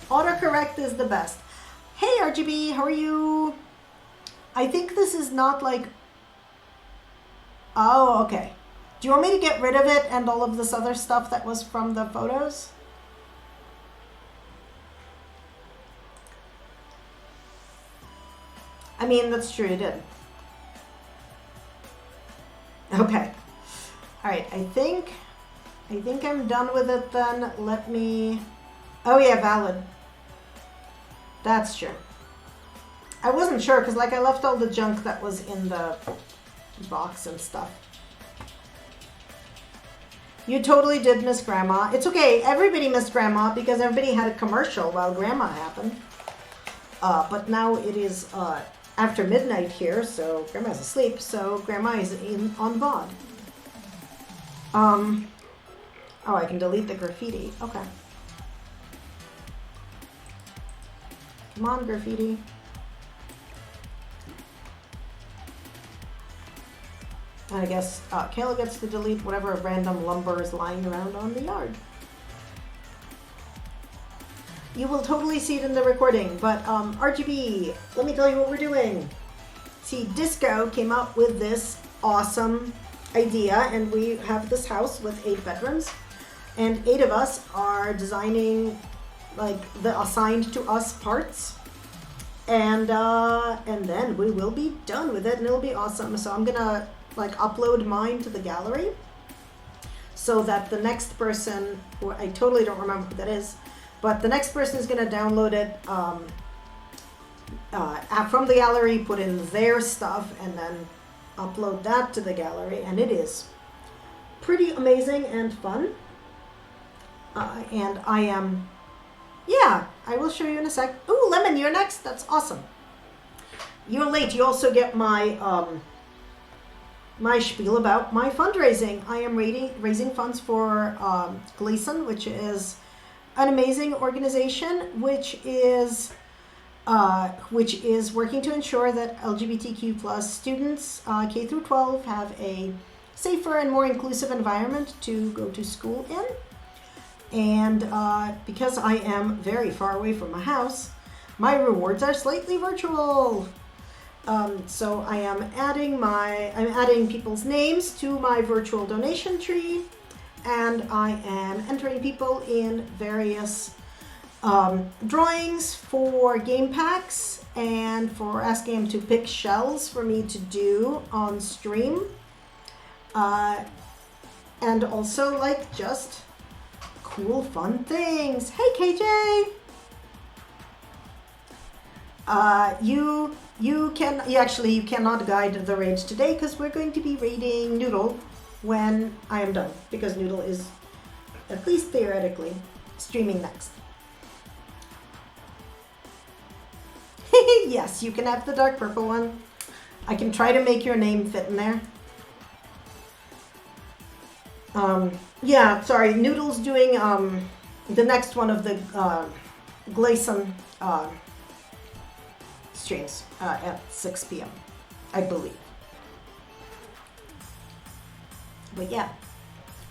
Autocorrect is the best. Hey RGB, how are you? I think this is not like... Oh, okay. Do you want me to get rid of it and all of this other stuff that was from the photos? I mean, that's true, you did. Okay. Alright, I think I'm done with it then. Let me... Oh yeah, valid. That's true. I wasn't sure because like I left all the junk that was in the box and stuff. You totally did miss Grandma. It's okay. Everybody missed Grandma because everybody had a commercial while Grandma happened. But now it is after midnight here, so Grandma's asleep. So Grandma is on VOD. Oh, I can delete the graffiti. Okay. Come on, graffiti. And I guess Kayla gets to delete whatever random lumber is lying around on the yard. You will totally see it in the recording, but RGB, let me tell you what we're doing. See, Disco came up with this awesome idea, and we have this house with 8 bedrooms, and 8 of us are designing like the assigned to us parts, and then we will be done with it, and it'll be awesome. So I'm gonna like upload mine to the gallery so that the next person, who I totally don't remember who that is, but the next person is gonna download it from the gallery, put in their stuff, and then upload that to the gallery, and it is pretty amazing and fun. And I am, yeah, I will show you in a sec. Ooh, Lemon, you're next. That's awesome. You're late. You also get my my spiel about my fundraising. I am raising funds for GLSEN, which is an amazing organization, which is working to ensure that LGBTQ plus students K through 12 have a safer and more inclusive environment to go to school in. And because I am very far away from my house, my rewards are slightly virtual. So I am adding people's names to my virtual donation tree, and I am entering people in various drawings for game packs and for asking them to pick shells for me to do on stream. And also like just cool, fun things. Hey, KJ! You cannot guide the raids today because we're going to be raiding Noodle when I am done, because Noodle is, at least theoretically, streaming next. Yes, you can have the dark purple one. I can try to make your name fit in there. Yeah, sorry, Noodle's doing the next one of the GLSEN streams at 6 p.m. I believe. But yeah,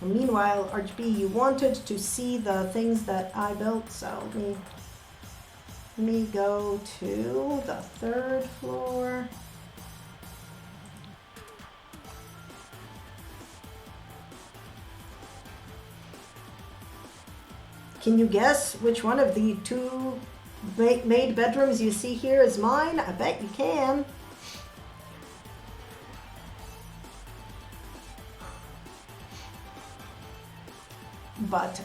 meanwhile, RGB, you wanted to see the things that I built, so let me go to the 3rd floor. Can you guess which one of the 2 made bedrooms you see here is mine? I bet you can. But,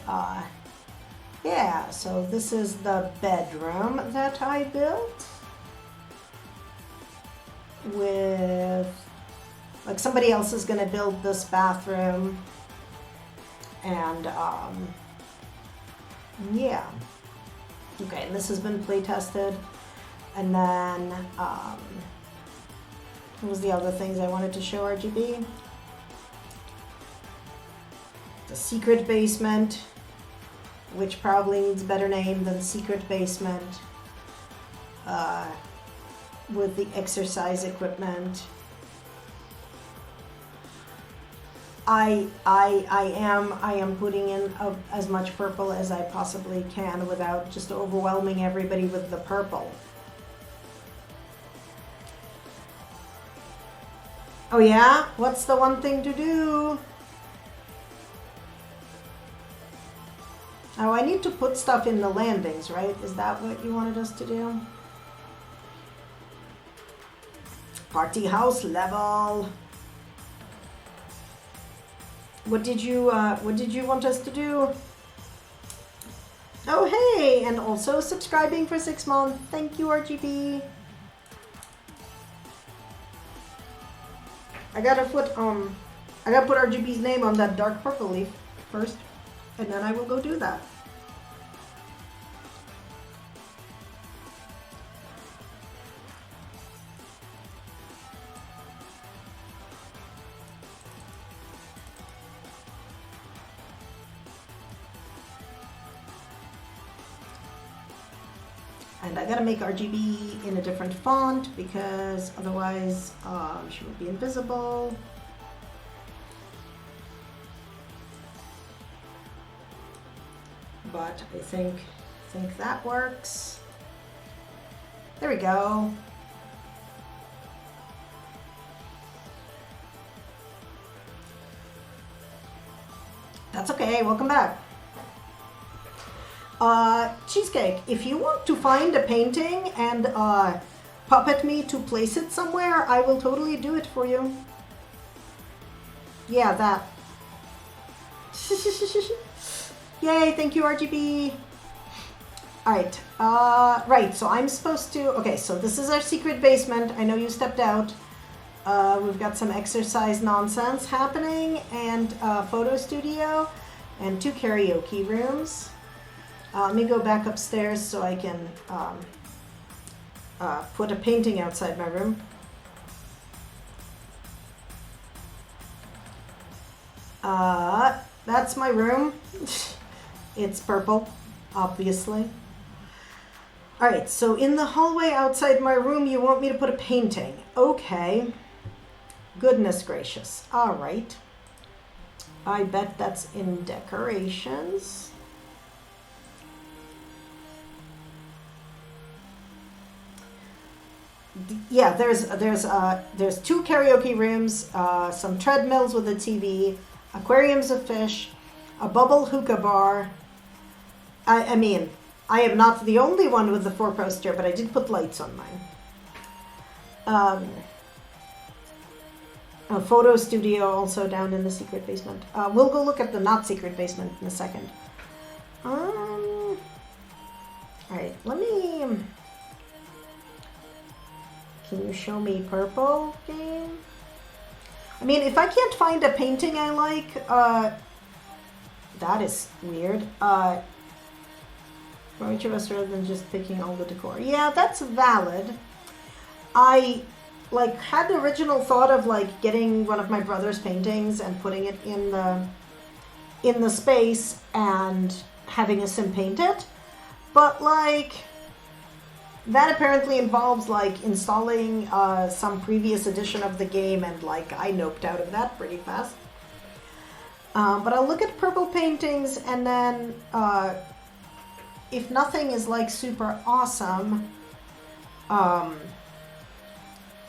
yeah, so this is the bedroom that I built. with, like, somebody else is gonna build this bathroom, and yeah. Okay, and this has been play tested, and then what was the other things I wanted to show RGB? The secret basement, which probably needs a better name than secret basement, with the exercise equipment. I am putting in as much purple as I possibly can without just overwhelming everybody with the purple. Oh yeah? What's the one thing to do? Oh, I need to put stuff in the landings, right? Is that what you wanted us to do? Party house level. What did you want us to do? Oh hey, and also subscribing for 6 months. Thank you, RGB. I gotta put RGB's name on that dark purple leaf first, and then I will go do that. And I gotta make RGB in a different font because otherwise she would be invisible. But I think that works. There we go. That's okay, welcome back. Cheesecake, if you want to find a painting and puppet me to place it somewhere, I will totally do it for you. Yeah, that. Yay, thank you, RGB. Alright, right, so I'm supposed to, okay, so this is our secret basement. I know you stepped out. We've got some exercise nonsense happening, and photo studio, and 2 karaoke rooms. Let me go back upstairs so I can put a painting outside my room. That's my room. It's purple, obviously. Alright, so in the hallway outside my room, you want me to put a painting. Okay. Goodness gracious. Alright. I bet that's in decorations. Yeah, there's 2 karaoke rooms, some treadmills with a TV, aquariums of fish, a bubble hookah bar. I mean, I am not the only one with the 4-poster, but I did put lights on mine. A photo studio also down in the secret basement. We'll go look at the not secret basement in a second. All right, let me. Can you show me purple, game? I mean, if I can't find a painting I like, that is weird. For each of us rather than just picking all the decor. Yeah, that's valid. I had the original thought of getting one of my brother's paintings and putting it in the space and having a sim paint it, but that apparently involves installing some previous edition of the game, and I noped out of that pretty fast. But I'll look at purple paintings, and then if nothing is super awesome, what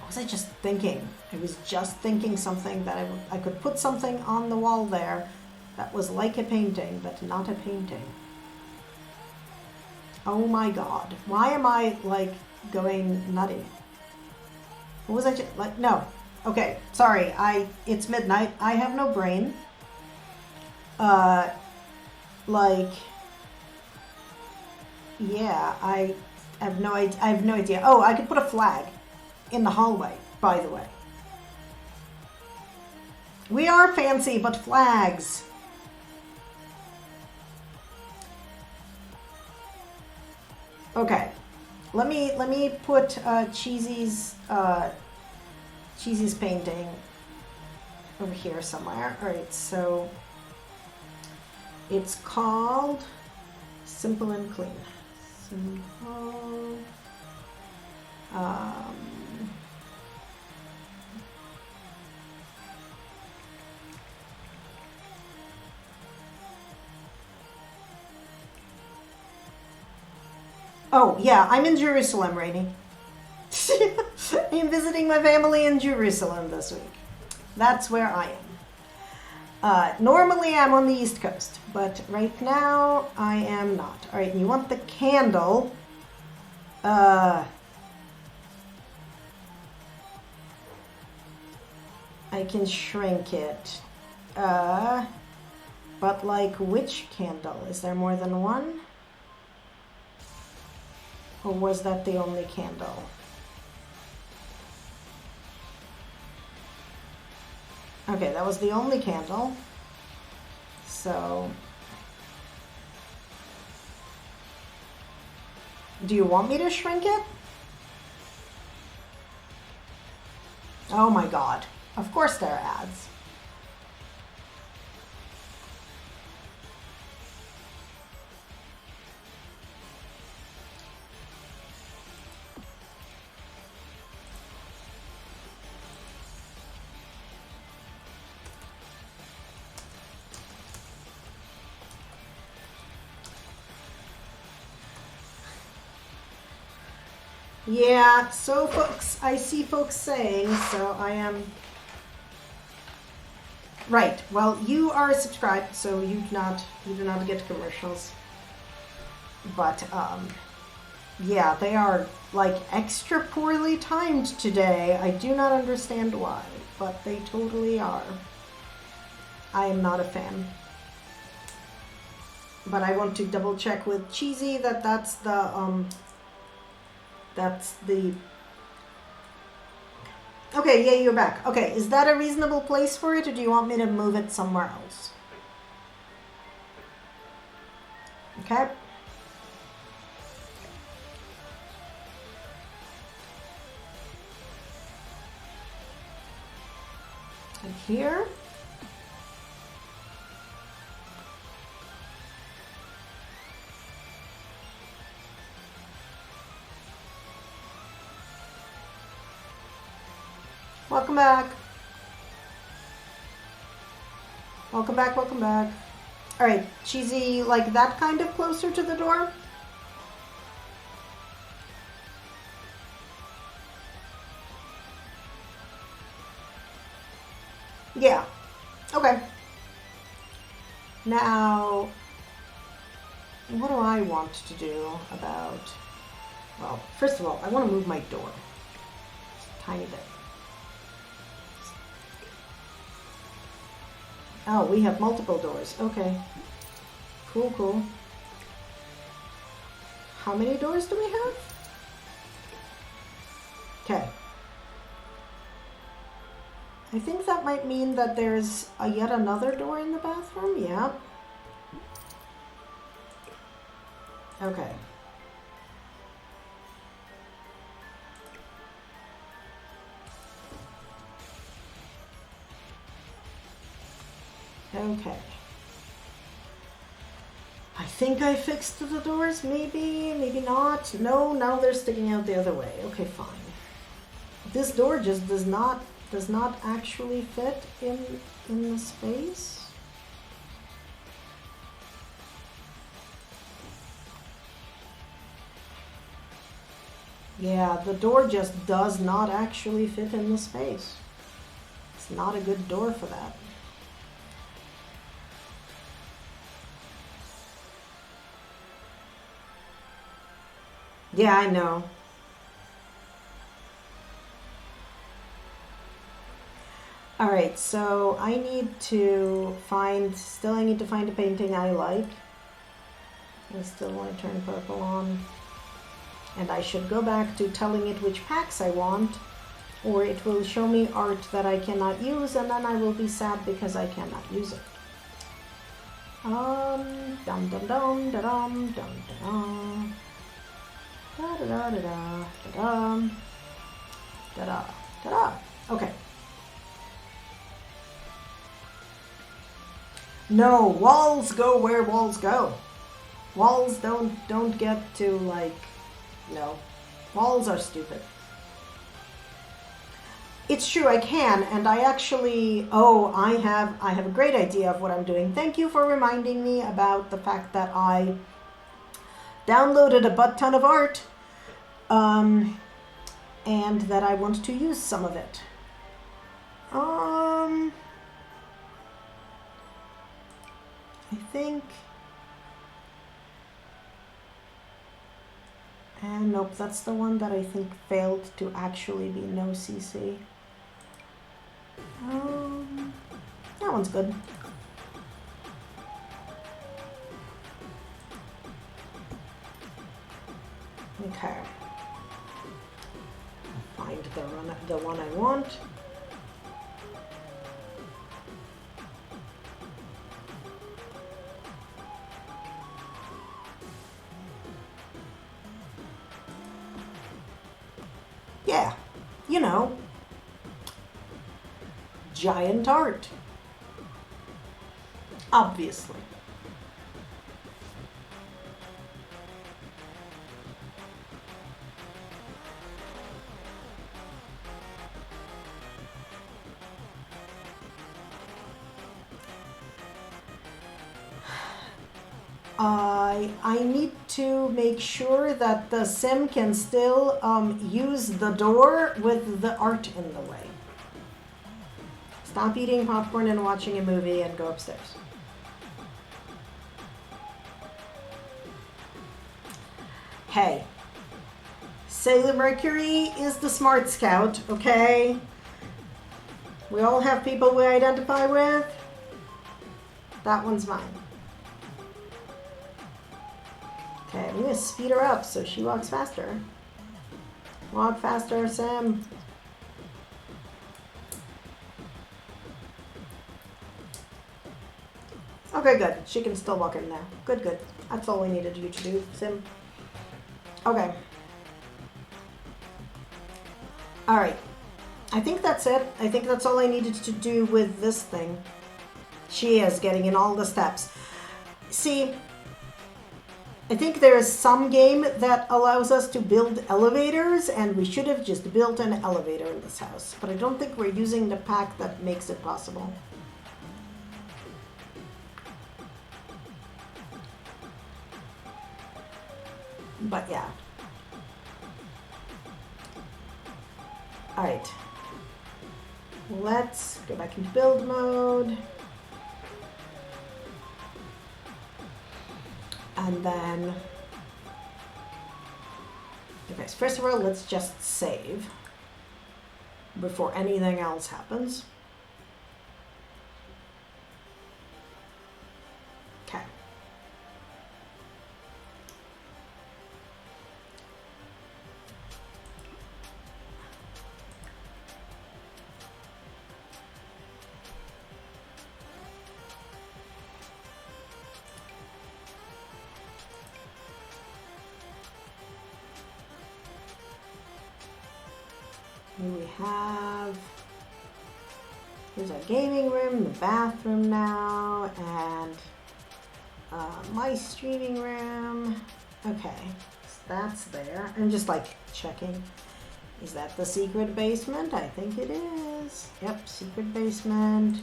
was I just thinking? I was just thinking something that I could put something on the wall there that was like a painting, but not a painting. Oh my god. Why am I going nutty? What was I just no. Okay, sorry. It's midnight. I have no brain. Yeah, I have no idea. Oh, I could put a flag in the hallway. by the way. We are fancy, but flags. Okay, let me put Cheesy's painting over here somewhere. All right, so it's called Simple and Clean. Simple. Oh, yeah, I'm in Jerusalem, Rainey. I'm visiting my family in Jerusalem this week. That's where I am. Normally I'm on the East Coast, but right now I am not. All right, you want the candle. I can shrink it. But like which candle? Is there more than one? Or was that the only candle? Okay, that was the only candle. So, do you want me to shrink it? Oh my god. Of course there are ads. Yeah, so folks, I see folks saying, so I am... Right, well, you are subscribed, so you do not get commercials. But, yeah, they are, like, extra poorly timed today. I do not understand why, but they totally are. I am not a fan. But I want to double check with Cheesy that that's the, Okay, yeah, you're back. Okay, is that a reasonable place for it, or do you want me to move it somewhere else? Okay. And here. Welcome back. Welcome back, welcome back. All right, Cheesy, like that kind of closer to the door? Yeah, okay. Now, what do I want to do about, well, first of all, I want to move my door. Just a tiny bit. Oh, we have multiple doors. Okay. Cool, cool. How many doors do we have? Okay. I think that might mean that there's yet another door in the bathroom. Yeah. Okay. Okay. I think I fixed the doors, maybe, maybe not. No, now they're sticking out the other way. Okay, fine. This door just does not actually fit in the space. Yeah, the door just does not actually fit in the space. It's not a good door for that. Yeah, I know. All right, so I need to find a painting I like. I still want to turn purple on. And I should go back to telling it which packs I want. or it will show me art that I cannot use, and then I will be sad because I cannot use it. Dum dum dum da dum dum da da da da da da da da da da. Okay. No, walls go where walls go. Walls don't get to like, no. Walls are stupid. It's true, I can, and I actually, I have a great idea of what I'm doing. Thank you for reminding me about the fact that I downloaded a butt ton of art, and that I want to use some of it. I think, and nope, that's the one that I think failed to actually be no CC. That one's good. Okay. Find the one I want. Yeah, you know, giant art. Obviously. I need to make sure that the sim can still use the door with the art in the way. Stop eating popcorn and watching a movie and go upstairs. Hey, Sailor Mercury is the smart scout, okay? We all have people we identify with. That one's mine. Okay, I'm gonna speed her up so she walks faster. Walk faster, Sim. Okay, good. She can still walk in now. Good, good. That's all we needed you to do, Sim. Okay. Alright. I think that's it. I think that's all I needed to do with this thing. She is getting in all the steps. See, I think there is some game that allows us to build elevators, and we should have just built an elevator in this house. But I don't think we're using the pack that makes it possible. But yeah. Alright. Let's go back into build mode. And then, okay, so first of all, let's just save before anything else happens. Okay. Here we have, here's our gaming room, the bathroom now, and my streaming room. Okay, so that's there. I'm just like checking. Is that the secret basement? I think it is. Yep, secret basement.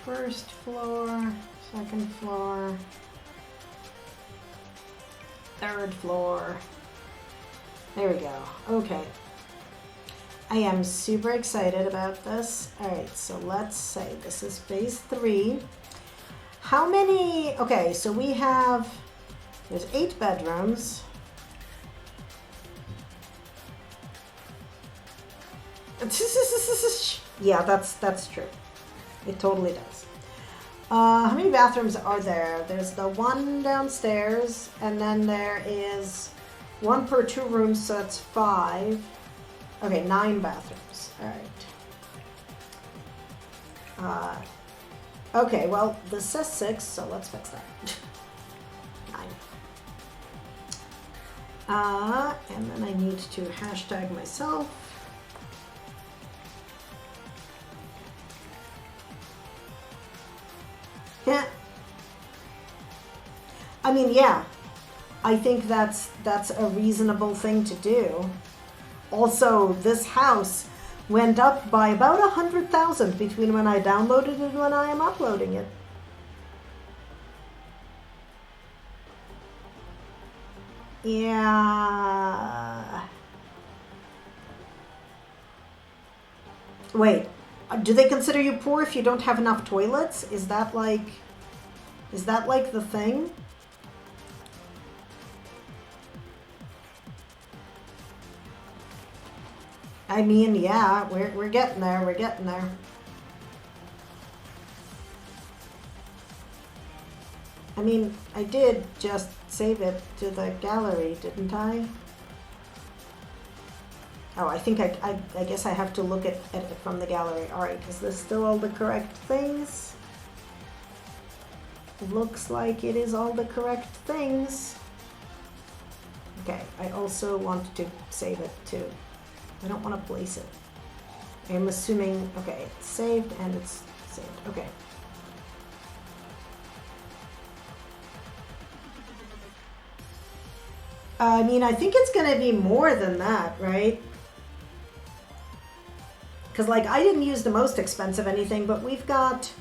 First floor, second floor. Third floor. There we go. Okay. I am super excited about this. Alright, so let's say this is phase 3. How many... Okay, so we have... There's 8 bedrooms. Yeah, that's true. It totally does. How many bathrooms are there? There's the one downstairs, and then there is 1 per 2 rooms, so that's 5. Okay, 9 bathrooms. All right. Okay, well, this says 6, so let's fix that. 9. And then I need to hashtag myself. Yeah. I mean, yeah. I think that's a reasonable thing to do. Also, this house went up by about 100,000 between when I downloaded it and when I am uploading it. Yeah. Wait, do they consider you poor if you don't have enough toilets? Is that like the thing? I mean, yeah, we're getting there, we're getting there. I mean, I did just save it to the gallery, didn't I? Oh, I think I guess I have to look at it from the gallery. All right, is this still all the correct things? Looks like it is all the correct things. Okay, I also want to save it too. I don't want to place it. I'm assuming, okay, it's saved and it's saved. Okay. I mean, I think it's going to be more than that, right? Because, like, I didn't use the most expensive anything, but we've got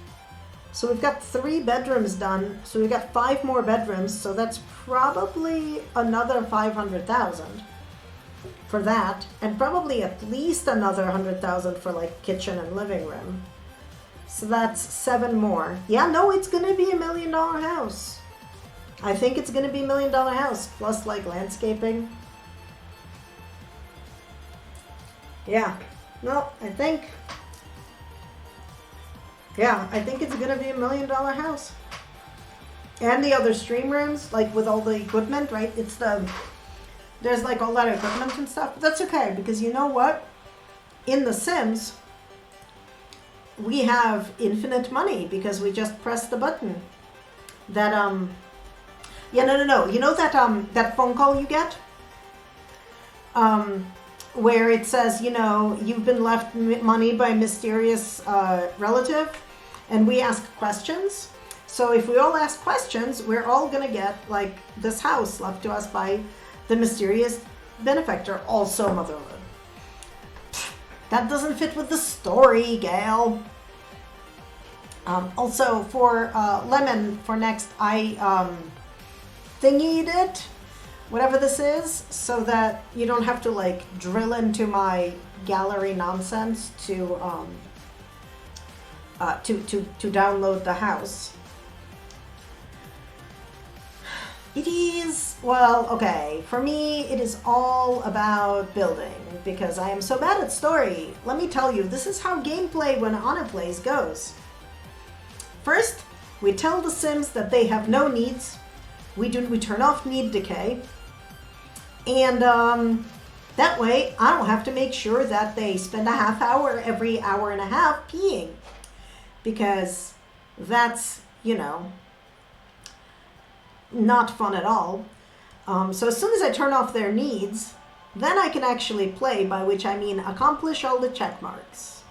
3 bedrooms done. So we've got 5 more bedrooms. So that's probably another 500,000 for that. And probably at least another 100,000 for, like, kitchen and living room. So that's 7 more. Yeah, no, it's going to be $1 million house. I think it's going to be $1 million house, plus like landscaping. Yeah, no, I think it's going to be $1 million house. And the other stream rooms, like with all the equipment, right? There's like all that equipment and stuff, but that's okay, because you know what? In The Sims, we have infinite money because we just press the button. That, yeah, no. You know that phone call you get? Where it says, you know, you've been left money by a mysterious relative, and we ask questions. So if we all ask questions, we're all gonna get, like, this house left to us by the mysterious benefactor, also motherhood. That doesn't fit with the story, Gail. Also, for Lemon, for next, I thingied it, whatever this is, so that you don't have to like drill into my gallery nonsense to download the house. It is, well, okay, for me it is all about building because I am so bad at story. Let me tell you, this is how gameplay when Anna plays goes. First, we tell the Sims that they have no needs. We turn off need decay, and that way I don't have to make sure that they spend a half hour every hour and a half peeing, because that's, you know, not fun at all. So as soon as I turn off their needs, then I can actually play, by which I mean accomplish all the check marks,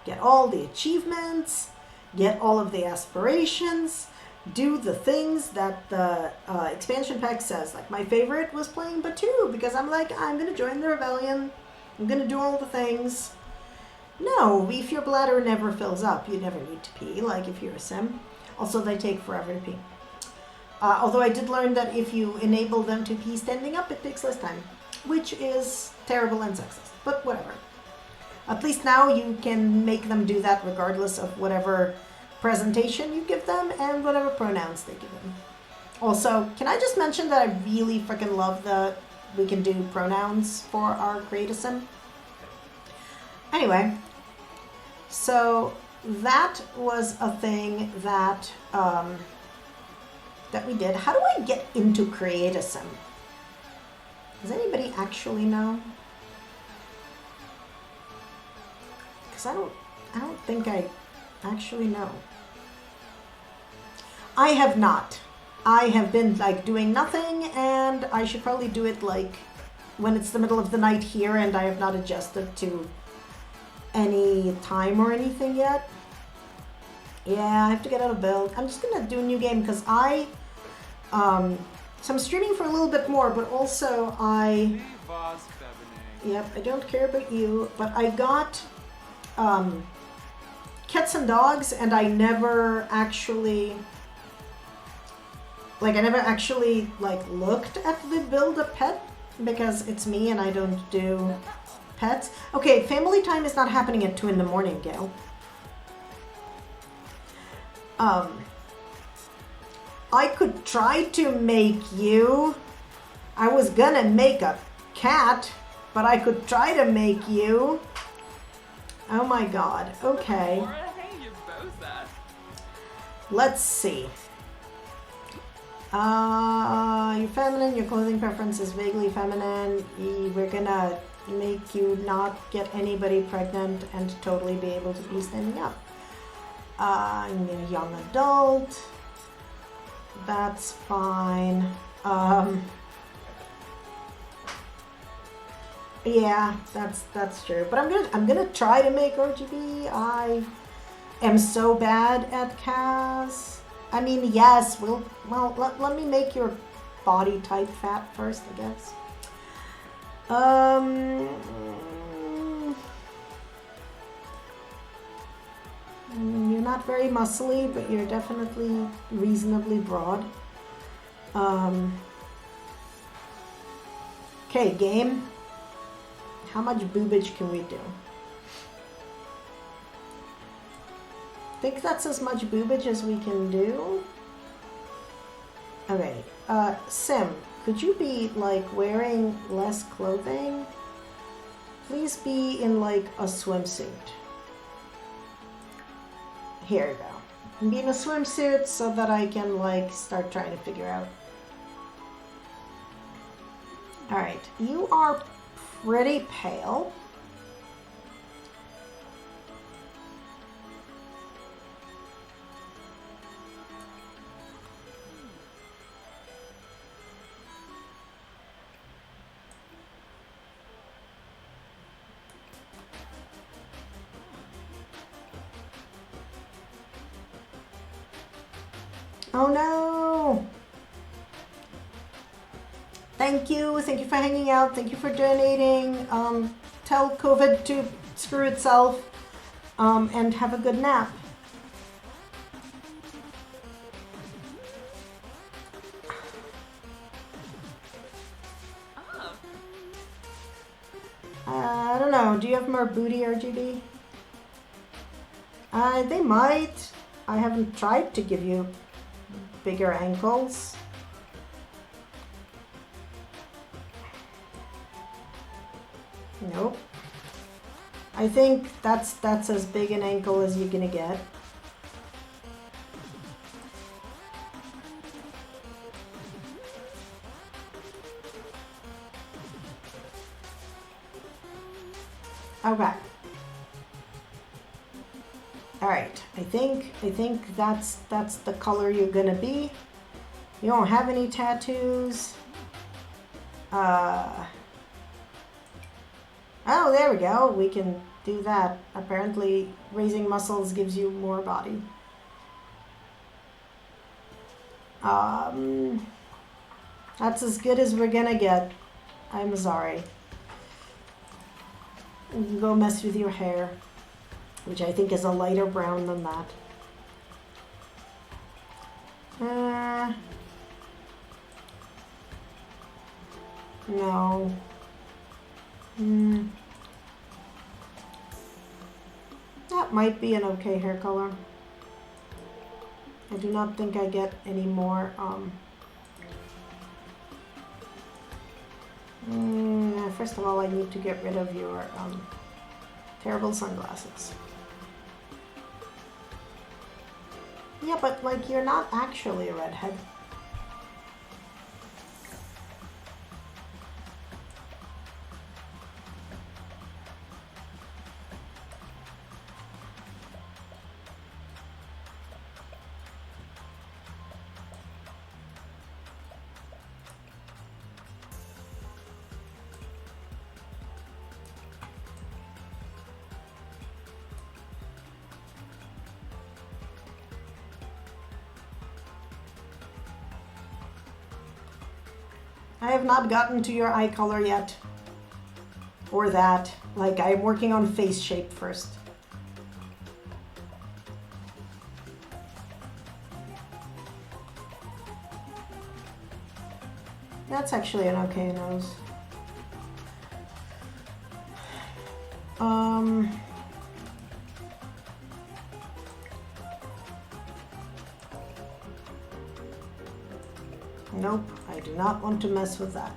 get all the achievements, get all of the aspirations, do the things that the expansion pack says. Like, my favorite was playing Batu, because I'm like, I'm gonna join the rebellion, I'm gonna do all the things. No, if your bladder never fills up, you never need to pee, like if you're a Sim. Also, they take forever to pee. Although I did learn that if you enable them to pee standing up, it takes less time, which is terrible and sexist, but whatever. At least now you can make them do that regardless of whatever presentation you give them and whatever pronouns they give them. Also, can I just mention that I really freaking love that we can do pronouns for our Create a Sim? Anyway, so that was a thing that that we did. How do I get into Create a Sim? Does anybody actually know? Because I don't think I actually know. I have not. I have been like doing nothing, and I should probably do it like when it's the middle of the night here, and I have not adjusted to any time or anything yet. Yeah, I have to get out of build. I'm just gonna do a new game because so I'm streaming for a little bit more, but also yep, I don't care about you, but I got cats and dogs, and I never actually looked at the build a pet because it's me and I don't do pets. Okay, family time is not happening at 2 in the morning, Gail. I could try to make you. I was gonna make a cat, but I could try to make you. Oh my god. Okay. Let's see. You're feminine, your clothing preference is vaguely feminine. We're gonna make you not get anybody pregnant and totally be able to be standing up. I'm a young adult. That's fine. Yeah, that's true. But I'm gonna try to make RGB. I am so bad at CAS. I mean, yes. Let me make your body type fat first, I guess. You're not very muscly, but you're definitely reasonably broad. Okay, game. How much boobage can we do? I think that's as much boobage as we can do. Okay, Sim, could you be like wearing less clothing? Please be in like a swimsuit. Here we go. Be in a swimsuit so that I can like start trying to figure out. Alright, you are pretty pale. Oh no! Thank you for hanging out, thank you for donating. Tell COVID to screw itself, and have a good nap. I don't know, do you have more booty RGB? They might. I haven't tried to give you bigger ankles. Nope. I think that's as big an ankle as you're gonna get. Okay. All right. I think that's the color you're gonna be. You don't have any tattoos. Oh, there we go. We can do that. Apparently, raising muscles gives you more body. That's as good as we're gonna get. I'm sorry. You can go mess with your hair, which I think is a lighter brown than that. No. That might be an okay hair color. I do not think I get any more, first of all, I need to get rid of your, terrible sunglasses. Yeah, but, like, you're not actually a redhead. I have not gotten to your eye color yet. Or that. Like, I'm working on face shape first. That's actually an okay nose. Nope, I do not want to mess with that.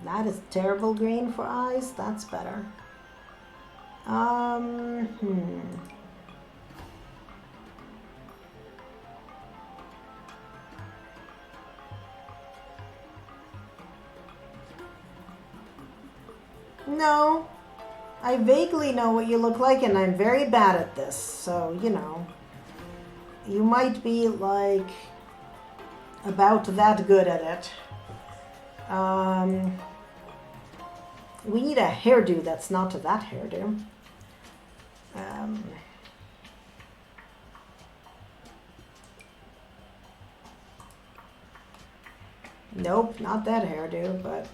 That is terrible green for eyes. That's better. No, I vaguely know what you look like, and I'm very bad at this, so, you know. You might be, like, about that good at it. We need a hairdo that's not that hairdo. Nope, not that hairdo, but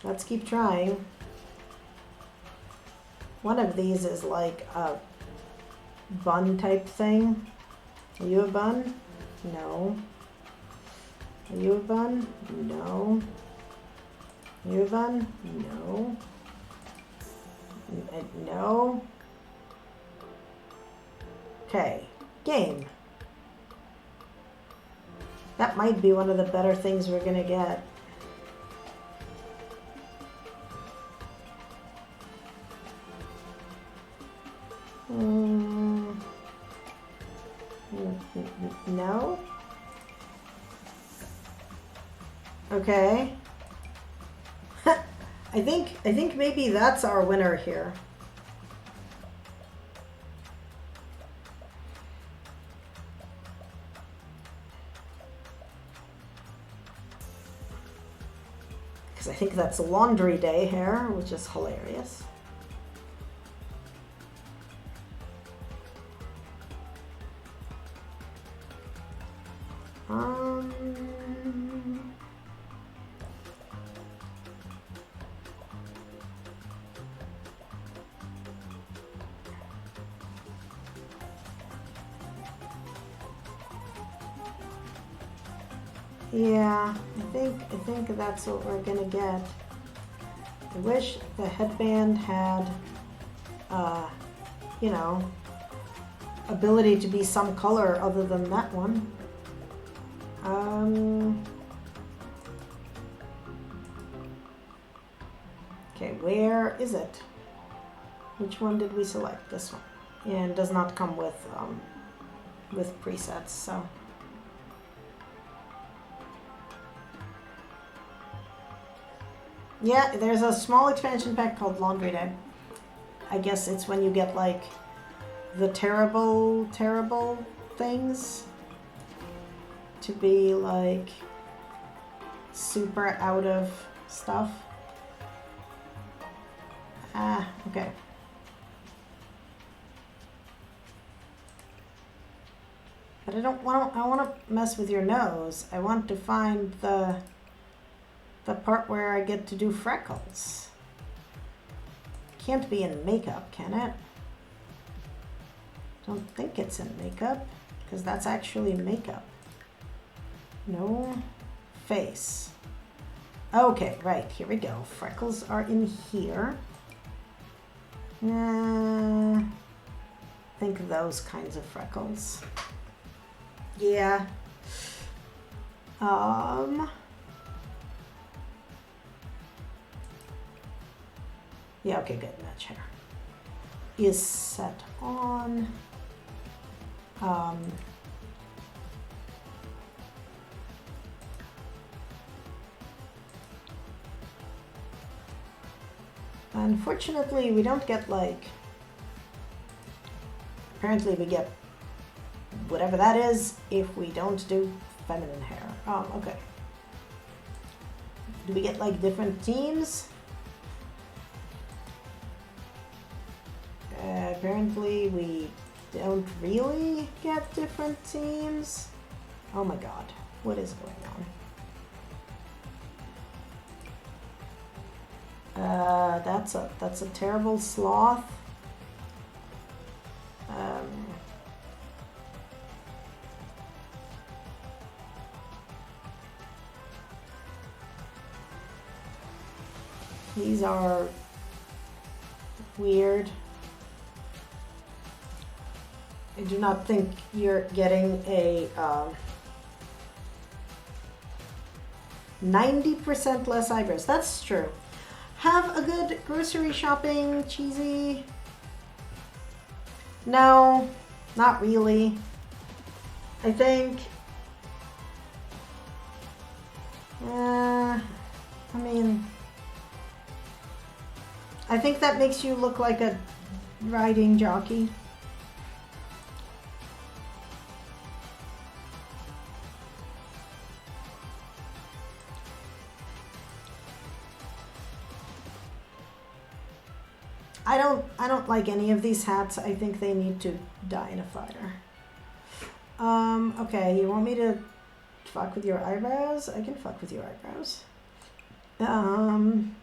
let's keep trying. One of these is like a bun type thing. Are you a bun? No. Are you a bun? No. Are you a bun? No. No. Okay. Game. That might be one of the better things we're gonna get. No. Okay. I think maybe that's our winner here. Because I think that's laundry day hair, which is hilarious. Yeah, I think that's what we're gonna get. I wish the headband had, you know, ability to be some color other than that one. Okay, where is it? Which one did we select? This one. Yeah, it does not come with presets, so. Yeah, there's a small expansion pack called Laundry Day. I guess it's when you get like the terrible things to be like super out of stuff. Okay. But I don't want to mess with your nose. I want to find the part where I get to do freckles. Can't be in makeup, can it? Don't think it's in makeup, because that's actually makeup. No. Face. Okay, right, here we go. Freckles are in here. Think those kinds of freckles. Yeah. Yeah, okay, good. Match hair is set on. Unfortunately, we don't get like. Apparently, we get whatever that is if we don't do feminine hair. Okay. Do we get like different teams? Apparently we don't really get different teams. Oh my god, what is going on? That's a terrible sloth. These are weird. I do not think you're getting a 90% less eyebrows. That's true. Have a good grocery shopping, Cheesy. No, not really. I think. I mean, I think that makes you look like a riding jockey. I don't like any of these hats. I think they need to die in a fire. Okay, you want me to fuck with your eyebrows? I can fuck with your eyebrows. Can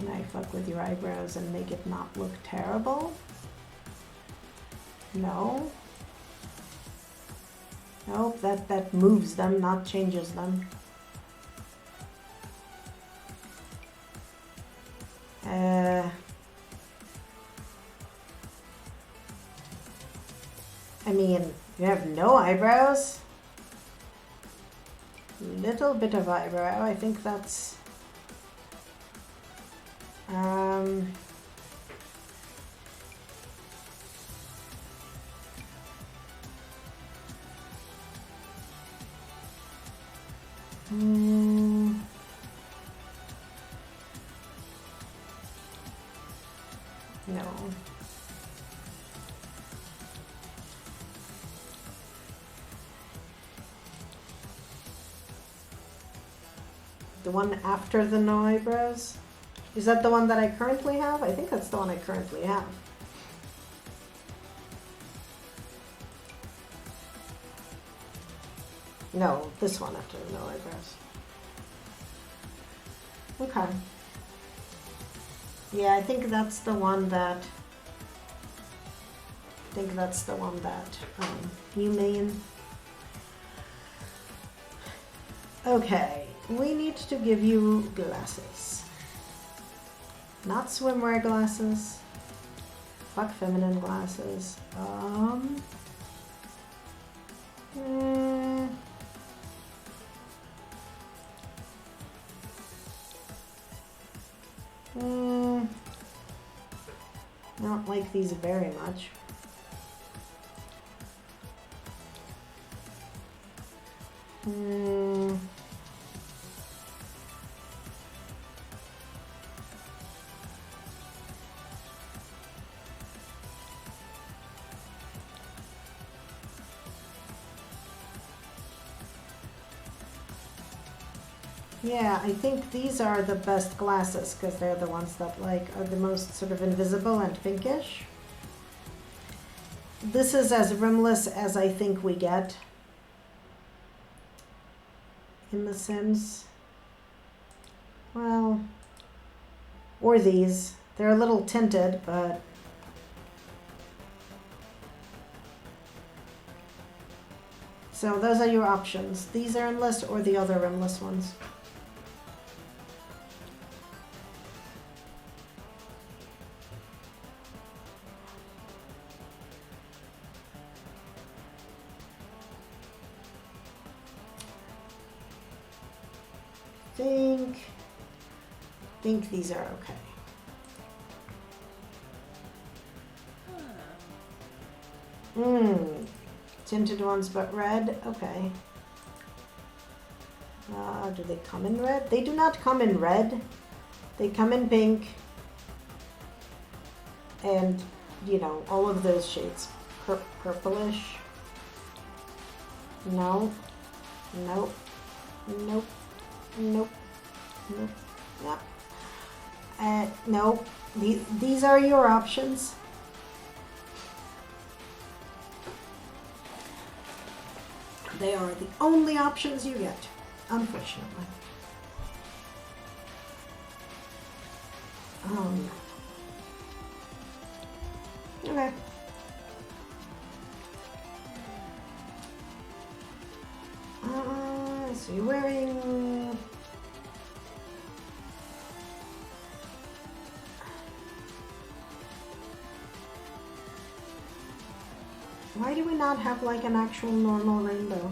I fuck with your eyebrows and make it not look terrible? No. Nope, that moves them, not changes them. I mean, you have no eyebrows? Little bit of eyebrow, I think that's... No. The one after the no eyebrows? Is that the one that I currently have? I think that's the one I currently have. No, this one after the no eyebrows. Okay. Yeah, I think that's the one that... you mean. Okay, we need to give you glasses. Not swimwear glasses. Fuck feminine glasses. I don't like these very much. Yeah, I think these are the best glasses because they're the ones that like are the most sort of invisible and pinkish. This is as rimless as I think we get in The Sims. Well, or these. They're a little tinted, but so those are your options. These are rimless or the other rimless ones. Think these are okay. Tinted ones but red, okay. Do they come in red? They do not come in red. They come in pink. And, you know, all of those shades. Purplish. No. Nope. Nope. Nope. Nope. Yep. No, these are your options. They are the only options you get, unfortunately. Okay. So you're wearing... Why do we not have like an actual normal rainbow?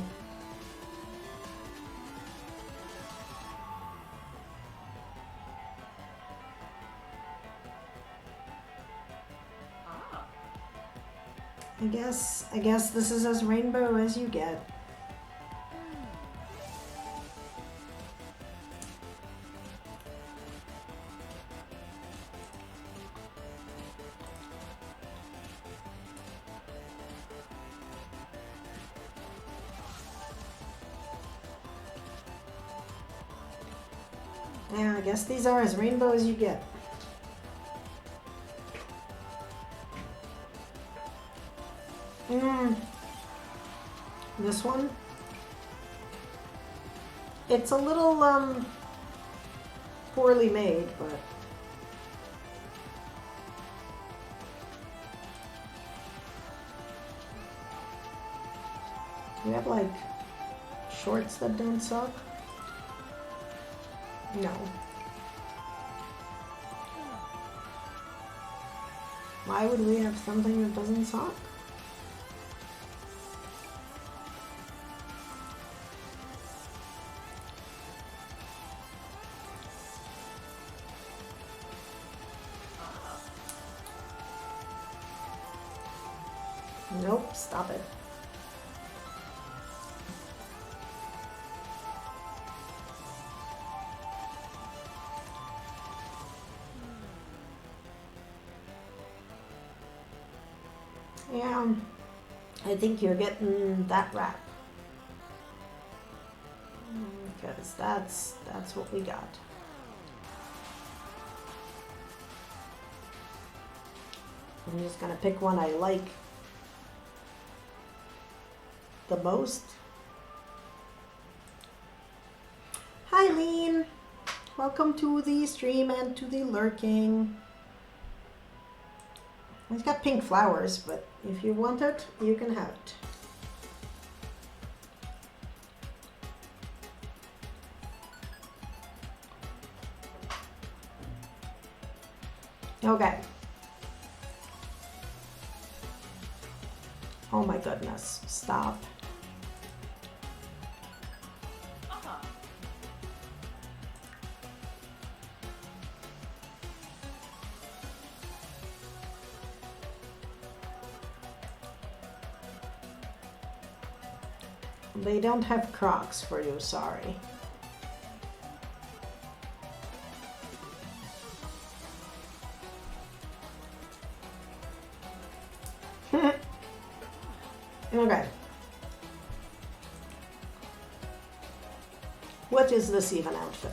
I guess this is as rainbow as you get. Yeah, I guess these are as rainbow as you get. This one, it's a little poorly made, but you have like shorts that don't suck. No. Why would we have something that doesn't suck? Nope, stop it. Yeah, I think you're getting that wrap. Because that's what we got. I'm just gonna pick one I like the most. Hi, Lean. Welcome to the stream and to the lurking. It's got pink flowers, but if you want it, you can have it. Okay. Oh my goodness, stop. They don't have Crocs for you, sorry. Okay. What is this even outfit?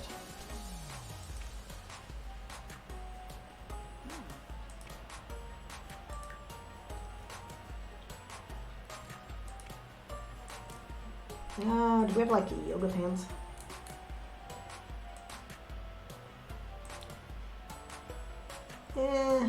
Do we have like yoga pants? Eh.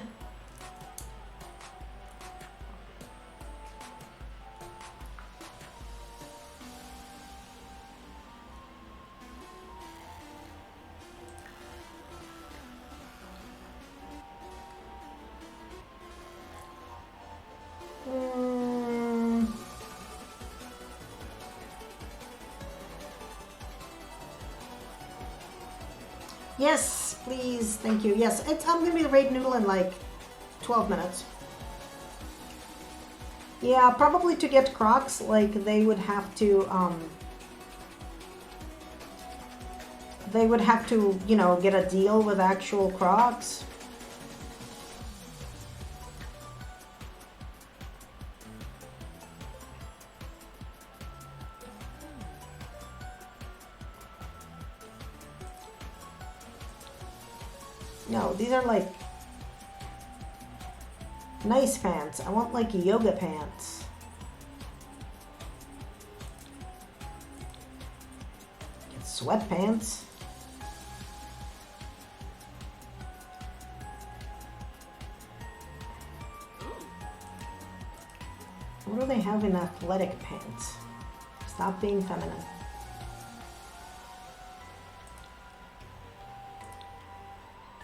Yes, please, thank you. Yes, I'm gonna be the raid noodle in like 12 minutes. Yeah, probably to get Crocs, like they would have to, you know, get a deal with actual Crocs. No, these are like nice pants. I want like yoga pants. Get sweatpants. What do they have in athletic pants? Stop being feminine.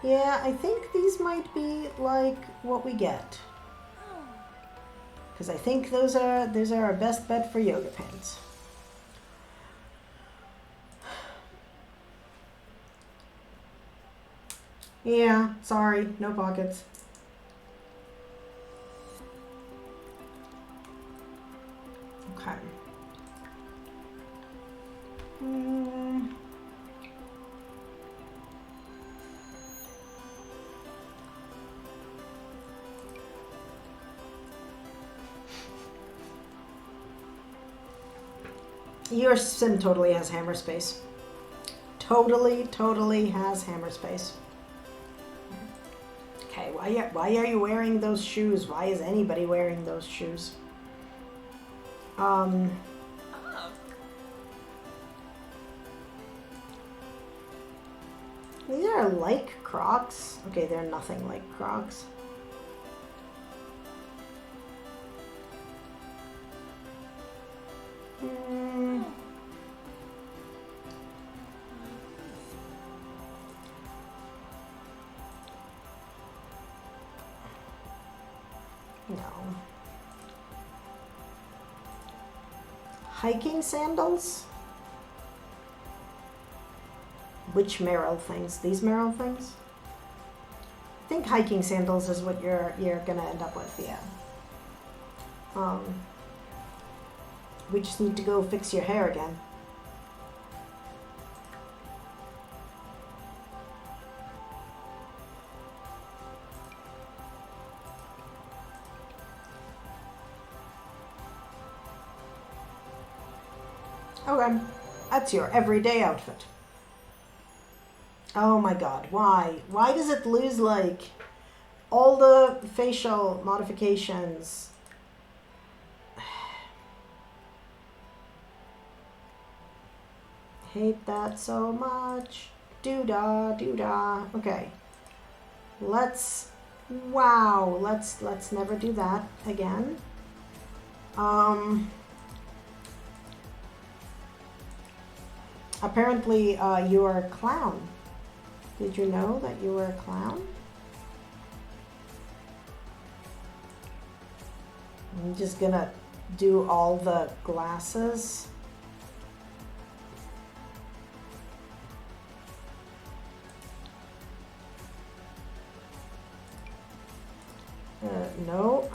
Yeah, I think these might be like what we get. Because I think those are our best bet for yoga pants. Yeah, sorry, no pockets. Okay. Your sim totally has hammer space. Totally has hammer space. Okay, why are you wearing those shoes? Why is anybody wearing those shoes? These are like Crocs. Okay, they're nothing like Crocs. No. Hiking sandals? Which Merrill things? These Merrill things? I think hiking sandals is what you're gonna end up with, yeah. We just need to go fix your hair again. Okay, that's your everyday outfit. Oh my god, why? Why does it lose like all the facial modifications? Hate that so much. Doo-dah, doo-dah. Okay. Let's never do that again. Apparently, you're a clown. Did you know that you were a clown? I'm just gonna do all the glasses. No.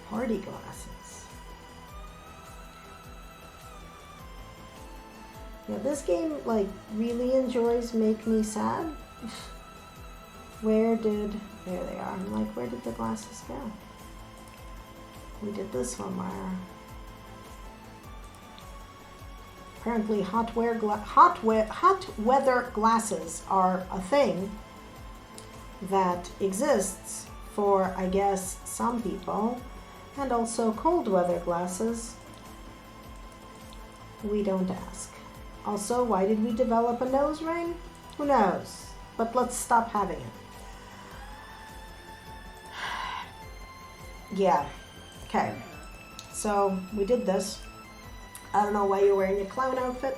Party glasses. Yeah, this game like really enjoys make me sad. There they are. I'm like, where did the glasses go? We did this one where apparently hot weather glasses are a thing that exists for, I guess, some people, and also cold weather glasses. We don't ask. Also, why did we develop a nose ring? Who knows? But let's stop having it. Yeah. Okay. So we did this. I don't know why you're wearing a clown outfit.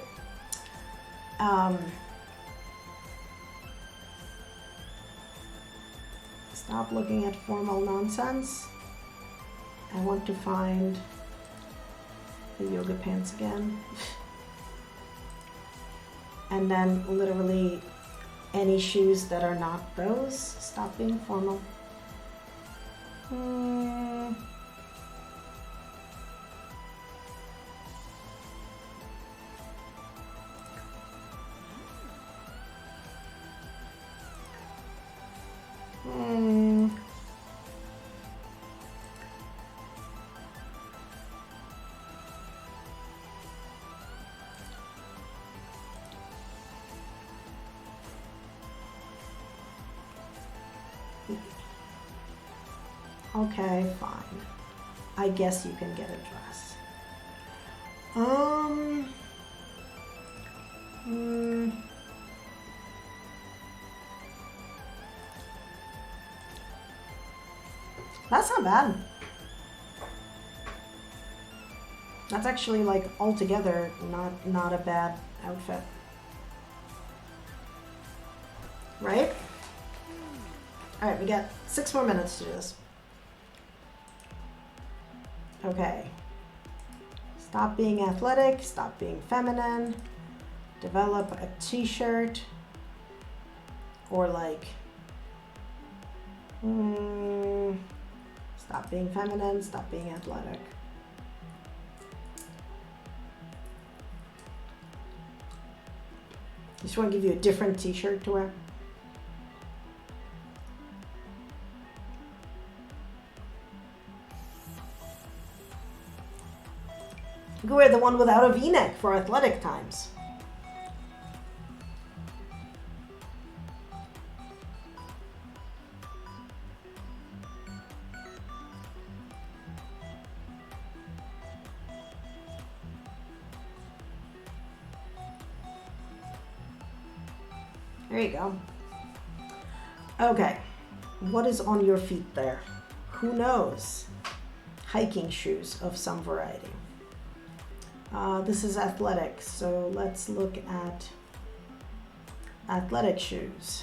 Stop looking at formal nonsense. I want to find the yoga pants again. And then literally any shoes that are not those. Stop being formal. Okay, fine. I guess you can get a dress. Hmm. That's not bad. That's actually like altogether not a bad outfit. Right? Alright, we got 6 more minutes to do this. Okay. Stop being athletic, stop being feminine, develop a t-shirt, or like, stop being feminine, stop being athletic. Just want to give you a different t-shirt to wear. You can wear the one without a V-neck for athletic times. There you go. Okay, what is on your feet there? Who knows? Hiking shoes of some variety. This is athletic, so let's look at athletic shoes.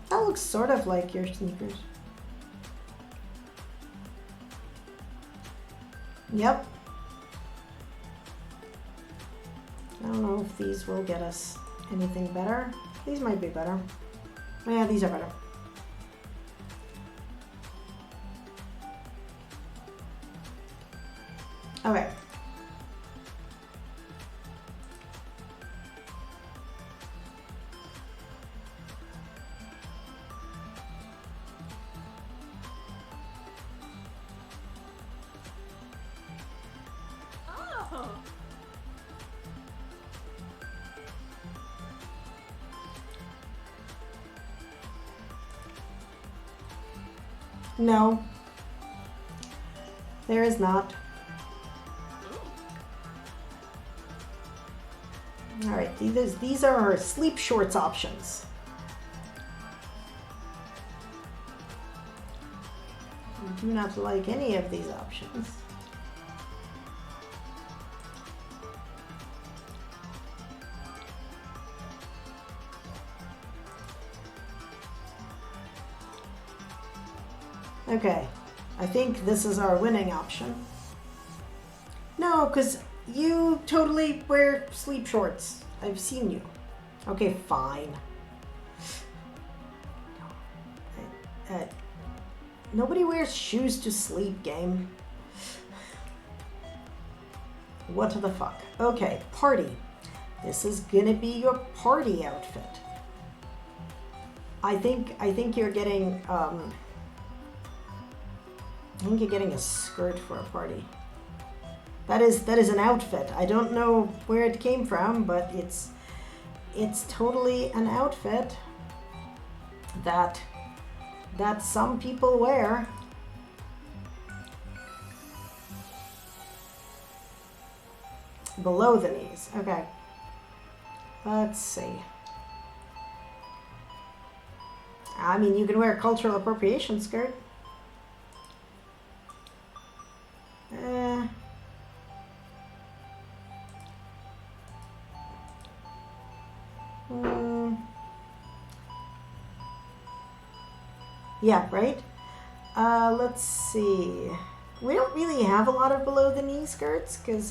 That looks sort of like your sneakers. Yep. I don't know if these will get us anything better. These might be better. Oh yeah, these are better. Okay. No, there is not. All right, these are our sleep shorts options. I do not like any of these options. Okay, I think this is our winning option. No, because you totally wear sleep shorts. I've seen you. Okay, fine. Nobody wears shoes to sleep, game. What the fuck? Okay, party. This is gonna be your party outfit. I think you're getting I think you're getting a skirt for a party. That is an outfit. I don't know where it came from, but it's totally an outfit that some people wear. Below the knees. Okay. Let's see. I mean, you can wear a cultural appropriation skirt. Yeah, right? Let's see. We don't really have a lot of below the knee skirts because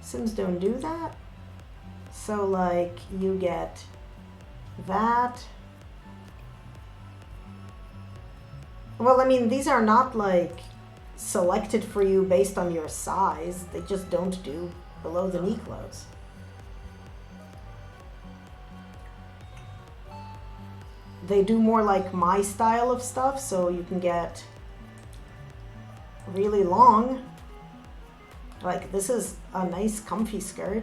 Sims don't do that. So like you get that. Well, I mean, these are not like selected for you based on your size. They just don't do below the knee clothes. They do more like my style of stuff, so you can get really long. Like, this is a nice comfy skirt.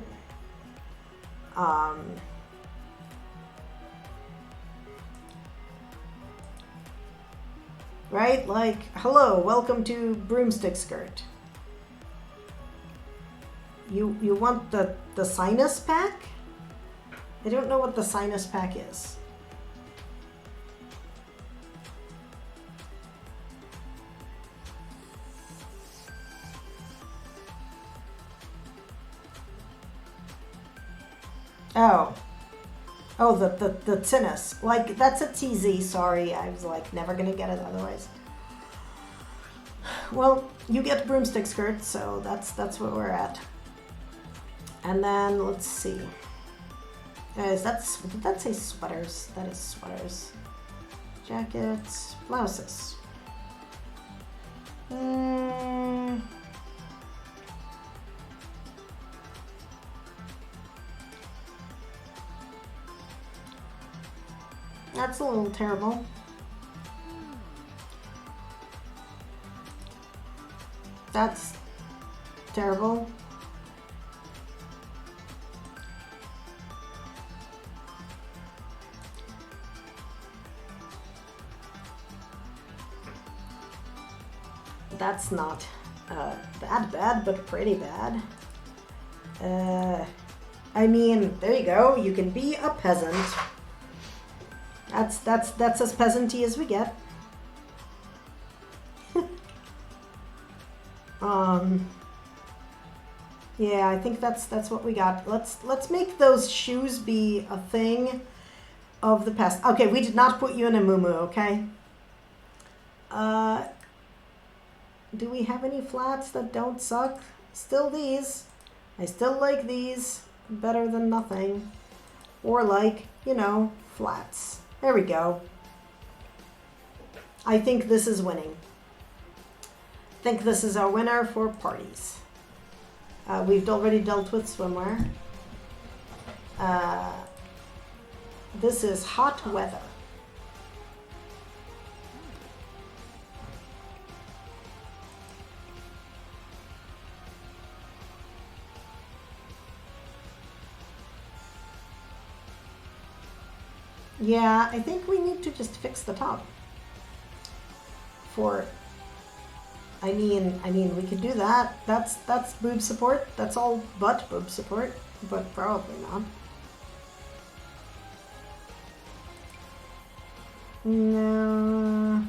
Right? Like, hello, welcome to broomstick skirt. You want the sinus pack? I don't know what the sinus pack is. Oh, the tinnis. Like, that's a TZ, sorry. I was like, never gonna get it otherwise. Well, you get broomstick skirts, so that's where we're at. And then, let's see. Did that say sweaters? That is sweaters. Jackets, blouses. That's a little terrible. That's terrible. That's not that bad, but pretty bad. I mean, there you go. You can be a peasant. That's as peasanty as we get. Yeah, I think that's what we got. Let's make those shoes be a thing of the past. Okay, we did not put you in a muumuu, okay? Do we have any flats that don't suck? Still these. I still like these better than nothing. Or like, you know, flats. There we go. I think this is winning. I think this is our winner for parties. We've already dealt with swimwear. This is hot weather. Yeah, I think we need to just fix the top. I mean, we could do that. That's boob support. That's all but boob support, but probably not. No.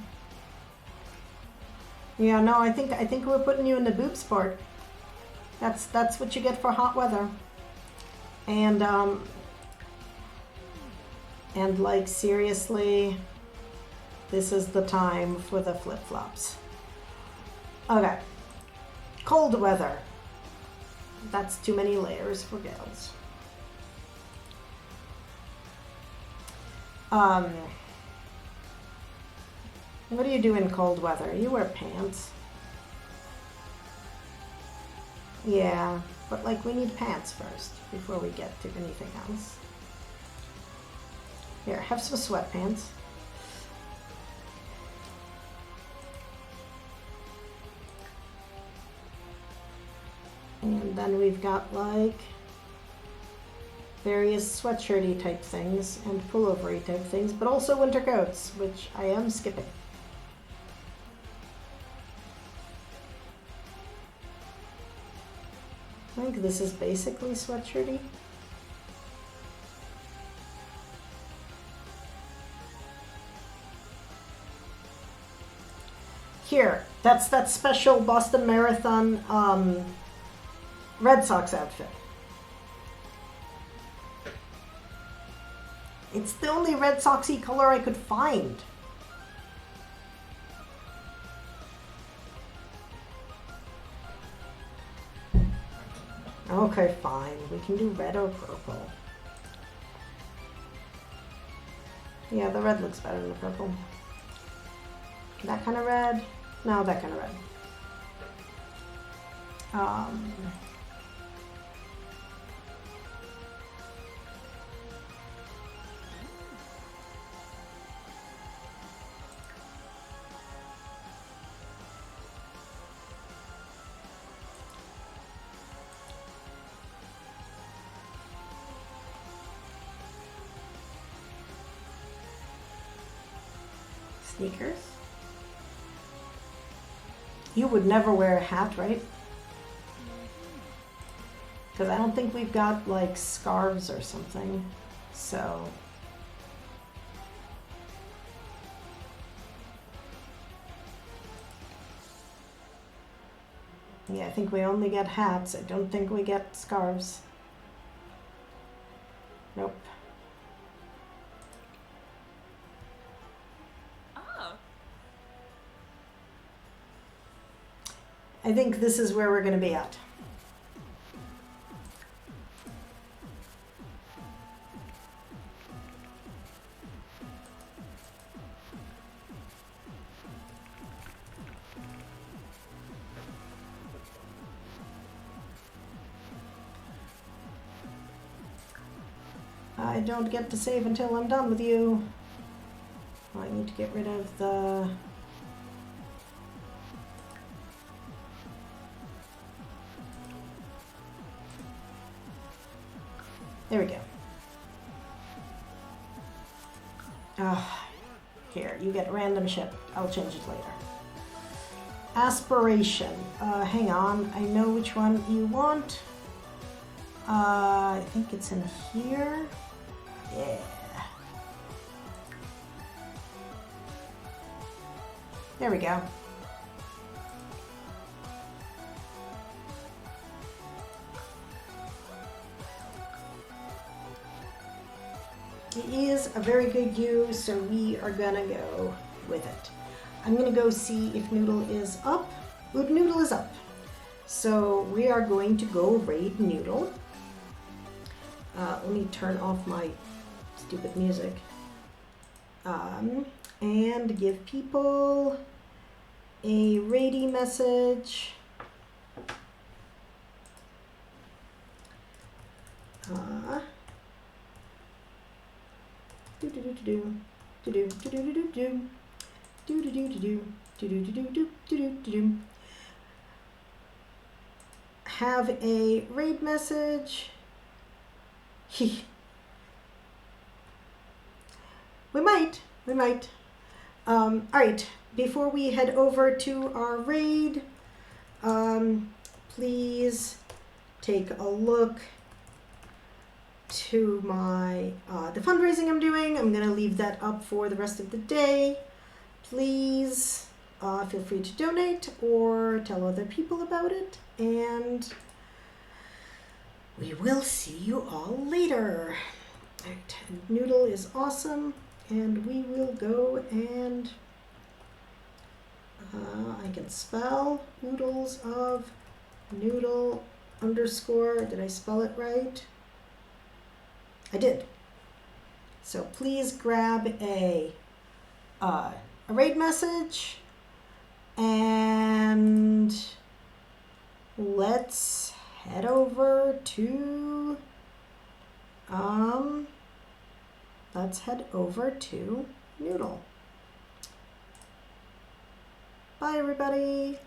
Yeah, no, I think we're putting you in the boob sport. That's what you get for hot weather. And like, seriously, this is the time for the flip-flops. Okay. Cold weather. That's too many layers for gals. What do you do in cold weather? You wear pants. Yeah, but like, we need pants first before we get to anything else. Here, have some sweatpants. And then we've got like various sweatshirty type things and pullovery type things, but also winter coats, which I am skipping. I think this is basically sweatshirty. Here, that's that special Boston Marathon Red Sox outfit. It's the only Red Soxy color I could find. Okay, fine. We can do red or purple. Yeah, the red looks better than the purple. That kind of red? No, that kind of red. Sneakers. You would never wear a hat, right? Because I don't think we've got like scarves or something. So. Yeah, I think we only get hats. I don't think we get scarves. Nope. I think this is where we're going to be at. I don't get to save until I'm done with you. I need to get rid of the... There we go. Here, you get random ship. I'll change it later. Aspiration. Hang on. I know which one you want. I think it's in here. Yeah. There we go. It is a very good U, so we are gonna go with it. I'm gonna go see if Noodle is up. Noodle is up. So we are going to go raid Noodle. Let me turn off my stupid music. And give people a raiding message. Have a raid message. We might. All right, before we head over to our raid, please take a look to my the fundraising I'm doing. I'm gonna leave that up for the rest of the day. Please feel free to donate or tell other people about it, and we will see you all later. Right. Noodle is awesome, and we will go and I can spell oodles of noodle underscore. Did I spell it right? I did. So please grab a raid message and let's head over to Noodle. Bye everybody.